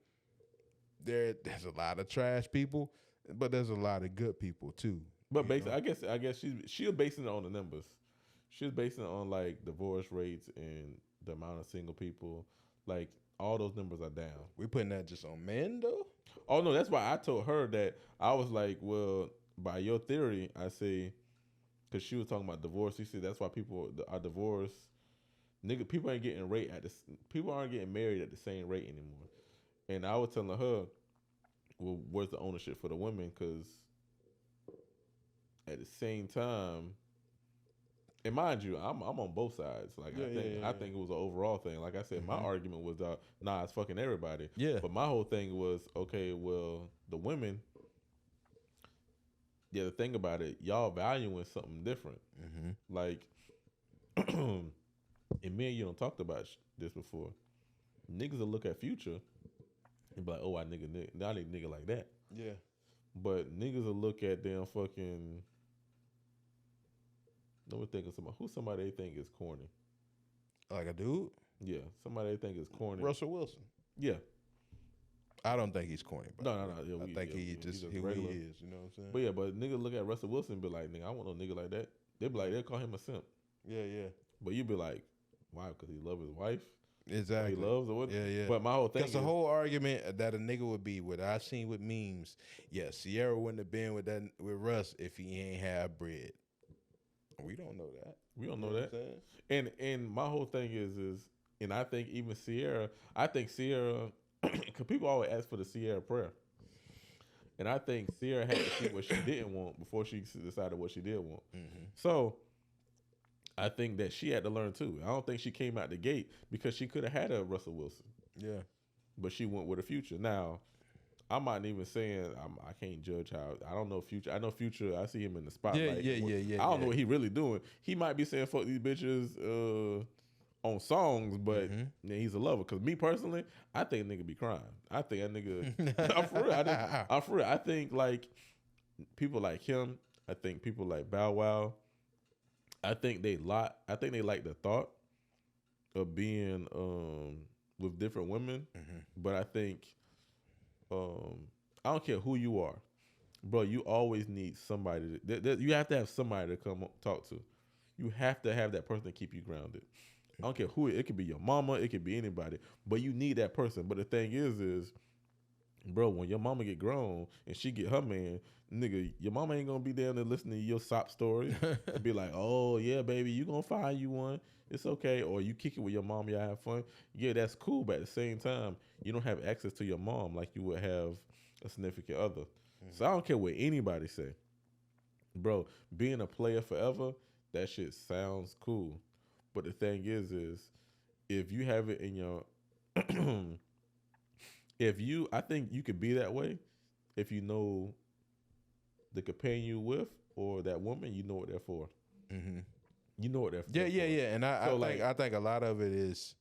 B: there's a lot of trash people, but there's a lot of good people too.
C: But basically, I guess she was basing it on the numbers. She was basing it on like divorce rates and the amount of single people. Like all those numbers are down.
B: We putting that just on men though?
C: Oh no, that's why I told her that. I was like, well, by your theory, I say, because she was talking about divorce. She said that's why people are divorced. Nigga, people aren't getting married at the same rate anymore. And I was telling her, well, where's the ownership for the women? Because at the same time, and mind you, I'm on both sides. Like I think it was an overall thing. Like I said, my argument was nah, it's fucking everybody.
B: Yeah.
C: But my whole thing was, okay, well, the women. Yeah, the thing about it, y'all valuing something different. Mm-hmm. Like, and me and you don't talked about this before. Niggas will look at Future and be like, oh, I need a nigga like that.
B: Yeah. But
C: niggas will look at them fucking. Let me think of somebody they think is corny.
B: Like a dude?
C: Yeah, somebody they think is corny.
B: Russell Wilson.
C: Yeah.
B: I don't think he's corny.
C: No.
B: Yeah, I think he just who he is. You know what I'm saying?
C: But yeah, but niggas look at Russell Wilson and be like, nigga, I want no nigga like that. They be like, they'll call him a simp.
B: Yeah.
C: But you be like, why? Because he love his wife.
B: Exactly.
C: He loves or what?
B: Yeah.
C: But my whole thing
B: is the whole argument that a nigga would be what I seen with memes. Yeah, Sierra wouldn't have been with Russ if he ain't have bread. We don't know that.
C: We don't know that. And my whole thing is, and I think even Sierra, because people always ask for the Sierra prayer. And I think Sierra had to see what she didn't want before she decided what she did want. Mm-hmm. So I think that she had to learn too. I don't think she came out the gate because she could have had a Russell Wilson.
B: Yeah.
C: But she went with a Future. Now, I'm not even saying I can't judge how. I don't know Future. I know Future. I see him in the spotlight.
B: Yeah.
C: I don't know what he really doing. He might be saying fuck these bitches on songs, but he's a lover. Because me personally, I think a nigga be crying. I think that nigga. I'm for real. I'm for real. I think like people like him. I think people like Bow Wow. I think they like the thought of being with different women, but I think. I don't care who you are, bro. You always need somebody. You have to have somebody to come talk to. You have to have that person to keep you grounded. I don't care who it could be, your mama, it could be anybody, but you need that person. But the thing is bro, when your mama get grown and she get her man, nigga, your mama ain't gonna be there to listen to your sob story. Be like, oh yeah, baby, you gonna find you one. It's okay. Or you kick it with your mom, y'all have fun. Yeah, that's cool. But at the same time, you don't have access to your mom like you would have a significant other. Mm-hmm. So I don't care what anybody say. Bro, being a player forever, that shit sounds cool. But the thing is if you have it in your I think you could be that way if you know the companion you with or that woman, you know what they're for. Mm-hmm. You know what they're for.
B: Yeah. And I think a lot of it is,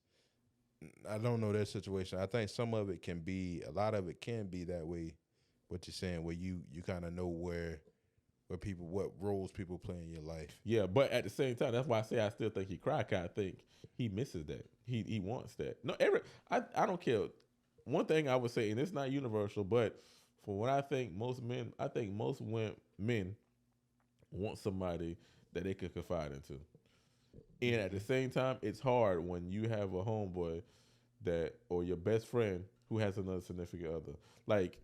B: I don't know their situation. I think some of it can be, a lot of it can be that way. What you're saying, where you kind of know what roles people play in your life.
C: Yeah, but at the same time, that's why I say I still think he cried. I think he misses that. He wants that. No, I don't care. One thing I would say, and it's not universal, but for what I think most men want somebody that they could confide into. And at the same time, it's hard when you have a homeboy or your best friend who has another significant other. Like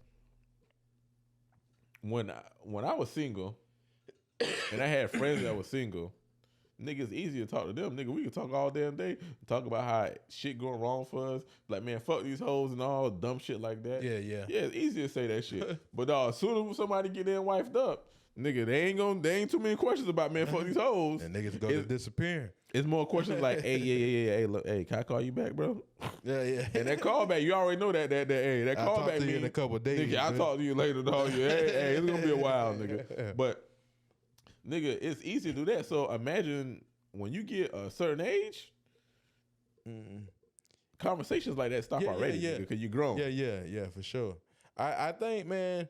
C: when I was single and I had friends that were single, nigga, it's easy to talk to them. Nigga, we can talk all damn day. Talk about how shit going wrong for us. Like, man, fuck these hoes and all dumb shit like that.
B: Yeah.
C: Yeah, it's easy to say that shit. But as soon as somebody get in wifed up, nigga, they ain't too many questions about, man, fuck these hoes.
B: And niggas go to disappearing.
C: It's more questions like, hey, hey, look, hey, can I call you back, bro?
B: Yeah.
C: And that call back, you already know that call back
B: means in a couple of days.
C: Nigga, I'll talk to you later, dog. Hey, it's gonna be a while, nigga. But nigga, it's easy to do that. So imagine when you get a certain age, conversations like that stop already, nigga, because you're grown.
B: Yeah, for sure. I think, man,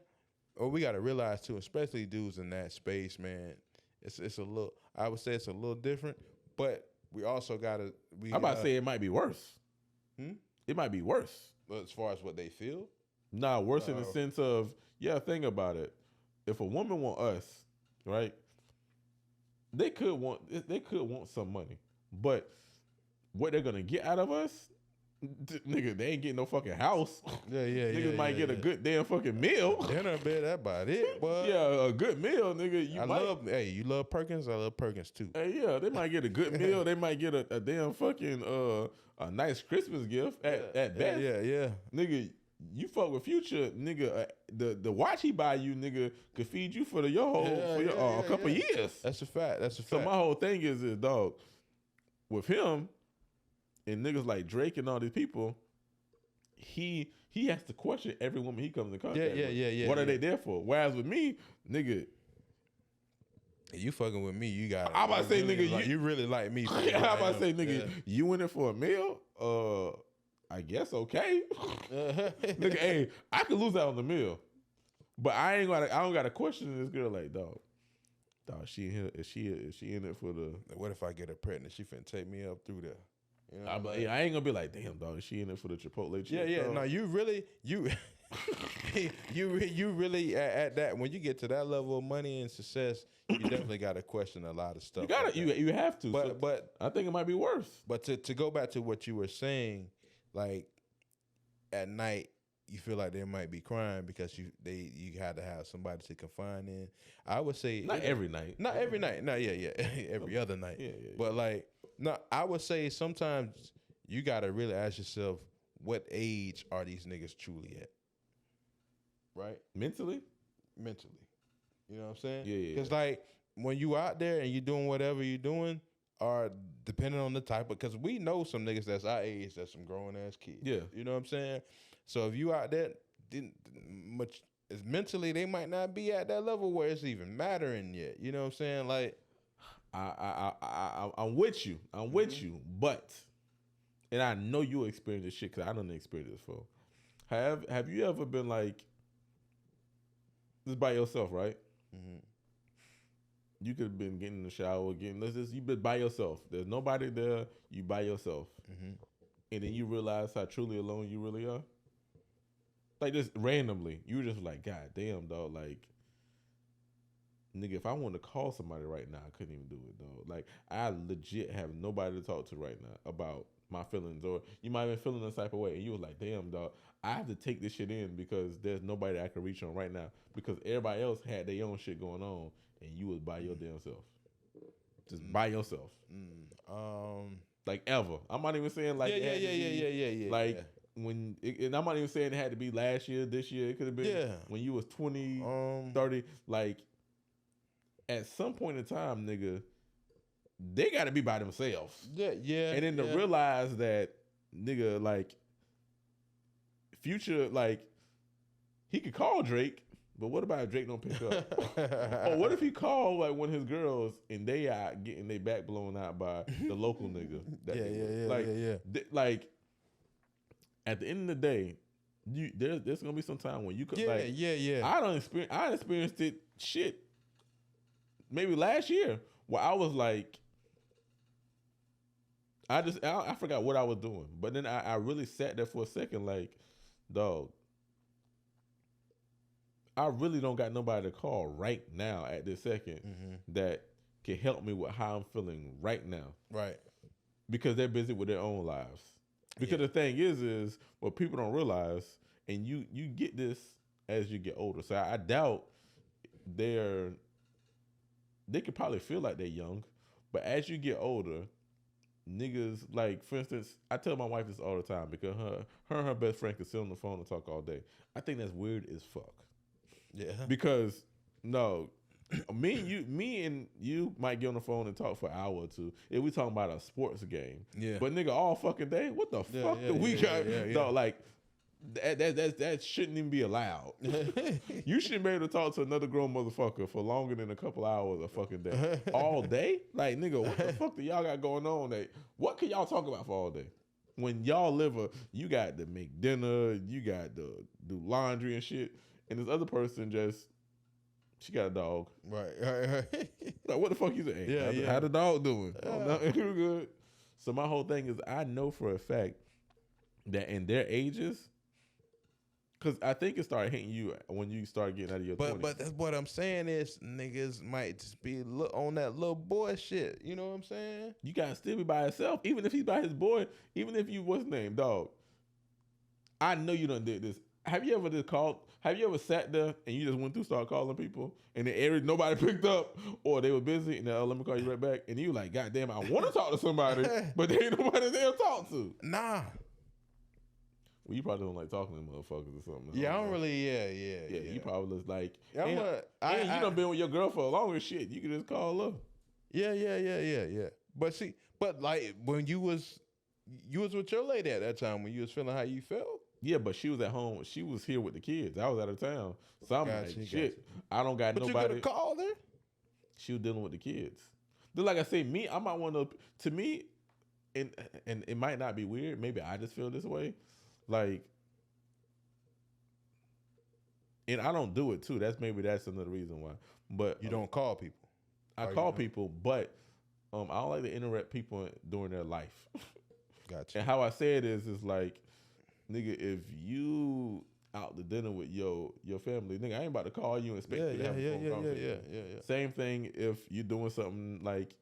B: we got to realize too, especially dudes in that space, man, it's a little, I would say it's a little different, but we also got to. I'm
C: about to say it might be worse. It might be worse.
B: As far as what they feel?
C: Nah, worse in the sense of, think about it. If a woman want us, right? They could want some money, but what they're gonna get out of us, nigga, they ain't getting no fucking house.
B: Yeah.
C: Niggas might get a good damn fucking meal.
B: Dinner, bed, that about it. But
C: yeah, a good meal, nigga.
B: You love Perkins? I love Perkins too.
C: Hey, yeah, they might get a good meal. They might get a damn fucking a nice Christmas gift at best.
B: Yeah.
C: Nigga, you fuck with Future, nigga. The watch he buy you, nigga, could feed you for a couple years.
B: That's a fact.
C: So my whole thing is dog, with him and niggas like Drake and all these people, he has to question every woman he comes in contact with.
B: Yeah.
C: What are they there for? Whereas with me, nigga,
B: you fucking with me, you got.
C: I'm about to say, nigga,
B: you really like me.
C: I'm about to say, nigga, you in it for a meal? I guess okay. Nigga, hey, I could lose out on the meal, but I don't gotta question this girl like, dog, she in here? Is she in it for the?
B: What if I get her pregnant? She finna take me up through there. You know
C: I ain't gonna be like, damn, dog, is she in it for the Chipotle chicken?
B: Yeah. No, you really at that, when you get to that level of money and success, you definitely got to question a lot of stuff.
C: You have to.
B: But
C: I think it might be worse.
B: But to go back to what you were saying, like at night, you feel like they might be crying because you had to have somebody to confine in. I would say
C: not every night.
B: Not every night. No, yeah. Every other night.
C: Yeah.
B: But like, no, I would say sometimes you got to really ask yourself, what age are these niggas truly at? Right?
C: Mentally.
B: You know what I'm saying?
C: Yeah.
B: Because like when you out there and you doing whatever you're doing, or depending on the type of, because we know some niggas that's our age that's some grown ass kids.
C: Yeah.
B: You know what I'm saying? So if you out there, much as mentally, they might not be at that level where it's even mattering yet. You know what I'm saying? Like,
C: I'm with you. I'm with you, but, and I know you experience this shit because I don't experience this before. Have you ever been like, just by yourself, right? Mm-hmm. You could have been getting in the shower, you've been by yourself. There's nobody there. You by yourself, and then you realize how truly alone you really are. Like just randomly, you were just like, God damn, dog. Like, nigga, if I wanted to call somebody right now, I couldn't even do it, dog. Like, I legit have nobody to talk to right now about my feelings, or you might have been feeling this type of way, and you was like, damn, dog, I have to take this shit in because there's nobody that I can reach on right now because everybody else had their own shit going on, and you was by your damn self, just by yourself, like ever. I'm not even saying like
B: yeah.
C: Like when, and I'm not even saying it had to be last year, this year. It could have been when you was 20, 30. Like at some point in time, nigga, they got to be by themselves.
B: Yeah.
C: And then to realize that, nigga, like Future, like he could call Drake, but what about if Drake don't pick up? Or what if he called like one of his girls and they are getting their back blown out by the local nigga? Like at the end of the day, there's gonna be some time when you could I experienced it shit maybe last year where I was like, I forgot what I was doing, but then I really sat there for a second like, dog, I really don't got nobody to call right now at this second that can help me with how I'm feeling right now.
B: Right.
C: Because they're busy with their own lives. Because the thing is what people don't realize, and you get this as you get older. So I doubt they could probably feel like they're young, but as you get older, niggas, like, for instance, I tell my wife this all the time because her and her best friend can sit on the phone and talk all day. I think that's weird as fuck.
B: Yeah.
C: Because me and you might get on the phone and talk for an hour or two if we talking about a sports game. Yeah. But nigga, all fucking day, what the fuck do we got? No, like that shouldn't even be allowed. You shouldn't be able to talk to another grown motherfucker for longer than a couple hours a fucking day. All day? Like, nigga, what the fuck do y'all got going on? What can y'all talk about for all day? When y'all you got to make dinner, you got to do laundry and shit, and this other person she got a dog.
B: Right.
C: Like, what the fuck you saying? How the dog doing? Oh, no, you good. So my whole thing is, I know for a fact that in their ages, because I think it started hitting you when you started getting out of your 20s.
B: But that's what I'm saying is niggas might just be on that little boy shit. You know what I'm saying?
C: You gotta still be by yourself, even if he's by his boy, even if you what's name, dog. I know you done did this. Have you ever sat there and you just went through, start calling people, and then nobody picked up, or they were busy, and let me call you right back, and you like, God damn, I want to talk to somebody, but there ain't nobody there to talk to.
B: Nah.
C: Well, you probably don't like talking to motherfuckers or something.
B: Yeah, I don't really. Yeah.
C: You probably was like, and you done been with your girl for a longer shit. You can just call her.
B: Yeah. But like when you was with your lady at that time when you was feeling how you felt.
C: Yeah, but she was at home. She was here with the kids. I was out of town. So I'm shit. I don't got nobody.
B: But you could have called her.
C: She was dealing with the kids. Then, like I say, I'm not one of to me, and it might not be weird. Maybe I just feel this way. Like, and I don't do it too. That's another reason why. But
B: you don't call people.
C: I call people, but I don't like to interrupt people during their life. Gotcha. And how I say it is like, nigga, if you out to dinner with your family, nigga, I ain't about to call you and expect you to have a phone conversation. Yeah. Same thing if you doing something like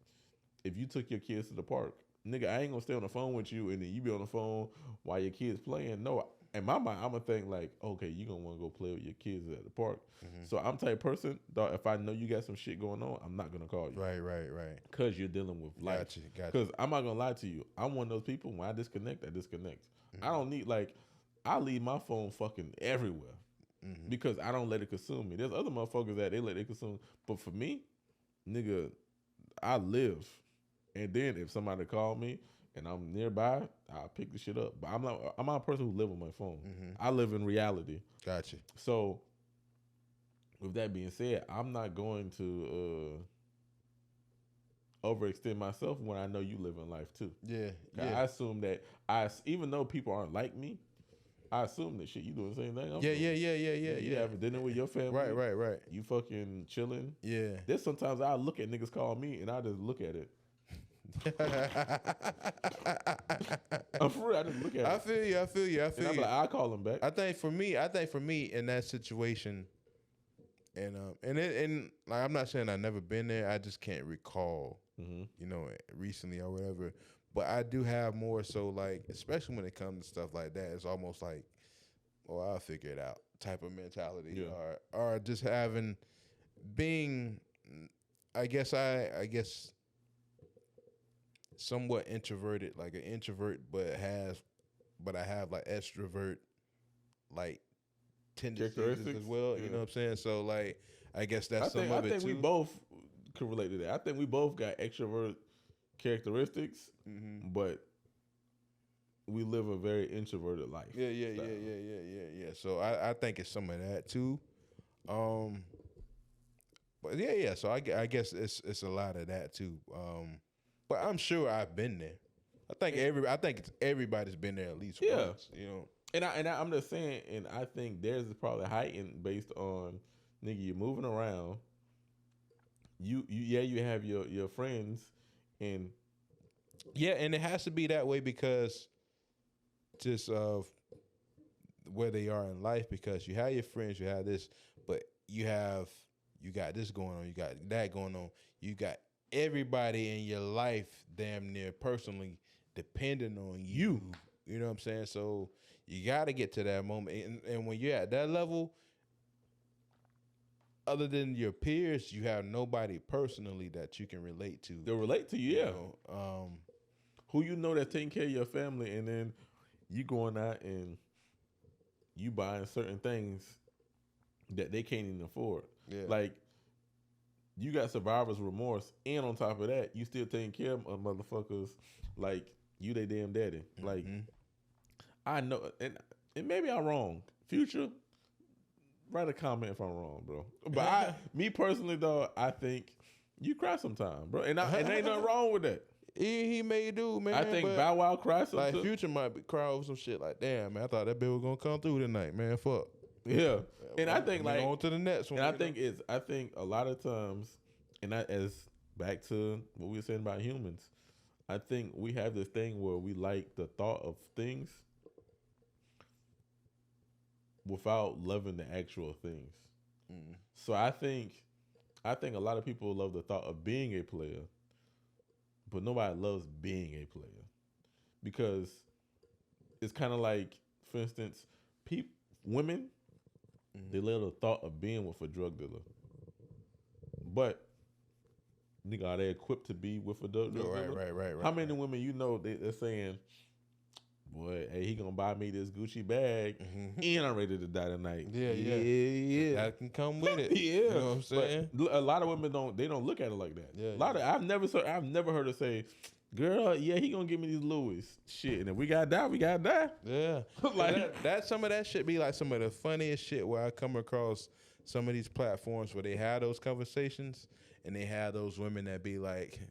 C: if you took your kids to the park, nigga, I ain't gonna stay on the phone with you and then you be on the phone while your kids playing. No, in my mind, I'm gonna think like, okay, you gonna want to go play with your kids at the park. Mm-hmm. So I'm the type of person, dog, if I know you got some shit going on, I'm not gonna call you.
B: Right.
C: Cause you're dealing with life.
B: Gotcha.
C: Cause I'm not gonna lie to you. I'm one of those people when I disconnect. Mm-hmm. I don't need I leave my phone fucking everywhere because I don't let it consume me. There's other motherfuckers that they let it consume, but for me, nigga, I live. And then if somebody call me and I'm nearby, I'll pick the shit up. But I'm not a person who live on my phone. Mm-hmm. I live in reality.
B: Gotcha.
C: So with that being said, I'm not going to overextend myself when I know you live in life too.
B: Yeah.
C: I assume that even though people aren't like me, I assume that shit you doing the same thing.
B: Yeah.
C: You having dinner with your family.
B: Right.
C: You fucking chilling.
B: Yeah.
C: There's sometimes I look at niggas call me and I just look at it. I'm for real, I just look at it.
B: I feel you.
C: And I'm like, I'll call them back.
B: I think for me in that situation, and like I'm not saying I've never been there. I just can't recall, recently or whatever. But I do have more so like, especially when it comes to stuff like that, it's almost like, oh, I'll figure it out type of mentality, or just being, I guess somewhat introverted, like an introvert, but I have like extrovert like tendencies as well. You know what I'm saying? So like, I guess that's some of it too.
C: I think we both can relate to that. I think we both got extrovert characteristics, but we live a very introverted life.
B: Yeah. So I think it's some of that too. But yeah. So I guess it's a lot of that too. But I'm sure I've been there. I think everybody's been there at least once. You know.
C: And I'm just saying, and I think theirs is probably heightened based on nigga, you're moving around. You have your friends, and
B: and it has to be that way because just of where they are in life. Because you have your friends, you have this, but you got this going on, you got that going on, you got everybody in your life damn near personally depending on you. You know what I'm saying? So you got to get to that moment. And when you're at that level, other than your peers, you have nobody personally that you can relate to.
C: They'll relate to you, who you know that's taking care of your family, and then you going out and you buying certain things that they can't even afford. Yeah. Like, you got survivor's remorse, and on top of that, you still taking care of motherfuckers like you they damn daddy. Like, I know, and maybe I'm wrong. Future, write a comment if I'm wrong, bro. But me personally, though, I think you cry sometime, bro, and ain't nothing wrong with that.
B: He may do, man.
C: I think Bow Wow cries sometimes.
B: Like Future might cry over some shit. Like, damn, man, I thought that bill was gonna come through tonight, man. Fuck.
C: Yeah, and I think like
B: on to the next one.
C: And I think a lot of times, and as back to what we were saying about humans, I think we have this thing where we like the thought of things without loving the actual things. So I think a lot of people love the thought of being a player, but nobody loves being a player because it's kind of like, for instance, women, they love the thought of being with a drug dealer, but nigga, are they equipped to be with a drug dealer?
B: Right.
C: How many women you know they're saying, boy, hey, he gonna buy me this Gucci bag, and I'm ready to die tonight. Yeah.
B: That can come with it.
C: Yeah,
B: you know what I'm saying.
C: But a lot of women don't look at it like that.
B: Yeah,
C: I've never heard her say, girl, yeah, he gonna give me these Louis shit, and if we gotta die, we gotta die.
B: Yeah, like that. Some of that shit be like some of the funniest shit where I come across some of these platforms where they have those conversations, and they have those women that be like,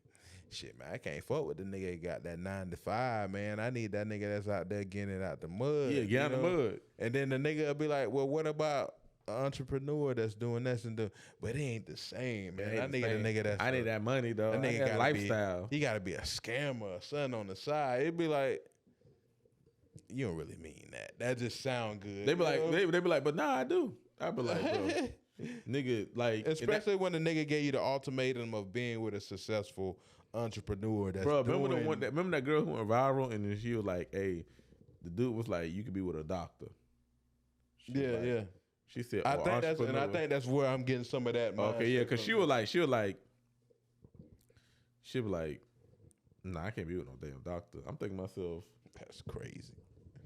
B: shit, man, I can't fuck with the nigga that got that 9 to 5, man. I need that nigga that's out there getting it out the mud.
C: Yeah, get out the mud.
B: And then the nigga will be like, well, what about an entrepreneur that's doing this and doing, but it ain't the same, man. I need a nigga that's.
C: I need that money though. That nigga got lifestyle.
B: He got to be a scammer or something on the side. It'd be like, you don't really mean that. That just sound good.
C: They be like, but nah, I do. I be like, bro, nigga, like,
B: especially when the nigga gave you the ultimatum of being with a successful entrepreneur. That's
C: bro, remember that girl who went viral and then she was like, hey, the dude was like, you could be with a doctor.
B: Yeah.
C: She said,
B: I think that's where I'm getting some of that.
C: Okay, yeah, because she was like, nah, I can't be with no damn doctor. I'm thinking to myself,
B: that's crazy.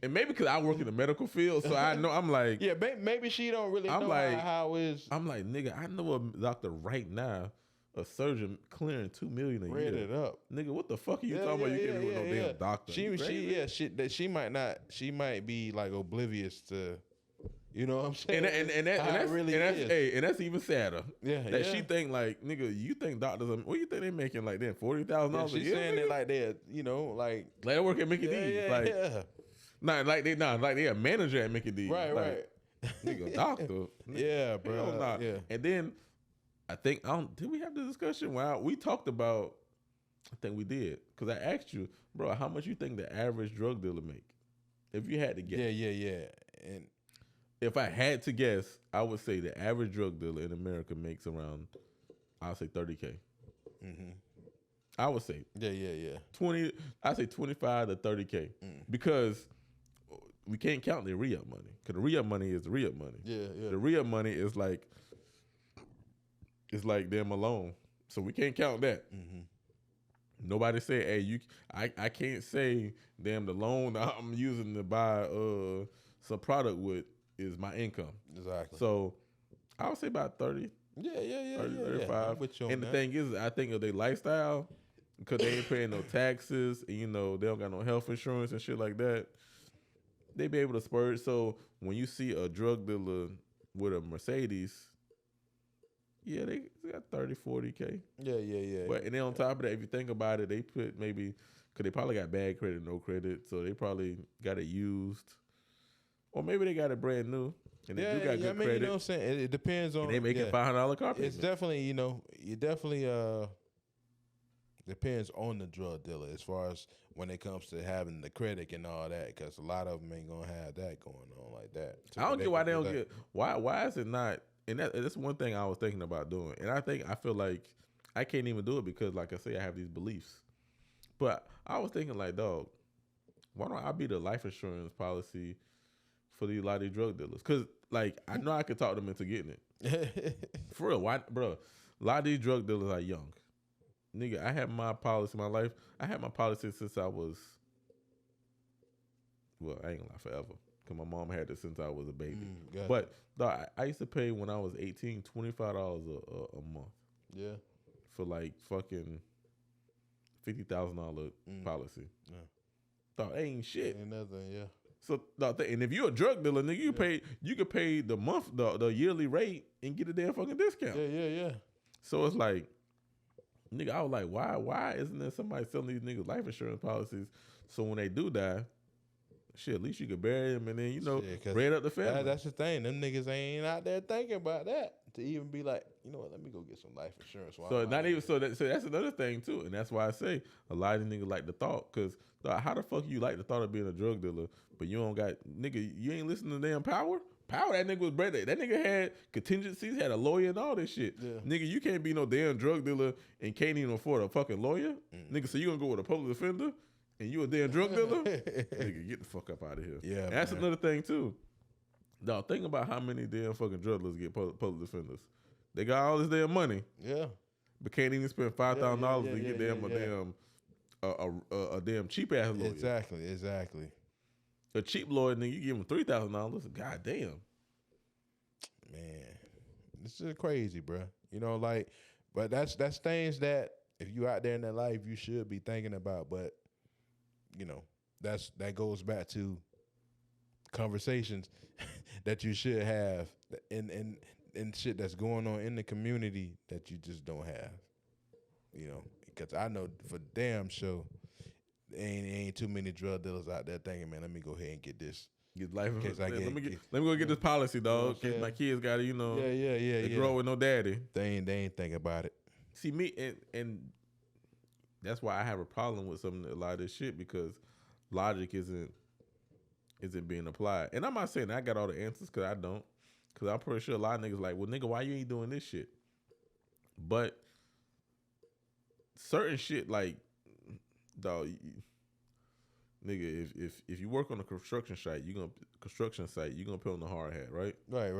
C: And maybe because I work in the medical field, so I know, I'm like,
B: yeah, maybe she don't really know how it is.
C: I'm like, nigga, I know a doctor right now, a surgeon clearing $2 million a year.
B: Read it up,
C: nigga. What the fuck are you talking about? You can't be with no damn doctor.
B: She might be like oblivious to, you know what I'm saying?
C: And that's even sadder.
B: Yeah,
C: that she think like, nigga, you think doctors? What you think they making like that $40,000 a year?
B: She's saying it like they're, you know, like
C: they work at Mickey D's. Not like they a manager at Mickey D's.
B: Right.
C: Nigga, doctor.
B: Yeah, bro.
C: Nah.
B: Yeah.
C: And then I think did we have the discussion? Wow, we talked about. I think we did because I asked you, bro, how much you think the average drug dealer make? If you had to guess.
B: Yeah. And
C: if I had to guess, I would say the average drug dealer in America makes around, I'll say $30K. I would say.
B: Yeah.
C: 20. I say 25 to 30K because we can't count the re-up money because the re-up money is the re-up money.
B: Yeah.
C: The re-up money is like them alone, so we can't count that. Nobody said, "Hey, I can't say, damn, the loan I'm using to buy some product with is my income."
B: Exactly.
C: So I would say about 30. 35. And the thing is, I think of their lifestyle because they ain't paying no taxes. And, they don't got no health insurance and shit like that. They be able to spurge. So when you see a drug dealer with a Mercedes, yeah, they got 30, 40K.
B: Yeah.
C: But and then on top of that, if you think about it, they put maybe because they probably got bad credit, no credit, so they probably got it used, or maybe they got it brand new and they do got good credit.
B: You know what I'm saying? It depends on.
C: And they making $500 car payment.
B: It's definitely depends on the drug dealer as far as when it comes to having the credit and all that, because a lot of them ain't gonna have that going on like that.
C: So I don't get why they don't get. Why is it not? And that's one thing I was thinking about doing. And I feel like I can't even do it because, like I say, I have these beliefs. But I was thinking, like, dog, why don't I be the life insurance policy for a lot of these drug dealers? Because, like, I know I could talk them into getting it. For real, why, bro? A lot of these drug dealers are young. Nigga, I had my policy, I had my policy since I was, well, I ain't gonna lie, forever. Because my mom had it since I was a baby.
B: Gotcha.
C: But dog, I used to pay when I was 18, $25 a month.
B: Yeah.
C: For like fucking $50,000 policy.
B: Yeah.
C: Dog, ain't shit.
B: Ain't nothing, yeah.
C: So dog, and if you're a drug dealer, nigga, you could pay the yearly rate and get a damn fucking discount.
B: Yeah.
C: So it's like, nigga, I was like, why isn't there somebody selling these niggas life insurance policies? So when they do die, shit, at least you could bury them and then, bread up the family.
B: That's the thing. Them niggas ain't out there thinking about that to even be like, you know what, let me go get some life insurance.
C: So that's another thing too. And that's why I say a lot of these niggas like the thought. Because how the fuck you like the thought of being a drug dealer, but you don't got, nigga, you ain't listening to damn Power? Power, that nigga was bread. That nigga had contingencies, had a lawyer and all this shit.
B: Yeah.
C: Nigga, you can't be no damn drug dealer and can't even afford a fucking lawyer. Nigga, so you gonna go with a public defender? And you a damn drug dealer? Nigga, get the fuck up out of here.
B: Yeah,
C: and that's another thing too. Dog, think about how many damn fucking drug dealers get public defenders. They got all this damn money.
B: Yeah.
C: But can't even spend $5,000 to get a damn cheap ass lawyer.
B: Exactly.
C: A cheap lawyer, nigga, you give him $3,000. God damn.
B: Man, this is crazy, bro. But that's things that if you out there in that life, you should be thinking about. But that goes back to conversations that you should have and shit that's going on in the community that you just don't have. Because I know for damn sure ain't too many drug dealers out there thinking, man, let me go ahead and get this.
C: Get life. Let me go get this policy, dog. Cause my kids got it, They grow with no daddy.
B: They ain't thinking about it.
C: See me, and that's why I have a problem with a lot of this shit, because logic isn't being applied. And I'm not saying I got all the answers, because I don't. Because I'm pretty sure a lot of niggas like, well, nigga, why you ain't doing this shit? But certain shit, like, dog, nigga, if you work on a construction site, you're gonna put on the hard hat, right?
B: Right.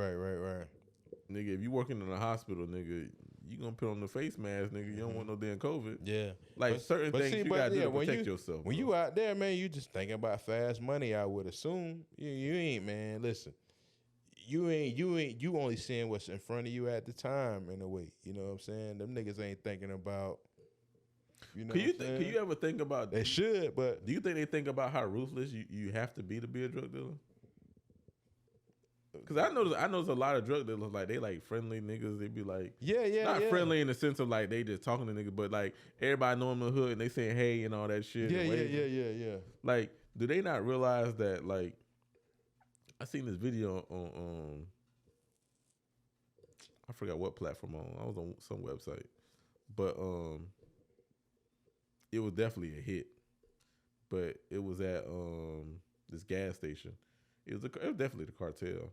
C: Nigga, if you working in a hospital, nigga, you gonna put on the face mask, nigga. You don't want no damn COVID.
B: Yeah.
C: Like certain things you gotta do to protect yourself.
B: When you out there, man, you just thinking about fast money, I would assume. You ain't, man. Listen. You only seeing what's in front of you at the time, in a way. You know what I'm saying? Them niggas ain't thinking about.
C: Can you ever think about?
B: They should, but
C: do you think they think about how ruthless you have to be a drug dealer? Because I know there's a lot of drug dealers, like, they like friendly niggas. They be like, not friendly in the sense of like they just talking to niggas, but like everybody know them in the hood and they saying hey and all that shit.
B: Yeah.
C: Like, do they not realize that, like, I seen this video on I forgot what platform I was on some website, but it was definitely a hit. But it was at this gas station. It was definitely the cartel.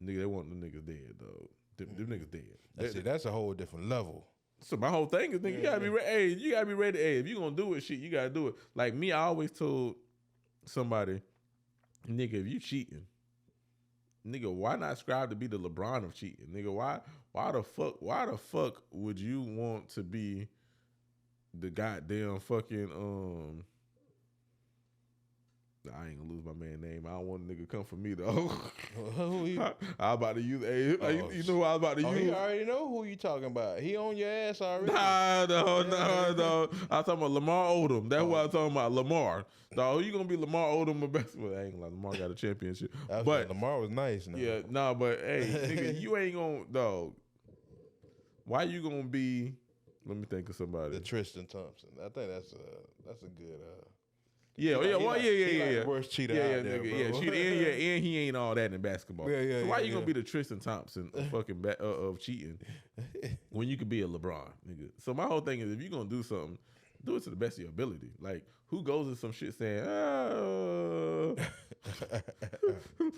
C: Nigga, they want them niggas dead, though. Them niggas dead.
B: That's a whole different level.
C: So my whole thing is, nigga, you gotta be ready. Hey, you gotta be ready. Hey, if you gonna do it, shit, you gotta do it. Like me, I always told somebody, nigga, if you cheating, nigga, why not strive to be the LeBron of cheating? Nigga, why the fuck would you want to be the goddamn fucking I ain't gonna lose my man's name. I don't want a nigga come for me though. I about to use. Hey, you know who I was about to use?
B: You already know who you talking about. He on your ass already.
C: No. I was talking about Lamar Odom. That's what I was talking about. Lamar. Dog, you gonna be Lamar Odom? The best. Well, I ain't gonna lie. Lamar got a championship. But
B: Lamar was nice. Now.
C: Yeah, nah. But hey, nigga, you ain't gonna dog. Why you gonna be? Let me think of somebody.
B: The Tristan Thompson. I think that's a good.
C: Yeah.
B: The worst cheater out there,
C: nigga,
B: bro.
C: and he ain't all that in basketball. So why you gonna be the Tristan Thompson of fucking of cheating when you could be a LeBron, nigga? So my whole thing is, if you gonna do something, do it to the best of your ability. Like, who goes in some shit saying,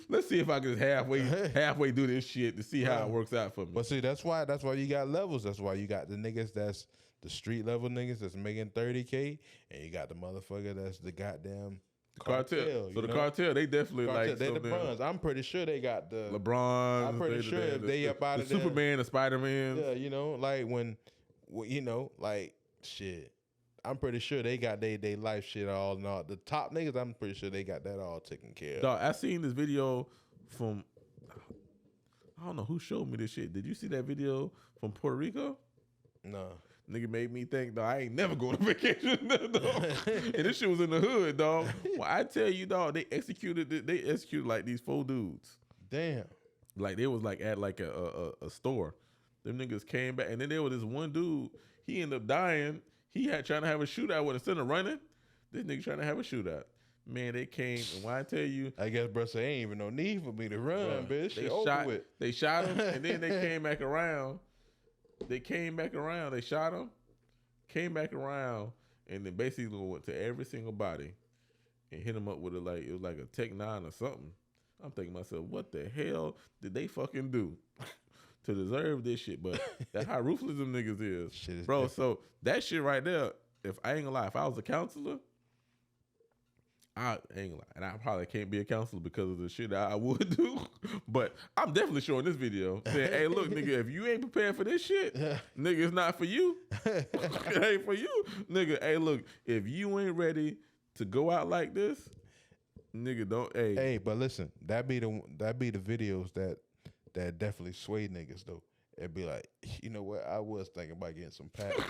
C: let's see if I can halfway do this shit to see how it works out for me.
B: But see, that's why you got levels. That's why you got the niggas that's the street level niggas that's making $30K, and you got the motherfucker that's the goddamn cartel.
C: So the cartel, they definitely like
B: they the bronze. I'm pretty sure they got the
C: LeBron.
B: I'm pretty sure if they up out of there,
C: Superman, the Spider-Man.
B: Yeah, you know, like when you know, like shit. I'm pretty sure they got they life shit all and all. The top niggas, I'm pretty sure they got that all taken care of.
C: Dog, I seen this video from, I don't know who showed me this shit. Did you see that video from Puerto Rico?
B: No.
C: Nigga made me think, dog, I ain't never going on vacation, dog. And this shit was in the hood, dog. Well, I tell you, dog, they executed like these 4 dudes.
B: Damn.
C: Like they was like at like a store. Them niggas came back, and then there was this one dude, he ended up dying. He had trying to have a shootout with, instead of running, this nigga trying to have a shootout. Man, they came, and when I tell you,
B: I guess, bro, there ain't even no need for me to run, bitch.
C: They shot him, and then they came back around. They shot him, came back around, and then basically went to every single body and hit him up with it was like a Tech 9 or something. I'm thinking to myself, what the hell did they fucking do to deserve this shit? But that's how ruthless them niggas is.
B: Shit is
C: bro.
B: different.
C: So that shit right there, if I ain't gonna lie, if I was a counselor, I ain't gonna lie, and I probably can't be a counselor because of the shit that I would do. But I'm definitely showing this video saying, hey, look, nigga, if you ain't prepared for this shit, nigga, it's not for you. It ain't for you. Nigga, hey, look, if you ain't ready to go out like this, nigga, don't, hey.
B: Hey, but listen, that be the videos that definitely sway niggas, though. It'd be like, you know what, I was thinking about getting some packs.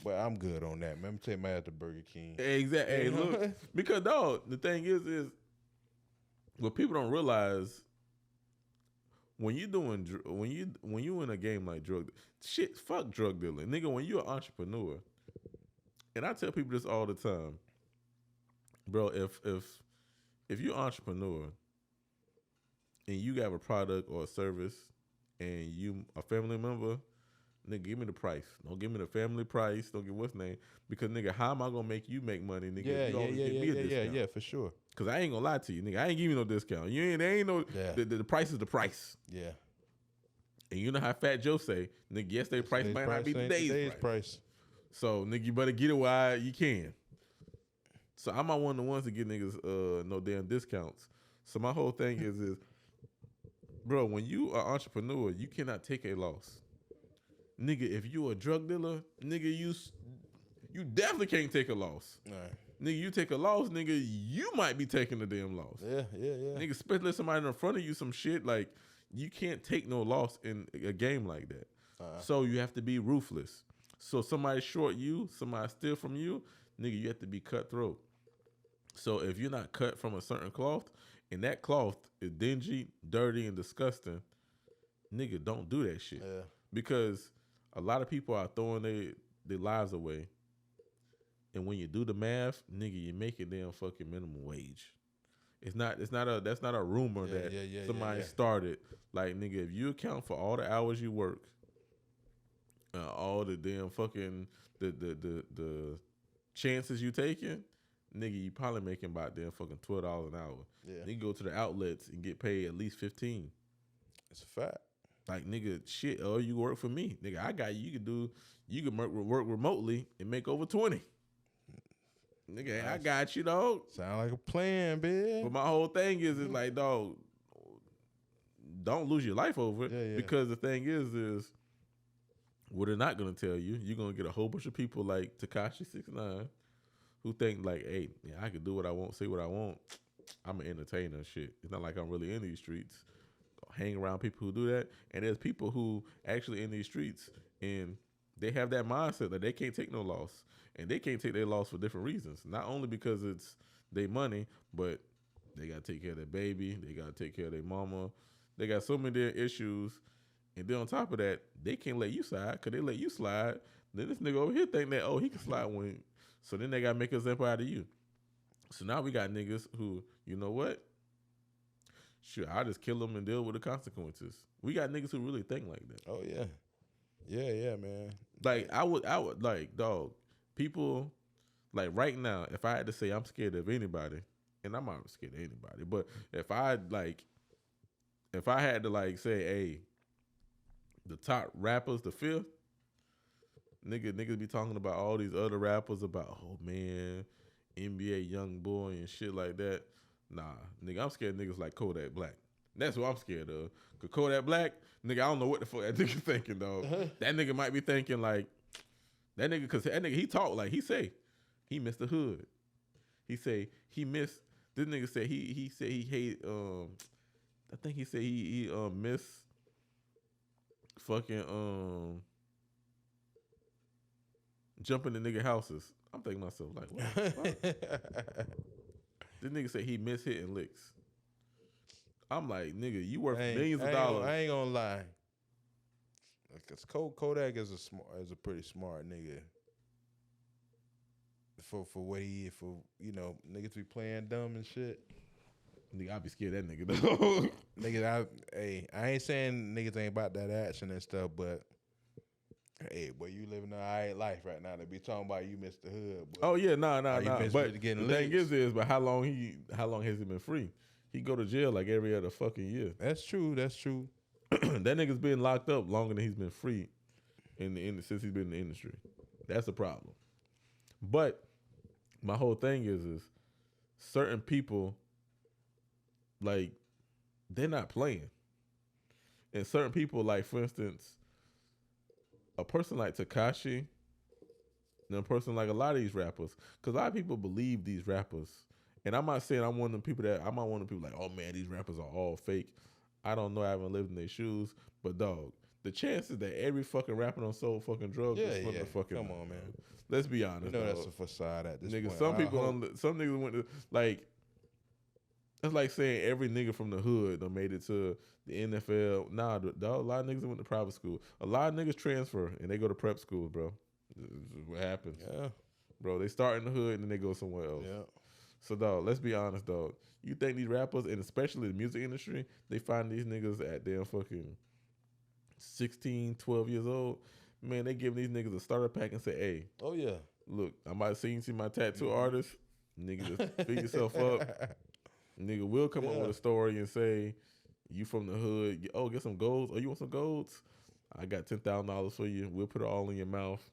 B: But I'm good on that, man. Let me take my ass to Burger King.
C: Exactly. Hey, look, because dog, the thing is what people don't realize, when you in a game like fuck drug dealing, nigga. When you're an entrepreneur, and I tell people this all the time, bro. If you're an entrepreneur and you got a product or a service, and you a family member, nigga, give me the price. Don't give me the family price. Don't give what's name. Because, nigga, how am I going to make you make money, nigga?
B: Yeah, for sure.
C: Because I ain't going to lie to you, nigga. I ain't giving you no discount. There ain't no, the price is the price.
B: Yeah.
C: And you know how Fat Joe say, nigga, yesterday's price might not be today's price. So, nigga, you better get it while you can. So, I'm not one of the ones to get niggas no damn discounts. So, my whole thing is, bro, when you are an entrepreneur, you cannot take a loss. Nigga, if you a drug dealer, nigga, you definitely can't take a loss.
B: All right.
C: Nigga, you take a loss, nigga, you might be taking a damn loss.
B: Yeah.
C: Nigga, especially if somebody in front of you some shit, like, you can't take no loss in a game like that. So you have to be ruthless. So somebody short you, somebody steal from you, nigga, you have to be cutthroat. So if you're not cut from a certain cloth, and that cloth is dingy, dirty, and disgusting, nigga, don't do that shit.
B: Yeah. Because
C: a lot of people are throwing their lives away. And when you do the math, nigga, you make it damn fucking minimum wage. That's not a rumor that somebody started. Like, nigga, if you account for all the hours you work, all the damn fucking the chances you taking, nigga, you probably making about damn fucking $12 an hour.
B: Yeah.
C: Then you go to the outlets and get paid at least $15.
B: It's a fact.
C: Like, nigga, shit, oh, you work for me. Nigga, I got you. You can work remotely and make over 20. Nigga, I got you, dog.
B: Sound like a plan, bitch.
C: But my whole thing is like, dog, don't lose your life over it.
B: Yeah.
C: Because the thing is what they're not going to tell you, you're going to get a whole bunch of people like Tekashi 6ix9ine who think like, hey, yeah, I can do what I want, say what I want. I'm an entertainer and shit. It's not like I'm really in these streets. Hang around people who do that. And there's people who actually in these streets and they have that mindset that they can't take no loss. And they can't take their loss for different reasons. Not only because it's their money, but they got to take care of their baby. They got to take care of their mama. They got so many issues. And then on top of that, they can't let you slide because they let you slide. Then this nigga over here think that, oh, he can slide when. So then they got to make an example out of you. So now we got niggas who, you know what? Sure, I'll just kill them and deal with the consequences. We got niggas who really think like that.
B: Oh, yeah. Yeah, man.
C: Like, I would like, dog, people, like right now, if I had to say I'm scared of anybody, and I'm not scared of anybody, but if I had to like say, hey, the top rappers, the fifth, niggas be talking about all these other rappers about, oh man, NBA young boy and shit like that. Nah, nigga, I'm scared of niggas like Kodak Black. That's what I'm scared of. Cause Kodak Black, nigga, I don't know what the fuck that nigga thinking, dog. That nigga might be thinking like, that nigga, cause that nigga, he talk like, he say, he missed the hood. He say, he missed, this nigga said, he said he hate, I think he said he miss fucking, jumping in nigga houses. I'm thinking to myself, like, what the fuck? This nigga said he miss hitting licks. I'm like, nigga, you worth millions of dollars.
B: I ain't gonna lie. Cause Kodak is a pretty smart nigga. For what he is, for niggas be playing dumb and shit.
C: Nigga, I be scared of that nigga though.
B: Nigga, I ain't saying niggas ain't about that action and stuff, but hey, boy, you living an alright life right now. They be talking about you missed the hood. Boy.
C: Oh yeah, nah. But the
B: thing
C: is, but how long has he been free? He go to jail like every other fucking year.
B: That's true.
C: That nigga's been locked up longer than he's been free since he's been in the industry. That's a problem. But my whole thing is certain people, like, they're not playing. And certain people, like, for instance, a person like Tekashi and a person like a lot of these rappers, because a lot of people believe these rappers. And I'm not saying I'm one of them people like, oh man, these rappers are all fake. I don't know, I haven't lived in their shoes. But dog, the chances that every fucking rapper on sold fucking drugs is from the fucking.
B: Come on, man.
C: Let's be honest.
B: That's a facade at this point.
C: Some niggas went to, like, it's like saying every nigga from the hood that made it to the NFL. Nah, dog, a lot of niggas went to private school. A lot of niggas transfer and they go to prep school, bro. This is what happens.
B: Yeah.
C: Bro, they start in the hood and then they go somewhere else.
B: Yeah.
C: So, dog, let's be honest, dog. You think these rappers, and especially the music industry, they find these niggas at damn fucking 16, 12 years old? Man, they give these niggas a starter pack and say, hey.
B: Oh, yeah.
C: Look, I might see my tattoo artist. Nigga, just fill yourself up. Nigga will come up with a story and say, you from the hood. Oh, get some golds. Oh, you want some golds? I got $10,000 for you. We'll put it all in your mouth.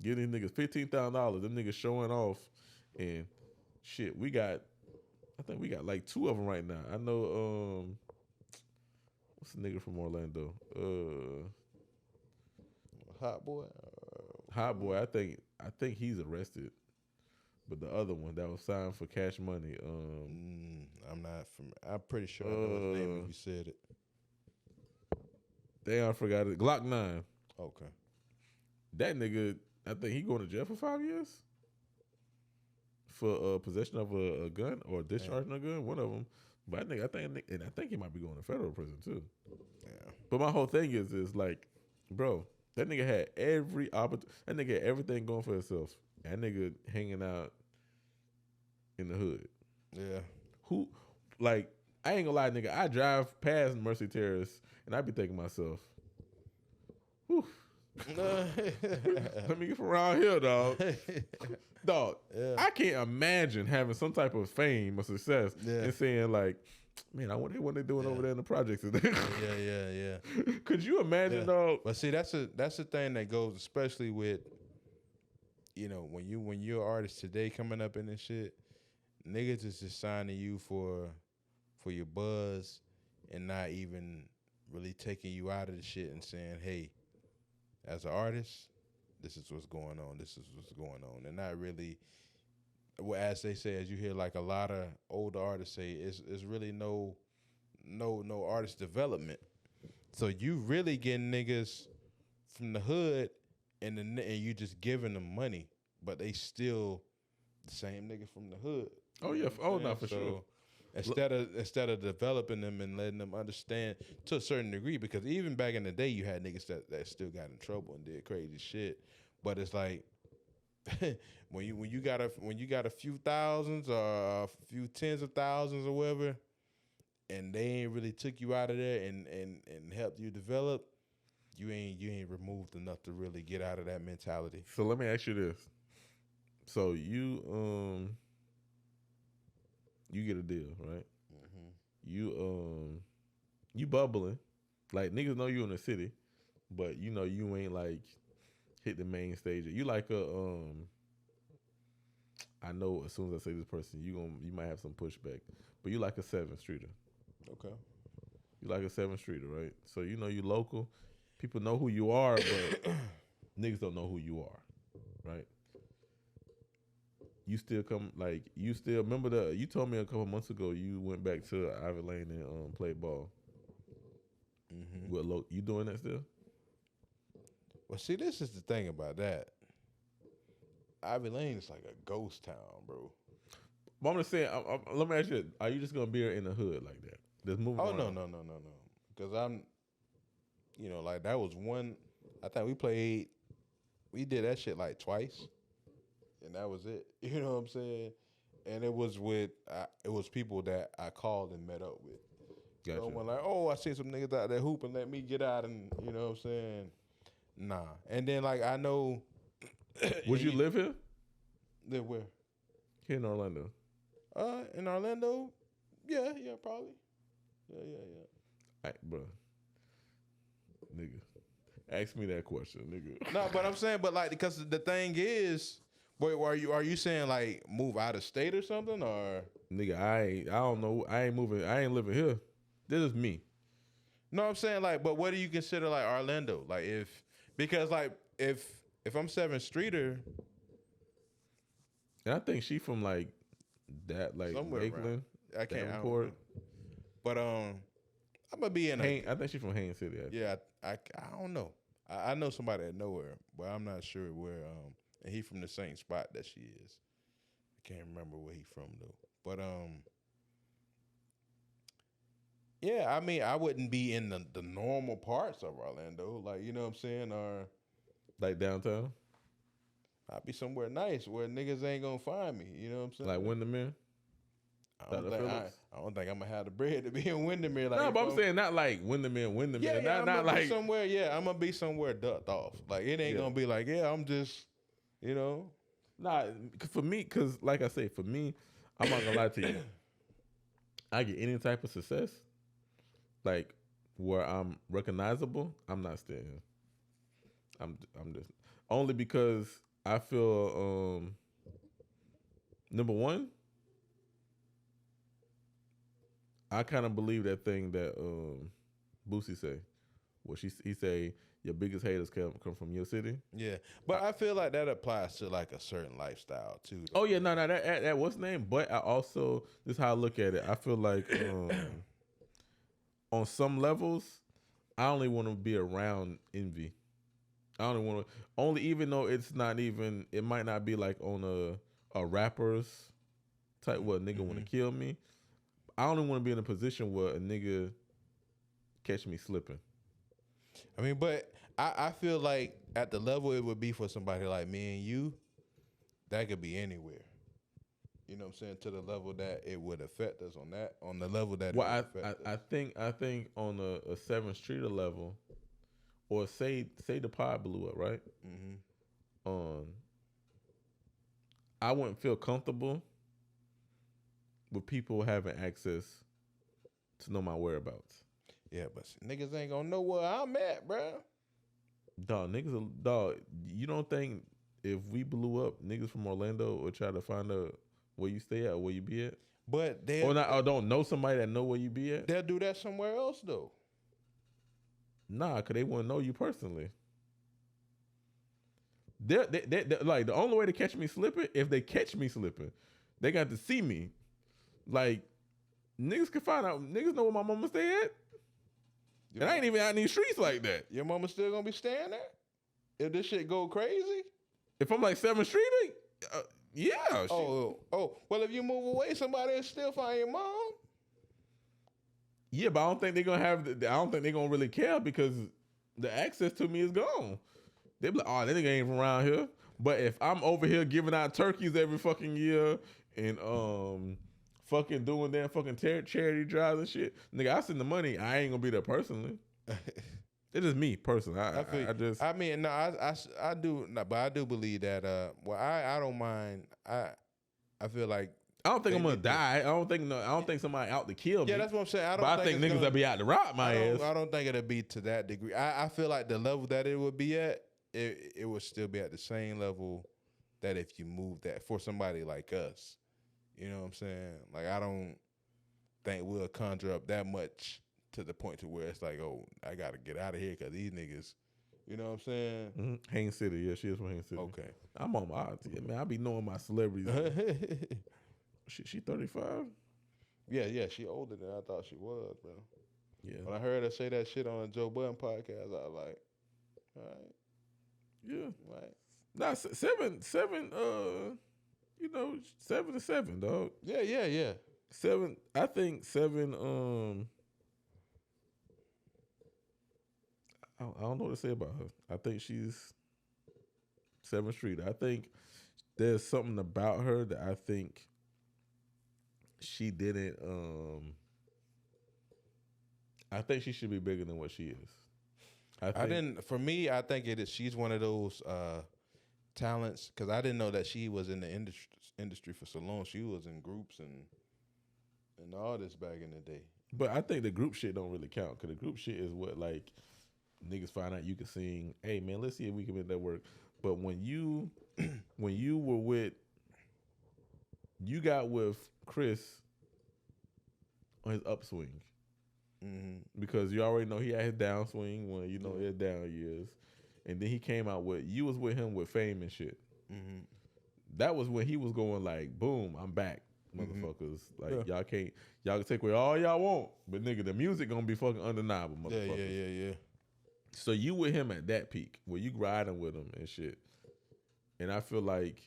C: Give these niggas $15,000. Them niggas showing off. And shit, I think we got like two of them right now. I know, what's the nigga from Orlando?
B: Hot Boy.
C: I think he's arrested. But the other one that was signed for Cash Money,
B: I'm pretty sure I know his name if you said it.
C: Damn, I forgot it. Glock 9.
B: Okay.
C: That nigga, I think he going to jail for 5 years for possession of a gun or discharging a gun, one of them. But I think he might be going to federal prison too.
B: Yeah.
C: But my whole thing is like, bro, that nigga had every opportunity. That nigga had everything going for himself. That nigga hanging out in the hood.
B: Yeah.
C: Who, like, I ain't gonna lie, nigga. I drive past Mercy Terrace and I be thinking to myself, whew. Let me get from around here, dog. Dog, I can't imagine having some type of fame or success and saying like, Man, I wonder what they're doing over there in the projects.
B: Yeah.
C: Could you imagine, though?
B: But see, that's the thing that goes, especially with, when you're an artist today coming up in this shit, niggas is just signing you for your buzz and not even really taking you out of the shit and saying, hey, as an artist, this is what's going on. This is what's going on. And not really, well, as they say, as you hear like a lot of older artists say, it's really no artist development. So you really getting niggas from the hood and you just giving them money, but they still the same nigga from the hood.
C: Oh yeah, no, for sure.
B: Instead of developing them and letting them understand to a certain degree, because even back in the day you had niggas that still got in trouble and did crazy shit, but it's like when you got a few thousands or a few tens of thousands or whatever, and they ain't really took you out of there and helped you develop, you ain't removed enough to really get out of that mentality.
C: So let me ask you this: so you get a deal, right? Mm-hmm. You bubbling, like niggas know you in the city, but you ain't like hit the main stage. You like I know as soon as I say this person, you might have some pushback, but you like a 7th Streeter.
B: Okay.
C: You like a 7th Streeter, right? So you local. People know who you are, but niggas don't know who you are, right? You still remember you told me a couple months ago you went back to Ivy Lane and played ball. Mm-hmm. Well, you doing that still?
B: Well, see, this is the thing about that. Ivy Lane is like a ghost town, bro.
C: But I'm just saying, let me ask you, are you just going to be in the hood like that? Just moving around?
B: No. Because I'm, like that was one, I think we did that shit like twice. And that was it. You know what I'm saying? And it was people that I called and met up with.
C: Gotcha.
B: Someone like, oh, I see some niggas out there hooping, let me get out, and you know what I'm saying? Nah. And then like I know.
C: Would you live here?
B: Live where?
C: Here in Orlando.
B: In Orlando? Yeah, probably. Yeah.
C: All right, bro. Nigga. Ask me that question, nigga.
B: No, but I'm saying, because the thing is, wait, are you saying like move out of state or something, or?
C: Nigga, I don't know. I ain't moving. I ain't living here. This is me.
B: No, I'm saying like, but what do you consider like Orlando? Like because if I'm 7th Streeter,
C: and I think she from like that, like Lakeland,
B: I can't report. But I'm gonna be in.
C: I think she's from Haines City. Actually.
B: Yeah, I don't know. I know somebody that know her, but I'm not sure where. And he from the same spot that she is. I can't remember where he from though. But yeah, I mean, I wouldn't be in the normal parts of Orlando, like you know what I'm saying, or
C: like downtown.
B: I'd be somewhere nice where niggas ain't gonna find me. You know what I'm saying?
C: Like Windermere.
B: I don't think I'm gonna have the bread to be in Windermere. Like,
C: no, but I'm saying not like Windermere.
B: Yeah,
C: not like
B: somewhere. Yeah, I'm gonna be somewhere ducked off. Like it ain't gonna be like, I'm just,
C: Nah, for me, cause like I say, for me, I'm not gonna lie to you. I get any type of success, like where I'm recognizable. I'm not staying here. I'm just only because I feel number one. I kind of believe that thing that Boosie say. Well, he say your biggest haters come from your city.
B: Yeah, but I feel like that applies to like a certain lifestyle too.
C: Oh yeah, no, that what's the name? But I also, this is how I look at it. I feel like on some levels, I only want to be around envy. I only want to even though it might not be like on a rapper's type where a nigga want to kill me. I only want to be in a position where a nigga catch me slipping.
B: I mean, but I feel like at the level it would be for somebody like me and you, that could be anywhere. You know what I'm saying? To the level that it would affect us on the level that it would affect us.
C: I think on a 7th Streeter level, or say the pod blew up, right? Mm-hmm. I wouldn't feel comfortable with people having access to know my whereabouts.
B: Yeah, but niggas ain't gonna know where I'm at, bro.
C: Dog, dog. You don't think if we blew up, niggas from Orlando would try to find out where you stay at or where you be at?
B: But
C: or don't know somebody that know where you be at?
B: They'll do that somewhere else though.
C: Nah, cause they wouldn't know you personally. They're like the only way to catch me slipping, if they catch me slipping, they got to see me. Like niggas can find out. Niggas know where my mama stay at, and I ain't even out in these streets like that.
B: Your mama still gonna be staying there if this shit go crazy.
C: If I'm like 7th Street, yeah.
B: Oh, well, if you move away, somebody will still find your mom.
C: Yeah, but I don't think they're gonna have. I don't think they're gonna really care because the access to me is gone. They be like, oh, that nigga ain't from around here. But if I'm over here giving out turkeys every fucking year and fucking doing damn fucking charity drives and shit, nigga, I send the money. I ain't gonna be there personally. It's just me personally. I do, but I do believe that. Well, I don't mind. I feel like I don't think I'm gonna die. I don't think somebody out to kill me.
B: Yeah, that's what I'm saying.
C: I think niggas that be out to rob my ass.
B: I don't think it'll be to that degree. I feel like the level that it would be at, it would still be at the same level that if you move that for somebody like us. You know what I'm saying? Like I don't think we'll conjure up that much to the point to where it's like, oh, I gotta get out of here because these niggas. You know what I'm saying?
C: Mm-hmm. Haines City, yeah, she is from Haines City.
B: Okay,
C: I'm on my odds, yeah, man. I be knowing my celebrities. She 35?
B: Yeah, she older than I thought she was, bro.
C: Yeah.
B: When I heard her say that shit on a Joe Budden podcast, I was like, all right.
C: Yeah.
B: Right.
C: Nah, 7, 7 to 7, dog.
B: Yeah.
C: 7, I think 7, I don't know what to say about her. I think she's 7th Street. I think there's something about her that I think she didn't. I think she should be bigger than what she is.
B: For me, I think it is. She's one of those talents because I didn't know that she was in the industry for so long. She was in groups and all this back in the day.
C: But I think the group shit don't really count because the group shit is what like niggas find out you can sing. Hey man, let's see if we can make that work. But when you were with, you got with Chris on his upswing. Mm-hmm. Because you already know he had his downswing when you know his down years. And then he came out with, you was with him with Fame and shit. Mm-hmm. That was when he was going like, boom, I'm back, motherfuckers. Like y'all can take away all y'all want, but nigga, the music gonna be fucking undeniable, motherfuckers.
B: Yeah.
C: So you with him at that peak, where you riding with him and shit. And I feel like,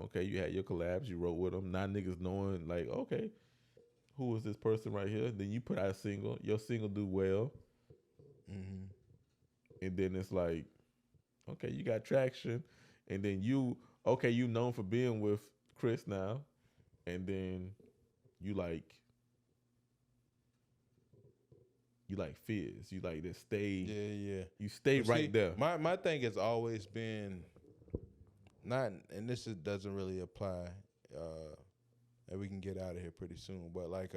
C: okay, you had your collabs, you wrote with him. Now niggas knowing like, okay, who is this person right here? Then you put out a single. Your single do well. Mm-hmm. And then it's like, okay, you got traction. And then you known for being with Chris now. And then you like Fizz. You like to stay.
B: Yeah.
C: You stay right there.
B: My thing has always been not, and this doesn't really apply. And we can get out of here pretty soon. But like,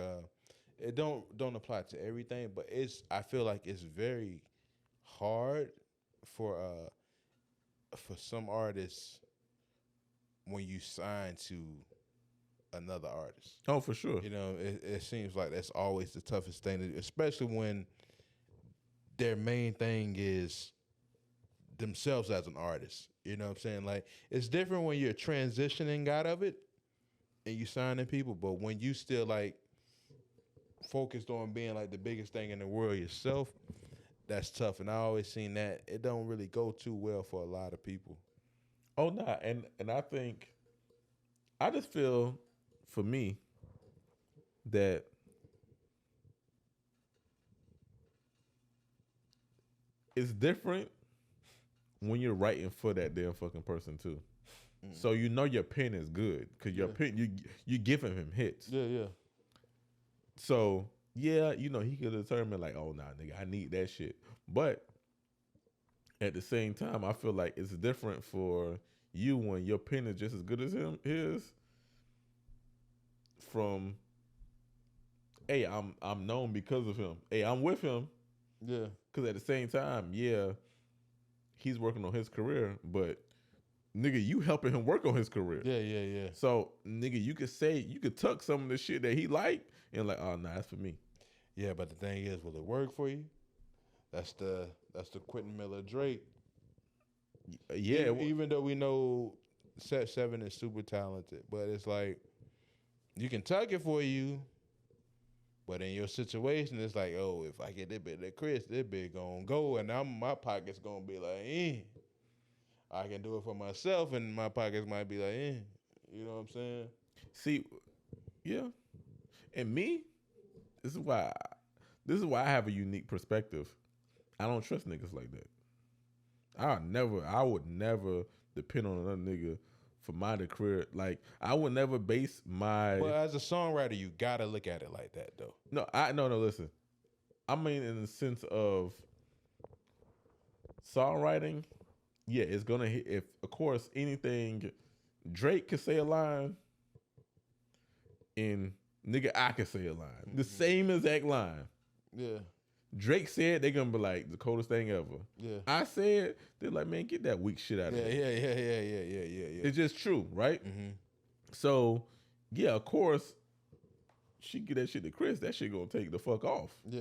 B: it don't apply to everything. But I feel like it's very hard for some artists when you sign to another artist.
C: Oh, for sure.
B: You know, it seems like that's always the toughest thing to do, especially when their main thing is themselves as an artist. You know what I'm saying? Like, it's different when you're transitioning out of it and you signing people, but when you still like focused on being like the biggest thing in the world yourself, that's tough. And I always seen that it don't really go too well for a lot of people.
C: Oh, nah. And I just feel, for me, that it's different when you're writing for that damn fucking person too. Mm. So you know your pen is good because your pen, you giving him hits.
B: Yeah.
C: So yeah, you know he could determine like, oh nah, nigga, I need that shit. But at the same time, I feel like it's different for you when your pen is just as good as his. From hey, I'm known because of him. Hey, I'm with him.
B: Yeah.
C: Because at the same time, yeah, he's working on his career, but nigga, you helping him work on his career.
B: Yeah.
C: So, nigga, you could tuck some of the shit that he like and like, oh, nah, that's for me.
B: Yeah, but the thing is, will it work for you? That's the Quentin Miller Drake.
C: Yeah.
B: Even though we know Set 7 is super talented, but it's like, you can tuck it for you, but in your situation, it's like, oh, if I get that bit of Chris, this bit gonna go, and my pocket's gonna be like, I can do it for myself, and my pockets might be like, You know what I'm saying?
C: See, yeah. And me, this is why I have a unique perspective. I don't trust niggas like that. I would never depend on another nigga for my career. Like, I would never base my.
B: But as a songwriter, you gotta look at it like that, though.
C: No. Listen, I mean, in the sense of songwriting, yeah, it's gonna hit. If of course anything, Drake could say a line, and nigga, I could say a line, the same exact line.
B: Yeah.
C: Drake said, they're gonna be like the coldest thing ever.
B: Yeah.
C: I said, they're like, man, get that weak shit out of
B: there.
C: Yeah. It's just true, right?
B: Mm-hmm.
C: So, yeah, of course, she get that shit to Chris. That shit gonna take the fuck off.
B: Yeah.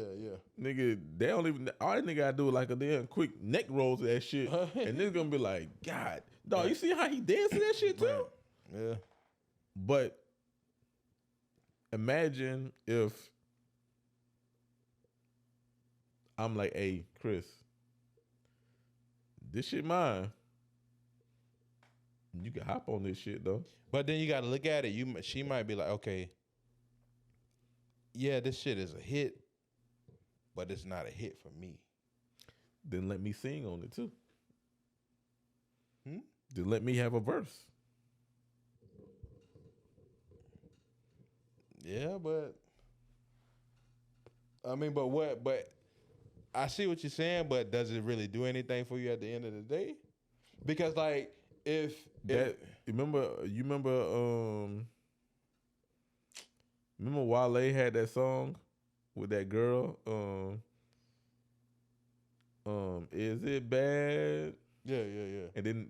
C: Nigga, they don't even. All that nigga gotta do is like a damn quick neck roll to that shit, and nigga gonna be like, God, dog, you see how he danced to that shit too?
B: Right. Yeah.
C: But imagine if I'm like, hey, Chris, this shit mine. You can hop on this shit though.
B: But then you got to look at it. She might be like, okay, yeah, this shit is a hit, but it's not a hit for me.
C: Then let me sing on it too. Then let me have a verse.
B: Yeah, but I mean, but I see what you're saying, but does it really do anything for you at the end of the day? Because like if
C: you remember Wale had that song with that girl, is it bad?
B: Yeah.
C: And then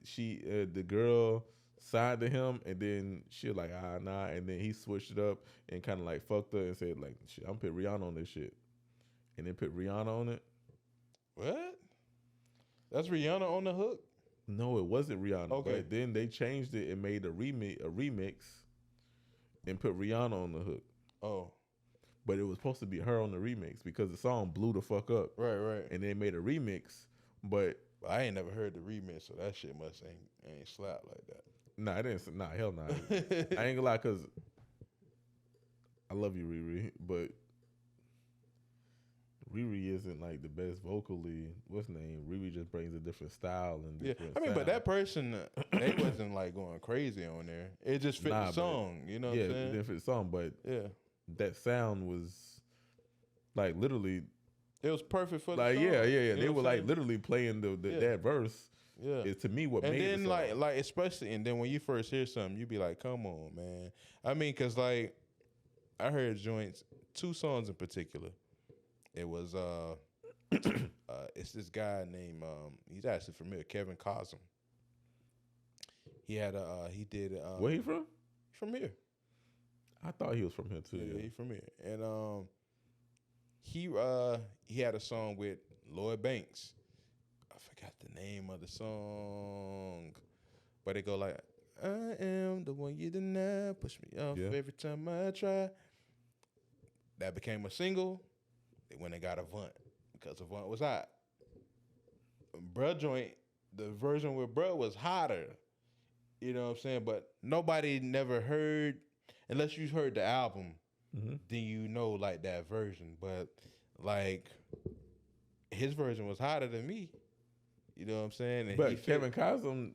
C: the girl signed to him, and then she was like, nah, and then he switched it up and kind of like fucked her and said like, shit, I'm put Rihanna on this shit, and then put Rihanna on it.
B: What? That's Rihanna on the hook?
C: No, it wasn't Rihanna.
B: Okay.
C: But then they changed it and made a remix and put Rihanna on the hook.
B: Oh.
C: But it was supposed to be her on the remix because the song blew the fuck up.
B: Right.
C: And they made a remix, but
B: I ain't never heard the remix, so that shit must ain't slapped like that.
C: Nah, it didn't. Nah, hell nah. I ain't gonna lie, cause I love you, Riri, but Riri isn't like the best vocally. What's the name? Riri just brings a different style and different sound.
B: But that person, they wasn't like going crazy on there. It just fit the song, you know what I'm saying? Yeah, it
C: didn't fit the song, but that sound was like literally.
B: It was perfect for the
C: like
B: song.
C: Yeah. They were like literally playing that verse. Yeah, it's to me what made it.
B: And then like especially, and then when you first hear something, you be like, "Come on, man!" I mean, cause like I heard joints, 2 songs in particular. It was it's this guy named he's actually from here, Kevin Cosm. He had he did
C: where he from?
B: From here.
C: I thought he was from here too.
B: Yeah, he's from here, and he had a song with Lloyd Banks. I forgot the name of the song, but it go like, "I am the one you deny, push me off every time I try." That became a single. They went and got Avant because Avant was hot. Bruh joint, the version with Bruh was hotter. You know what I'm saying? But nobody never heard, unless you heard the album, then you know like that version. But like his version was hotter than me. You know what I'm saying? And
C: but Kevin Cosm,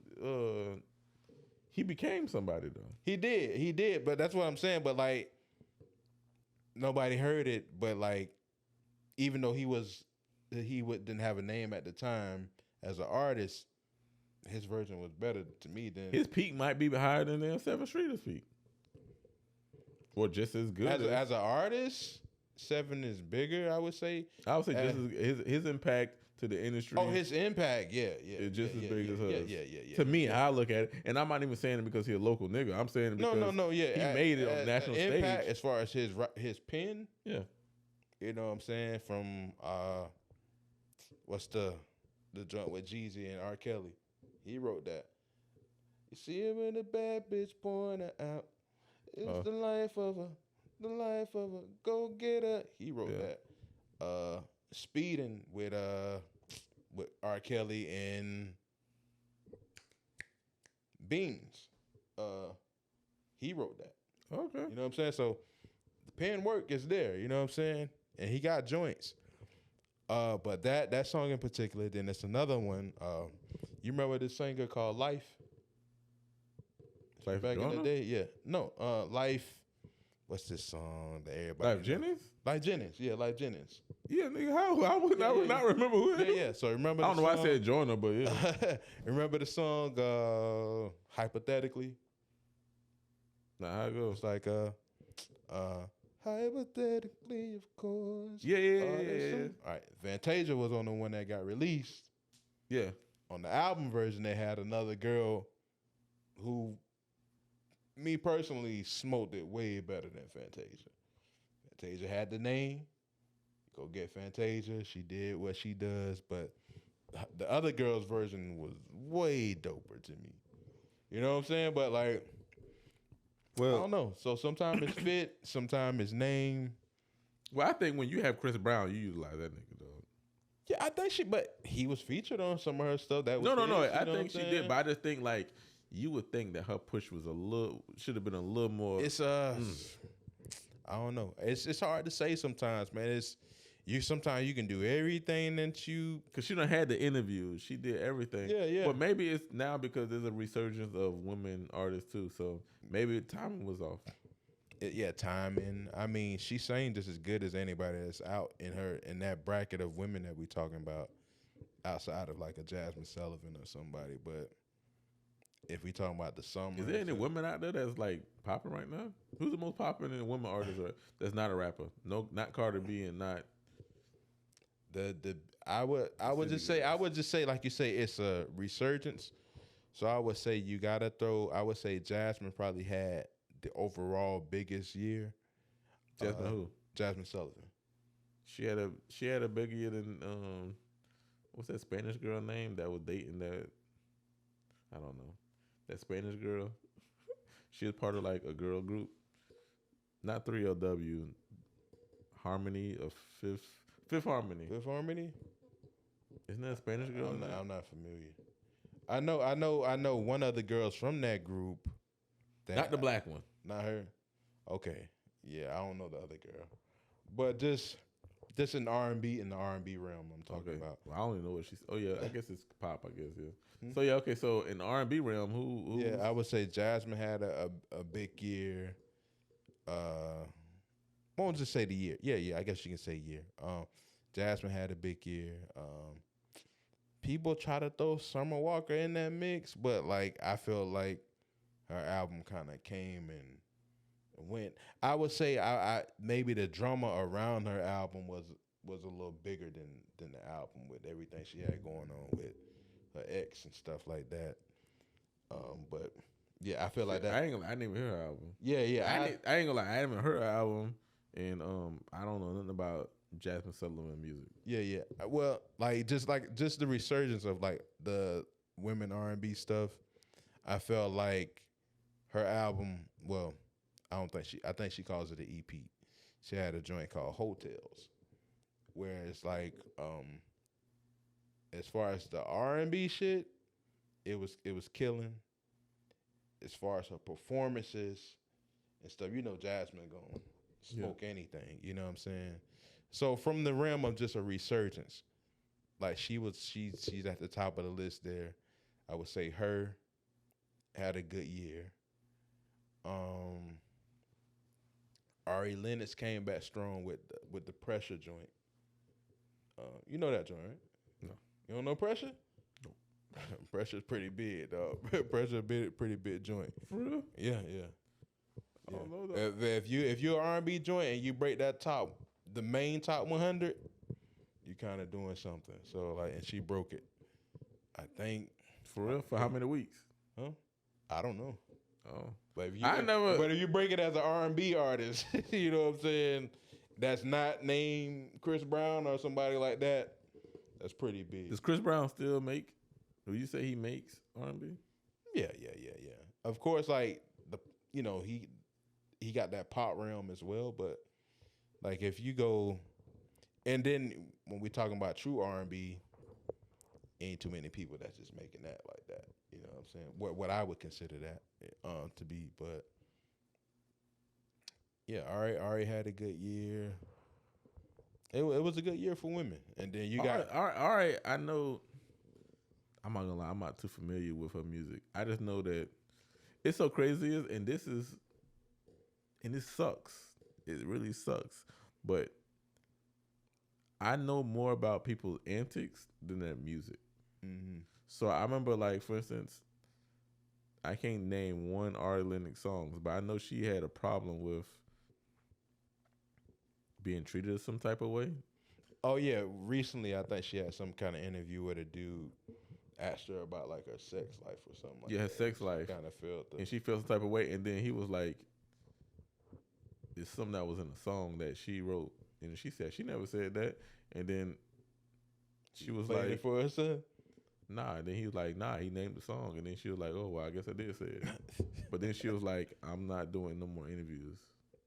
C: he became somebody though.
B: He did. But that's what I'm saying. But like nobody heard it. But like even though he didn't have a name at the time as an artist, his version was better to me than
C: his peak might be higher than Seven Streeters' peak, or just as good
B: as an artist. 7 is bigger, I would say.
C: I would say just his impact to the industry.
B: Oh, his impact,
C: is just as big as hers.
B: Yeah.
C: To me, I look at it, and I'm not even saying it because he's a local nigga. I'm saying it because he made it on the national stage.
B: As far as his pen,
C: yeah.
B: You know what I'm saying? From what's the joint with Jeezy and R. Kelly? He wrote that. You see him in a bad bitch pouring her out. It's the life of a go-getter. He wrote that. Speeding with R. Kelly and Beans. He wrote that.
C: Okay.
B: You know what I'm saying? So the pen work is there, you know what I'm saying? And he got joints. But that song in particular, then there's another one. You remember this singer called Life?
C: Life
B: back in the day? Yeah. No, Life. What's this song that everybody
C: Life Jennings?
B: Life Jennings. Yeah, Life Jennings.
C: Yeah, nigga, how would I would not remember who it is?
B: Yeah. So remember
C: I don't know why I said Joyner, but yeah.
B: Remember the song Hypothetically?
C: Nah, how it goes?
B: It's like hypothetically, of course.
C: Yeah.
B: All right. Fantasia was on the one that got released.
C: Yeah.
B: On the album version, they had another girl who, me personally, smoked it way better than Fantasia. Fantasia had the name. Go get Fantasia. She did what she does, but the other girl's version was way doper to me. You know what I'm saying? But like, well, I don't know. So sometimes it's fit, sometimes it's name.
C: Well, I think when you have Chris Brown, you utilize that nigga, dog.
B: Yeah, I think but he was featured on some of her stuff. That was
C: no. I think she did, but I just think like you would think that her push was should have been a little more.
B: It's I don't know. It's hard to say sometimes, man. Sometimes you can do everything that you,
C: because she done had the interviews, she did everything.
B: Yeah.
C: But maybe it's now because there's a resurgence of women artists too, so maybe the timing was off.
B: Timing. I mean, she's saying just as good as anybody that's out in that bracket of women that we talking about, outside of like a Jasmine Sullivan or somebody. But if we talking about the summer,
C: is there any women out there that's like popping right now? Who's the most popular women artist that's not a rapper? No, not Cardi B and not.
B: I would just say like you say, it's a resurgence. So I would say you gotta I would say Jasmine probably had the overall biggest year.
C: Jasmine who?
B: Jasmine Sullivan.
C: She had a bigger year than what's that Spanish girl name that was dating that? I don't know. That Spanish girl. She was part of like a girl group. Not 3LW. Harmony of Fifth Harmony.
B: Fifth Harmony?
C: Isn't that a Spanish girl?
B: I'm not familiar. I know one of the girls from that group.
C: Not the black one.
B: Not her? Okay. Yeah, I don't know the other girl. But just in R&B, in the R&B realm I'm talking about.
C: Well, I don't even know what she's. Oh, yeah, I guess it's pop, I guess, yeah. So, yeah, okay, so in the R&B realm, who
B: Yeah, I would say Jasmine had a big year. Won't just say the year. Yeah, I guess you can say year. Jasmine had a big year. People try to throw Summer Walker in that mix, but like I feel like her album kind of came and went. I would say I maybe the drama around her album was a little bigger than the album, with everything she had going on with her ex and stuff like that. But yeah, I feel like that.
C: I didn't even hear her album.
B: Yeah.
C: I ain't gonna lie, I haven't heard her album, and I don't know nothing about Jasmine Sullivan music.
B: Yeah. Well, just the resurgence of like the women R&B stuff. I felt like her album. Well, I think she calls it an EP. She had a joint called Hotels, where it's like, as far as the R&B shit, it was killing. As far as her performances and stuff, Jasmine gonna smoke anything. You know what I'm saying? So from the realm of just a resurgence, like she's at the top of the list there. I would say her had a good year. Ari Lennox came back strong with the Pressure joint. You know that joint, right?
C: No.
B: You don't know Pressure?
C: No.
B: Pressure's pretty big, dog. Pressure pretty big joint.
C: For real?
B: Yeah.
C: I don't know that.
B: If you're an R&B joint and you break that top, the main top 100, you kind of doing something. So like, and she broke it. I think
C: for real. For how many weeks?
B: Huh? I don't know.
C: Oh,
B: but if you break it as an R&B artist, you know what I'm saying? That's not named Chris Brown or somebody like that. That's pretty big.
C: Does Chris Brown still make? Would you say he makes R&B?
B: Yeah. Of course, like he got that pop realm as well. But like if you go, and then when we're talking about true R&B, ain't too many people that's just making that like that. You know what I'm saying? What I would consider that to be. But yeah, Ari had a good year. It was a good year for women. And then you got
C: all right. I know. I'm not gonna lie. I'm not too familiar with her music. I just know that it's so crazy, and this sucks. It really sucks. But I know more about people's antics than their music.
B: Mm-hmm.
C: So I remember, like, for instance, I can't name one Ari Lennox songs, but I know she had a problem with being treated some type of way.
B: Oh yeah, recently I think she had some kind of interview with a dude asked her about like her sex life or something like that.
C: Yeah, her sex life.
B: Kind of felt
C: and she felt some type of way, and then he was like, it's something that was in a song that she wrote, and she said she never said that, and then she was like,
B: it for her son?
C: Nah, and then he was like, nah, he named the song, and then she was like, oh, well, I guess I did say it. But then she was like, I'm not doing no more interviews.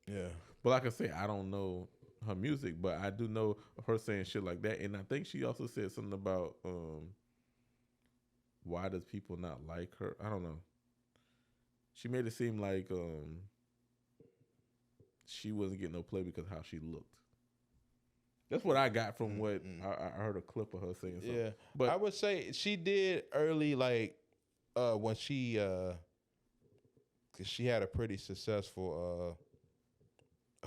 B: Yeah.
C: But like I say, I don't know her music, but I do know her saying shit like that, and I think she also said something about why does people not like her? I don't know. She made it seem like she wasn't getting no play because of how she looked. That's what I got from what I heard a clip of her saying something.
B: Yeah,
C: but
B: I would say she did early, like when she, cause she had a pretty successful.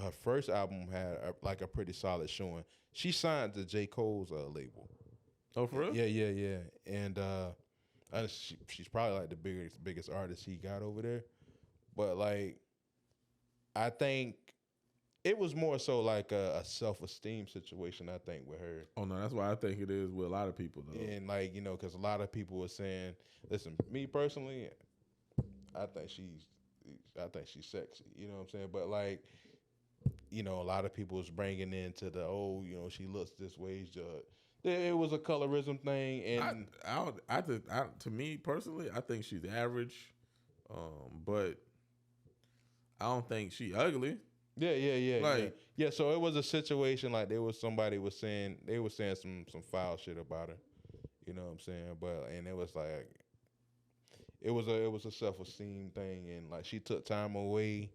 B: Her first album had a pretty solid showing. She signed to J. Cole's label.
C: Oh, for real?
B: Yeah. And she's probably like the biggest artist he got over there. But like, I think it was more so like a self-esteem situation, I think, with her.
C: Oh no, that's why I think it is with a lot of people though.
B: And like, because a lot of people were saying, listen, me personally, I think she's sexy. You know what I'm saying? But like, a lot of people was bringing into the she looks this way. It was a colorism thing, and
C: to me personally, I think she's average, but I don't think she ugly.
B: Yeah. So it was a situation like they were saying some foul shit about her. You know what I'm saying? But and it was like it was a self-esteem thing, and like she took time away.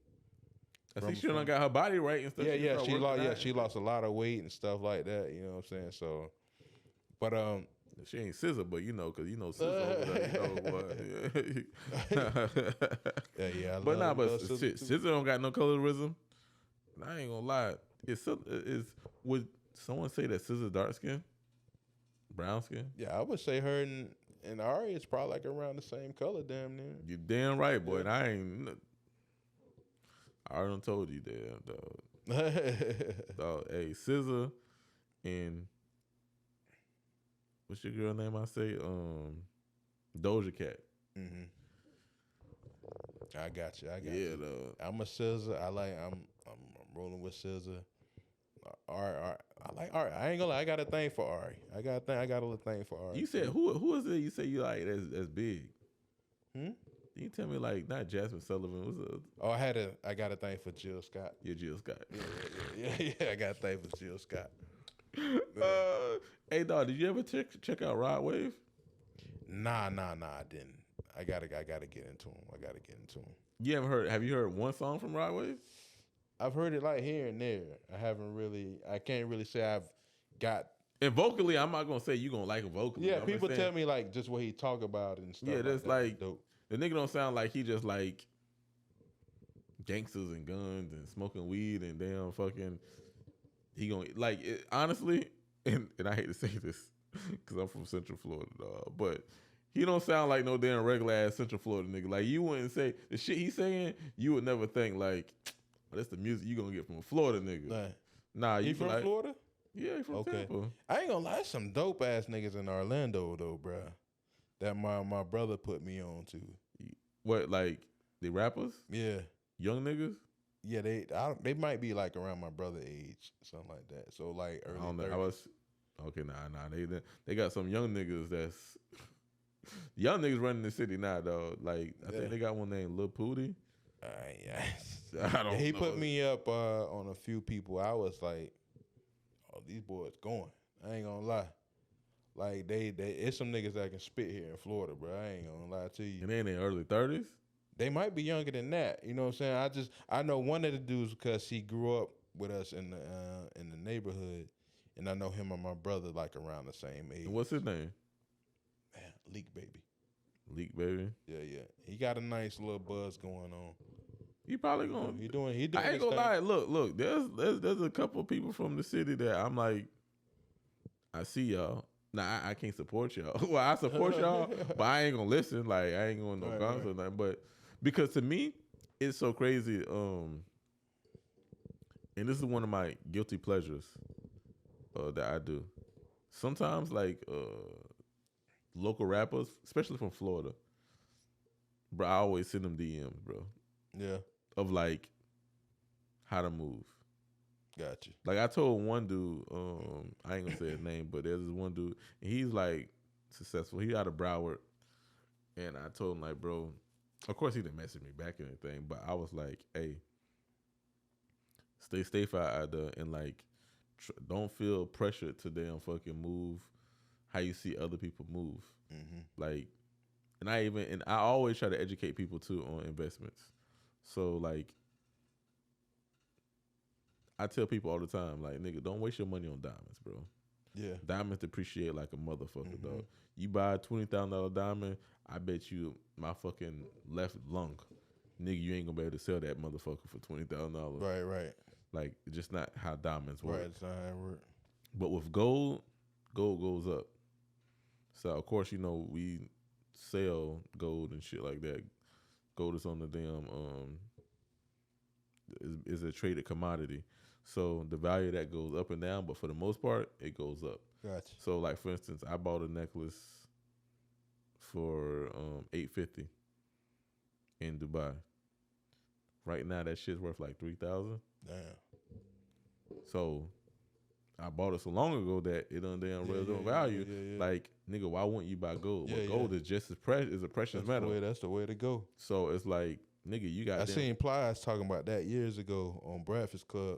C: I think she done got her body right and stuff.
B: She lost a lot of weight and stuff like that. You know what I'm saying? So, but
C: she ain't SZA, but because SZA over there,
B: yeah.
C: But SZA don't got no colorism. I ain't gonna lie. Would someone say that SZA dark skin, brown skin?
B: Yeah, I would say her and Ari is probably like around the same color, damn near.
C: You damn right, boy. Yeah. And I already done told you that, dog. Hey, SZA and what's your girl name? I say Doja Cat.
B: Mm-hmm. I got you.
C: Yeah, dog.
B: I'm a SZA. I'm rolling with SZA. Ari. I like Ari. I ain't gonna lie. I got a thing for Ari. I got a little thing for Ari.
C: You said who is it? You say you like that's big? You tell me like not Jasmine Sullivan.
B: I got a thing for Jill Scott.
C: Yeah, Jill Scott.
B: Yeah. I got a thing for Jill Scott.
C: Hey dog, did you ever check out Rod Wave?
B: Nah, I didn't. I gotta get into him.
C: You haven't heard? Have you heard one song from Rod Wave?
B: I've heard it like here and there. I can't really say I've got.
C: And vocally, I'm not gonna say you gonna like him vocally.
B: Yeah, people tell me like just what he talk about and stuff.
C: Yeah, that's like
B: dope.
C: The nigga don't sound like he just like gangsters and guns and smoking weed and damn fucking. He gonna like it, honestly, and I hate to say this because I'm from Central Florida, dog, but he don't sound like no damn regular ass Central Florida nigga. Like you wouldn't say the shit he's saying. You would never think like that's the music you gonna get from a Florida nigga. Nah,
B: He
C: you
B: from
C: like,
B: Florida?
C: Yeah, he from Tampa.
B: I ain't gonna lie, some dope ass niggas in Orlando though, bruh. That my brother put me on to.
C: What, like the rappers?
B: Yeah.
C: Young niggas?
B: Yeah, they might be like around my brother age, something like that. So like early
C: I don't know.
B: 30s.
C: Okay, nah. They got some young niggas that's young niggas running the city now, though. Like I think they got one named Lil Pooty.
B: Yeah.
C: I don't.
B: He
C: know.
B: put me up on a few people. I was like, oh, these boys going. I ain't gonna lie. Like it's some niggas that can spit here in Florida, bro. I ain't gonna lie to you.
C: And they in their early 30s.
B: They might be younger than that. You know what I'm saying? I know one of the dudes because he grew up with us in the neighborhood, and I know him and my brother like around the same age.
C: And what's his name?
B: Man, Leak Baby.
C: Leak Baby.
B: Yeah. He got a nice little buzz going on.
C: He probably gonna.
B: He doing.
C: I ain't gonna lie. Look. There's a couple of people from the city that I'm like, I see y'all. Nah, I can't support y'all. Well, I support y'all, but I ain't gonna listen. Like I ain't going to no concert or nothing. But because to me, it's so crazy. And this is one of my guilty pleasures that I do. Sometimes, like local rappers, especially from Florida, bro, I always send them DMs, bro.
B: Yeah.
C: Of like how to move.
B: Gotcha.
C: Like I told one dude, I ain't gonna say his name, but there's this one dude, and he's like successful. He out of Broward, and I told him like, bro, of course he didn't message me back or anything, but I was like, hey, stay safe out there, and like, don't feel pressured to damn fucking move how you see other people move.
B: Mm-hmm.
C: Like, and I always try to educate people too on investments. So like, I tell people all the time, like, nigga, don't waste your money on diamonds, bro.
B: Yeah.
C: Diamonds depreciate like a motherfucker,
B: Mm-hmm.
C: dog. You buy a $20,000 diamond, I bet you my fucking left lung, nigga, you ain't gonna be able to sell that motherfucker for $20,000.
B: Right.
C: Like, it's just not how diamonds work.
B: Right, it's not how it work.
C: But with gold goes up. So, of course, you know, we sell gold and shit like that. Gold is on the damn, is a traded commodity. So the value of that goes up and down, but for the most part, it goes up.
B: Gotcha.
C: So, like for instance, I bought a necklace for $850 in Dubai. Right now, that shit's worth like $3,000.
B: Damn.
C: So I bought it so long ago that it done damn real value.
B: Yeah.
C: Like, nigga, why wouldn't you buy gold?
B: Yeah,
C: Gold is just as precious, is a precious metal.
B: That's the way to go.
C: So it's like, nigga, you got.
B: I seen Plies talking about that years ago on Breakfast Club.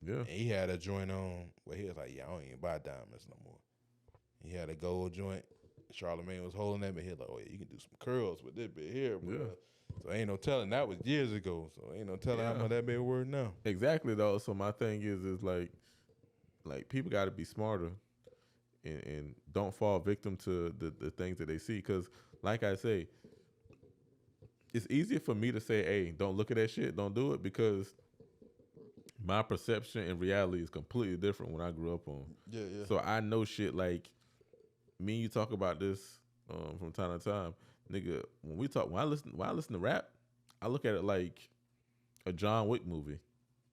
C: Yeah.
B: And he had a joint on where he was like, yeah, I don't even buy diamonds no more. He had a gold joint. Charlamagne was holding that, but he was like, oh yeah, you can do some curls with this bit here, bro. Yeah. So ain't no telling. That was years ago. So ain't no telling how much that bit worth now.
C: Exactly though. So my thing is like people got to be smarter and don't fall victim to the things that they see. Because like I say, it's easier for me to say, hey, don't look at that shit, don't do it, because my perception and reality is completely different when I grew up on.
B: Yeah.
C: So I know shit like, me and you talk about this from time to time, nigga. When I listen to rap, I look at it like a John Wick movie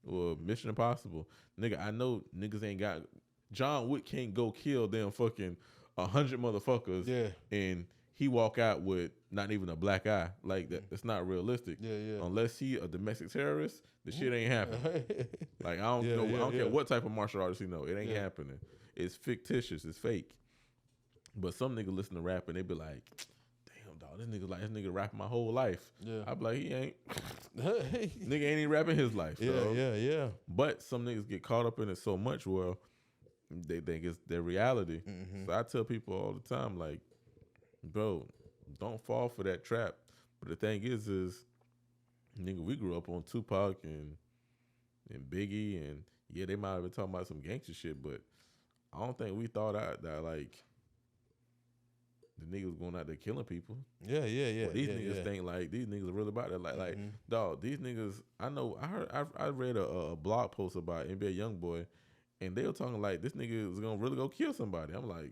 C: or Mission Impossible. Nigga, I know niggas ain't got. John Wick can't go kill them fucking 100 motherfuckers.
B: Yeah.
C: And he walk out with not even a black eye. Like that. It's not realistic.
B: Yeah.
C: Unless he a domestic terrorist, the shit ain't happening. Like I don't know. I don't care what type of martial artist he know. It ain't happening. It's fictitious. It's fake. But some nigga listen to rap and they be like, damn dog, this nigga rapping my whole life. Yeah. I be like, he ain't. Nigga ain't even rapping his life.
B: Yeah.
C: But some niggas get caught up in it so much, well, they think it's their reality. Mm-hmm. So I tell people all the time, like, bro, don't fall for that trap. But the thing is, nigga, we grew up on Tupac and Biggie, and yeah, they might have been talking about some gangster shit, but I don't think we thought that like the niggas was going out there killing people.
B: Yeah.
C: Well, these niggas think like these niggas are really about that. Like, dog, these niggas. I know. I read a blog post about NBA YoungBoy, and they were talking like this nigga is gonna really go kill somebody. I'm like,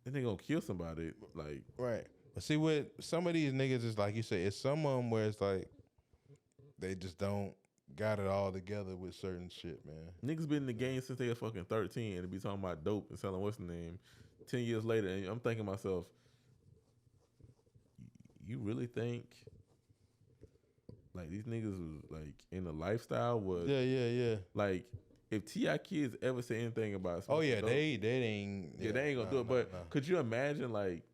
C: this nigga gonna kill somebody. Like,
B: right. But see, with some of these niggas, is like you say, it's some of them where it's like they just don't got it all together with certain shit, man.
C: Niggas been in the game since they were fucking 13 and be talking about dope and selling what's the name 10 years later. And I'm thinking to myself, you really think like these niggas was like in the lifestyle was
B: Yeah.
C: like if T.I. kids ever say anything about
B: Oh yeah,
C: dope,
B: they ain't
C: they ain't gonna do it. But could you imagine like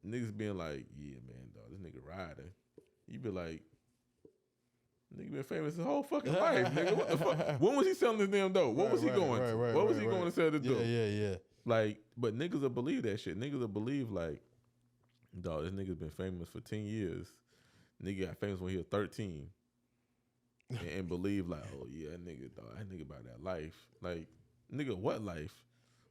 C: niggas being like, yeah man, dog, this nigga riding. You be like, nigga been famous his whole fucking life, nigga. What the fuck? When was he selling this damn dope? What was he going to? What was he going to sell this dope?
B: Yeah.
C: Like, but niggas will believe that shit. Niggas will believe like, dog, this nigga's been famous for 10 years. Nigga got famous when he was 13. and believe like, oh yeah, that nigga, dog, that nigga about that life. Like, nigga, what life?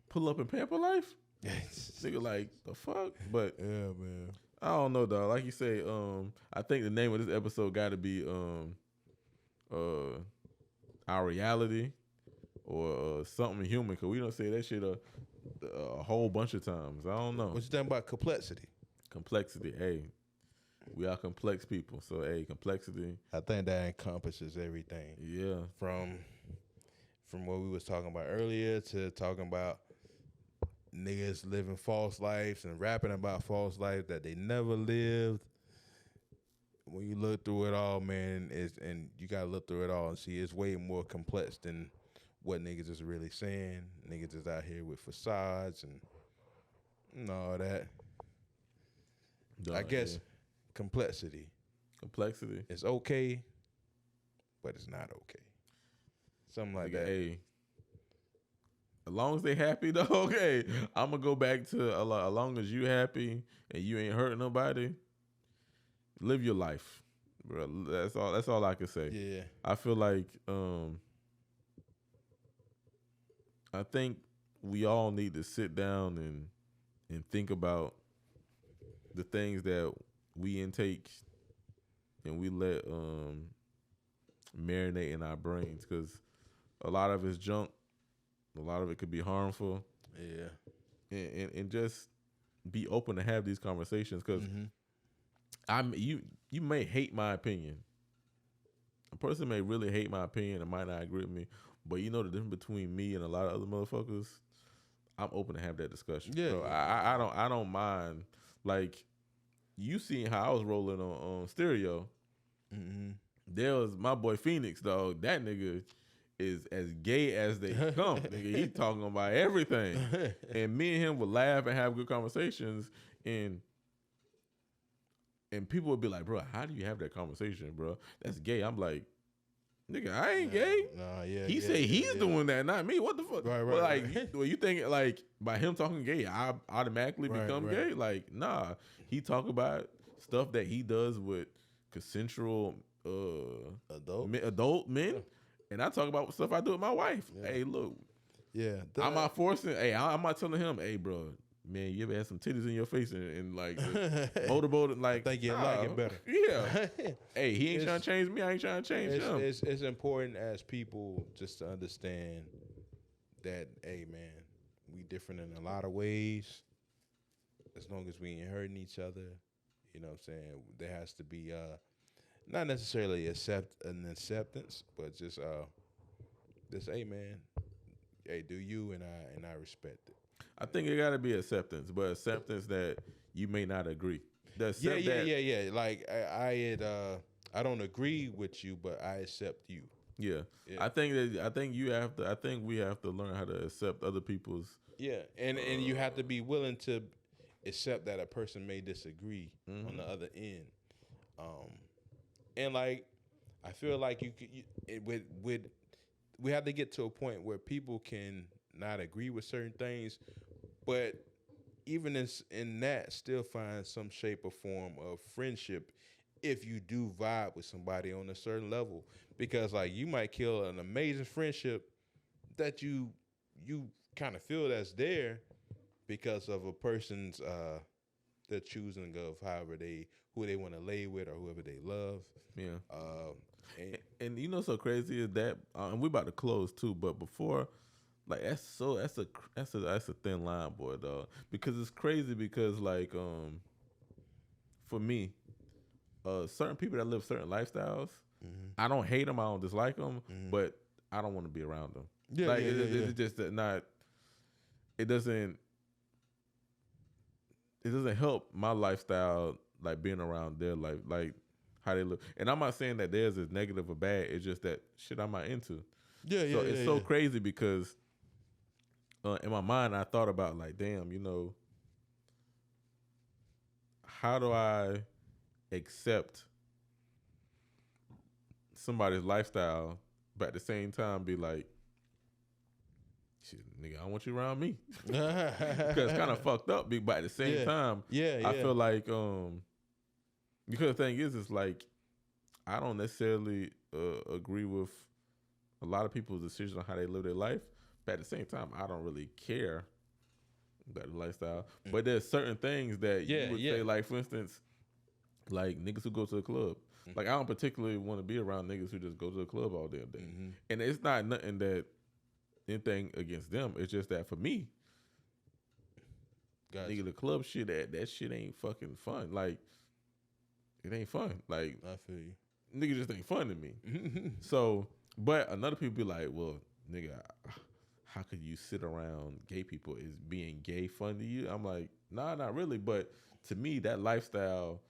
C: Pull up and pamper life? Nigga, like, the fuck? But
B: yeah, man.
C: I don't know, dog. Like you say, I think the name of this episode got to be Our Reality or Something Human, because we don't say that shit a whole bunch of times. I don't know.
B: What you think about complexity?
C: Complexity, hey. We are complex people, so hey, complexity.
B: I think that encompasses everything.
C: Yeah.
B: From what we was talking about earlier to talking about niggas living false lives and rapping about false lives that they never lived. When you look through it all, man, and you gotta look through it all and see it's way more complex than what niggas is really saying. Niggas is out here with facades and all that. I guess complexity.
C: Complexity.
B: It's okay, but it's not okay. Something like that.
C: Hey, as long as they happy though, okay. I'm gonna go back to as long as you happy and you ain't hurting nobody, live your life, bro. That's all I can say.
B: Yeah.
C: I feel like I think we all need to sit down and think about the things that we intake and we let marinate in our brains, because a lot of it's junk. A lot of it could be harmful.
B: Yeah.
C: And just be open to have these conversations, because you may hate my opinion. A person may really hate my opinion and might not agree with me, but you know the difference between me and a lot of other motherfuckers. I'm open to have that discussion.
B: Yeah.
C: So I don't mind. Like, you seen how I was rolling on stereo.
B: Mm-hmm.
C: There was my boy Phoenix, dog. That nigga is as gay as they come. Nigga, he talking about everything. And me and him would laugh and have good conversations, and people would be like, bro, how do you have that conversation, bro? That's gay. I'm like, nigga, I ain't gay.
B: Nah, yeah.
C: He said he's doing that, not me. What the fuck?
B: Right,
C: but like,
B: right.
C: well, you think like by him talking gay, I automatically become gay? Like, nah. He talk about stuff that he does with consensual adult men. And I talk about stuff I do with my wife. Yeah. Hey, look.
B: Yeah.
C: I'm not forcing. Hey, I'm not telling him, hey, bro, man, you ever had some titties in your face and like motorboat? Like,
B: I think you like it better.
C: Yeah. Hey, he ain't trying to change me. I ain't trying to change him.
B: It's important as people just to understand that, hey, man, we different in a lot of ways. As long as we ain't hurting each other, you know what I'm saying? There has to be not necessarily an acceptance, but just hey man, hey, do you, and I respect it.
C: I think it gotta be acceptance, but acceptance that you may not agree.
B: Yeah. Like I don't agree with you, but I accept you.
C: Yeah. I think we have to learn how to accept other people's.
B: Yeah, and you have to be willing to accept that a person may disagree on the other end. And like, I feel like we have to get to a point where people can not agree with certain things, but even in that, still find some shape or form of friendship if you do vibe with somebody on a certain level. Because like, you might kill an amazing friendship that you kind of feel that's there because of a person's the choosing of who they want to lay with or whoever they love.
C: Yeah. And you know, so crazy is that, and we about to close too, but before, like, that's a thin line, boy, dog. Because it's crazy because like, for me, certain people that live certain lifestyles, I don't hate them. I don't dislike them, but I don't want to be around them. Yeah, it's just not. It doesn't help my lifestyle, like being around their life, like how they look. And I'm not saying that theirs is negative or bad. It's just that shit I'm not into. So it's so crazy because in my mind I thought about like, damn, how do I accept somebody's lifestyle, but at the same time be like, shit, nigga, I don't want you around me. Because it's kind of fucked up, but at the same time, I feel like, because the thing is, it's like, I don't necessarily agree with a lot of people's decisions on how they live their life, but at the same time, I don't really care about the lifestyle. But there's certain things that you would say, like, for instance, like niggas who go to the club. Like, I don't particularly want to be around niggas who just go to the club all damn day. And it's not anything against them. It's just that for me, nigga, the club shit, that shit ain't fucking fun. Like, it ain't fun. Like,
B: I feel you.
C: Nigga just ain't fun to me. So, but another people be like, well, nigga, how could you sit around gay people? Is being gay fun to you? I'm like, nah, not really. But to me, that lifestyle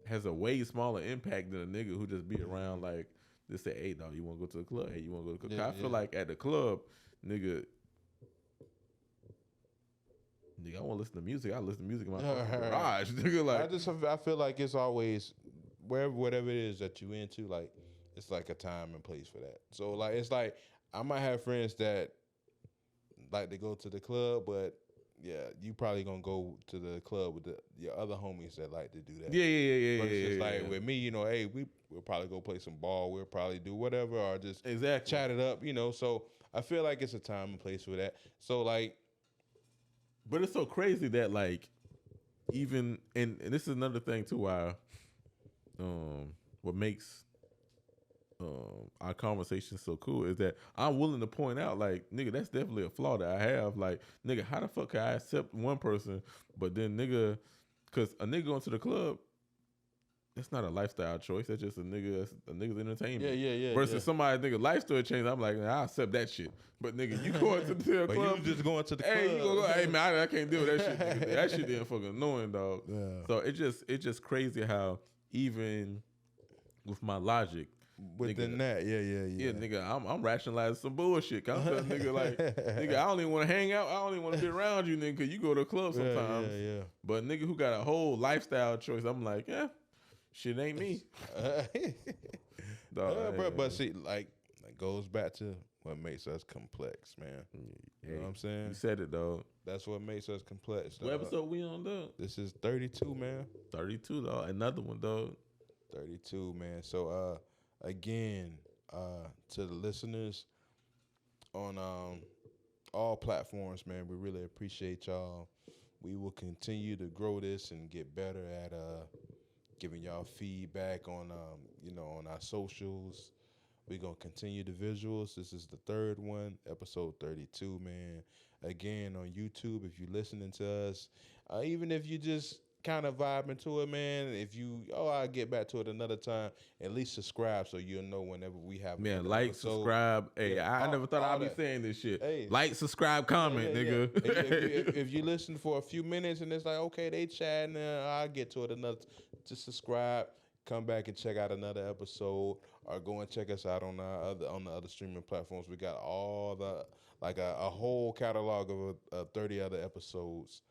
C: has a way smaller impact than a nigga who just be around like, just say, hey, dog, you want to go to the club? Hey, you want to go to the club? I feel like at the club, nigga, I want to listen to music. I listen to music in my garage. Nigga, like,
B: I feel like it's always, whatever it is that you into, like, it's like a time and place for that. So, like, it's like, I might have friends that like to go to the club, but you probably gonna go to the club with your other homies that like to do that.
C: Yeah.
B: But it's just like with me, hey, we'll probably go play some ball. We'll probably do whatever or just chat it up, So I feel like it's a time and place for that. So like,
C: but it's so crazy that like, even and this is another thing too. Why, what makes our conversation so cool is that I'm willing to point out, like, nigga, that's definitely a flaw that I have. Like, nigga, how the fuck can I accept one person, but then nigga, because a nigga going to the club, that's not a lifestyle choice. That's just a nigga's entertainment.
B: Yeah.
C: Versus somebody, nigga, lifestyle change. I'm like, I accept that shit. But nigga, you going to the club?
B: You just going to the club.
C: Hey, you gonna go? Hey man, I can't deal with that shit. Nigga. That shit damn fucking annoying, dog.
B: Yeah.
C: So it's just crazy how even with my logic.
B: Within that, yeah,
C: nigga, I'm rationalizing some bullshit. I'm telling nigga like, nigga, I don't even want to hang out. I don't even want to be around you, nigga, because you go to a club sometimes.
B: Yeah.
C: But nigga who got a whole lifestyle choice, I'm like, shit ain't me.
B: But see, like goes back to what makes us complex, man. You know what I'm saying?
C: You said it, dog.
B: That's what makes us complex. Dog.
C: What episode we on, dog?
B: This is 32, man.
C: 32, dog. Another one, dog.
B: 32, man. So, again, to the listeners on all platforms, man, we really appreciate y'all. We will continue to grow this and get better at giving y'all feedback on on our socials. We're gonna continue the visuals. This is the third one, episode 32, man. Again, on YouTube, if you're listening to us, even if you just kind of vibing to it, man. If I'll get back to it another time. At least subscribe so you'll know whenever we have.
C: Man, like,
B: episode.
C: Subscribe. Hey, I never thought I'd be saying this shit. Hey, like, subscribe, comment, nigga.
B: If you listen for a few minutes and it's like, okay, they chatting, I'll get to it another. Just subscribe. Come back and check out another episode, or go and check us out on the other streaming platforms. We got all a whole catalog of 30 other episodes.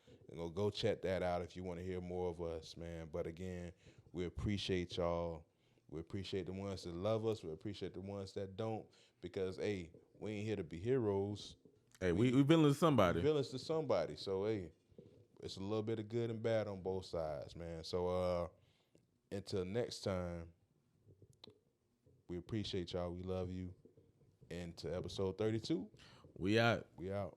B: Go check that out if you want to hear more of us, man. But again, we appreciate y'all. We appreciate the ones that love us. We appreciate the ones that don't, because, hey, we ain't here to be heroes.
C: Hey, we villains to somebody.
B: Villains to somebody. So, hey, it's a little bit of good and bad on both sides, man. So, until next time, we appreciate y'all. We love you. And to episode 32,
C: we out.
B: We out.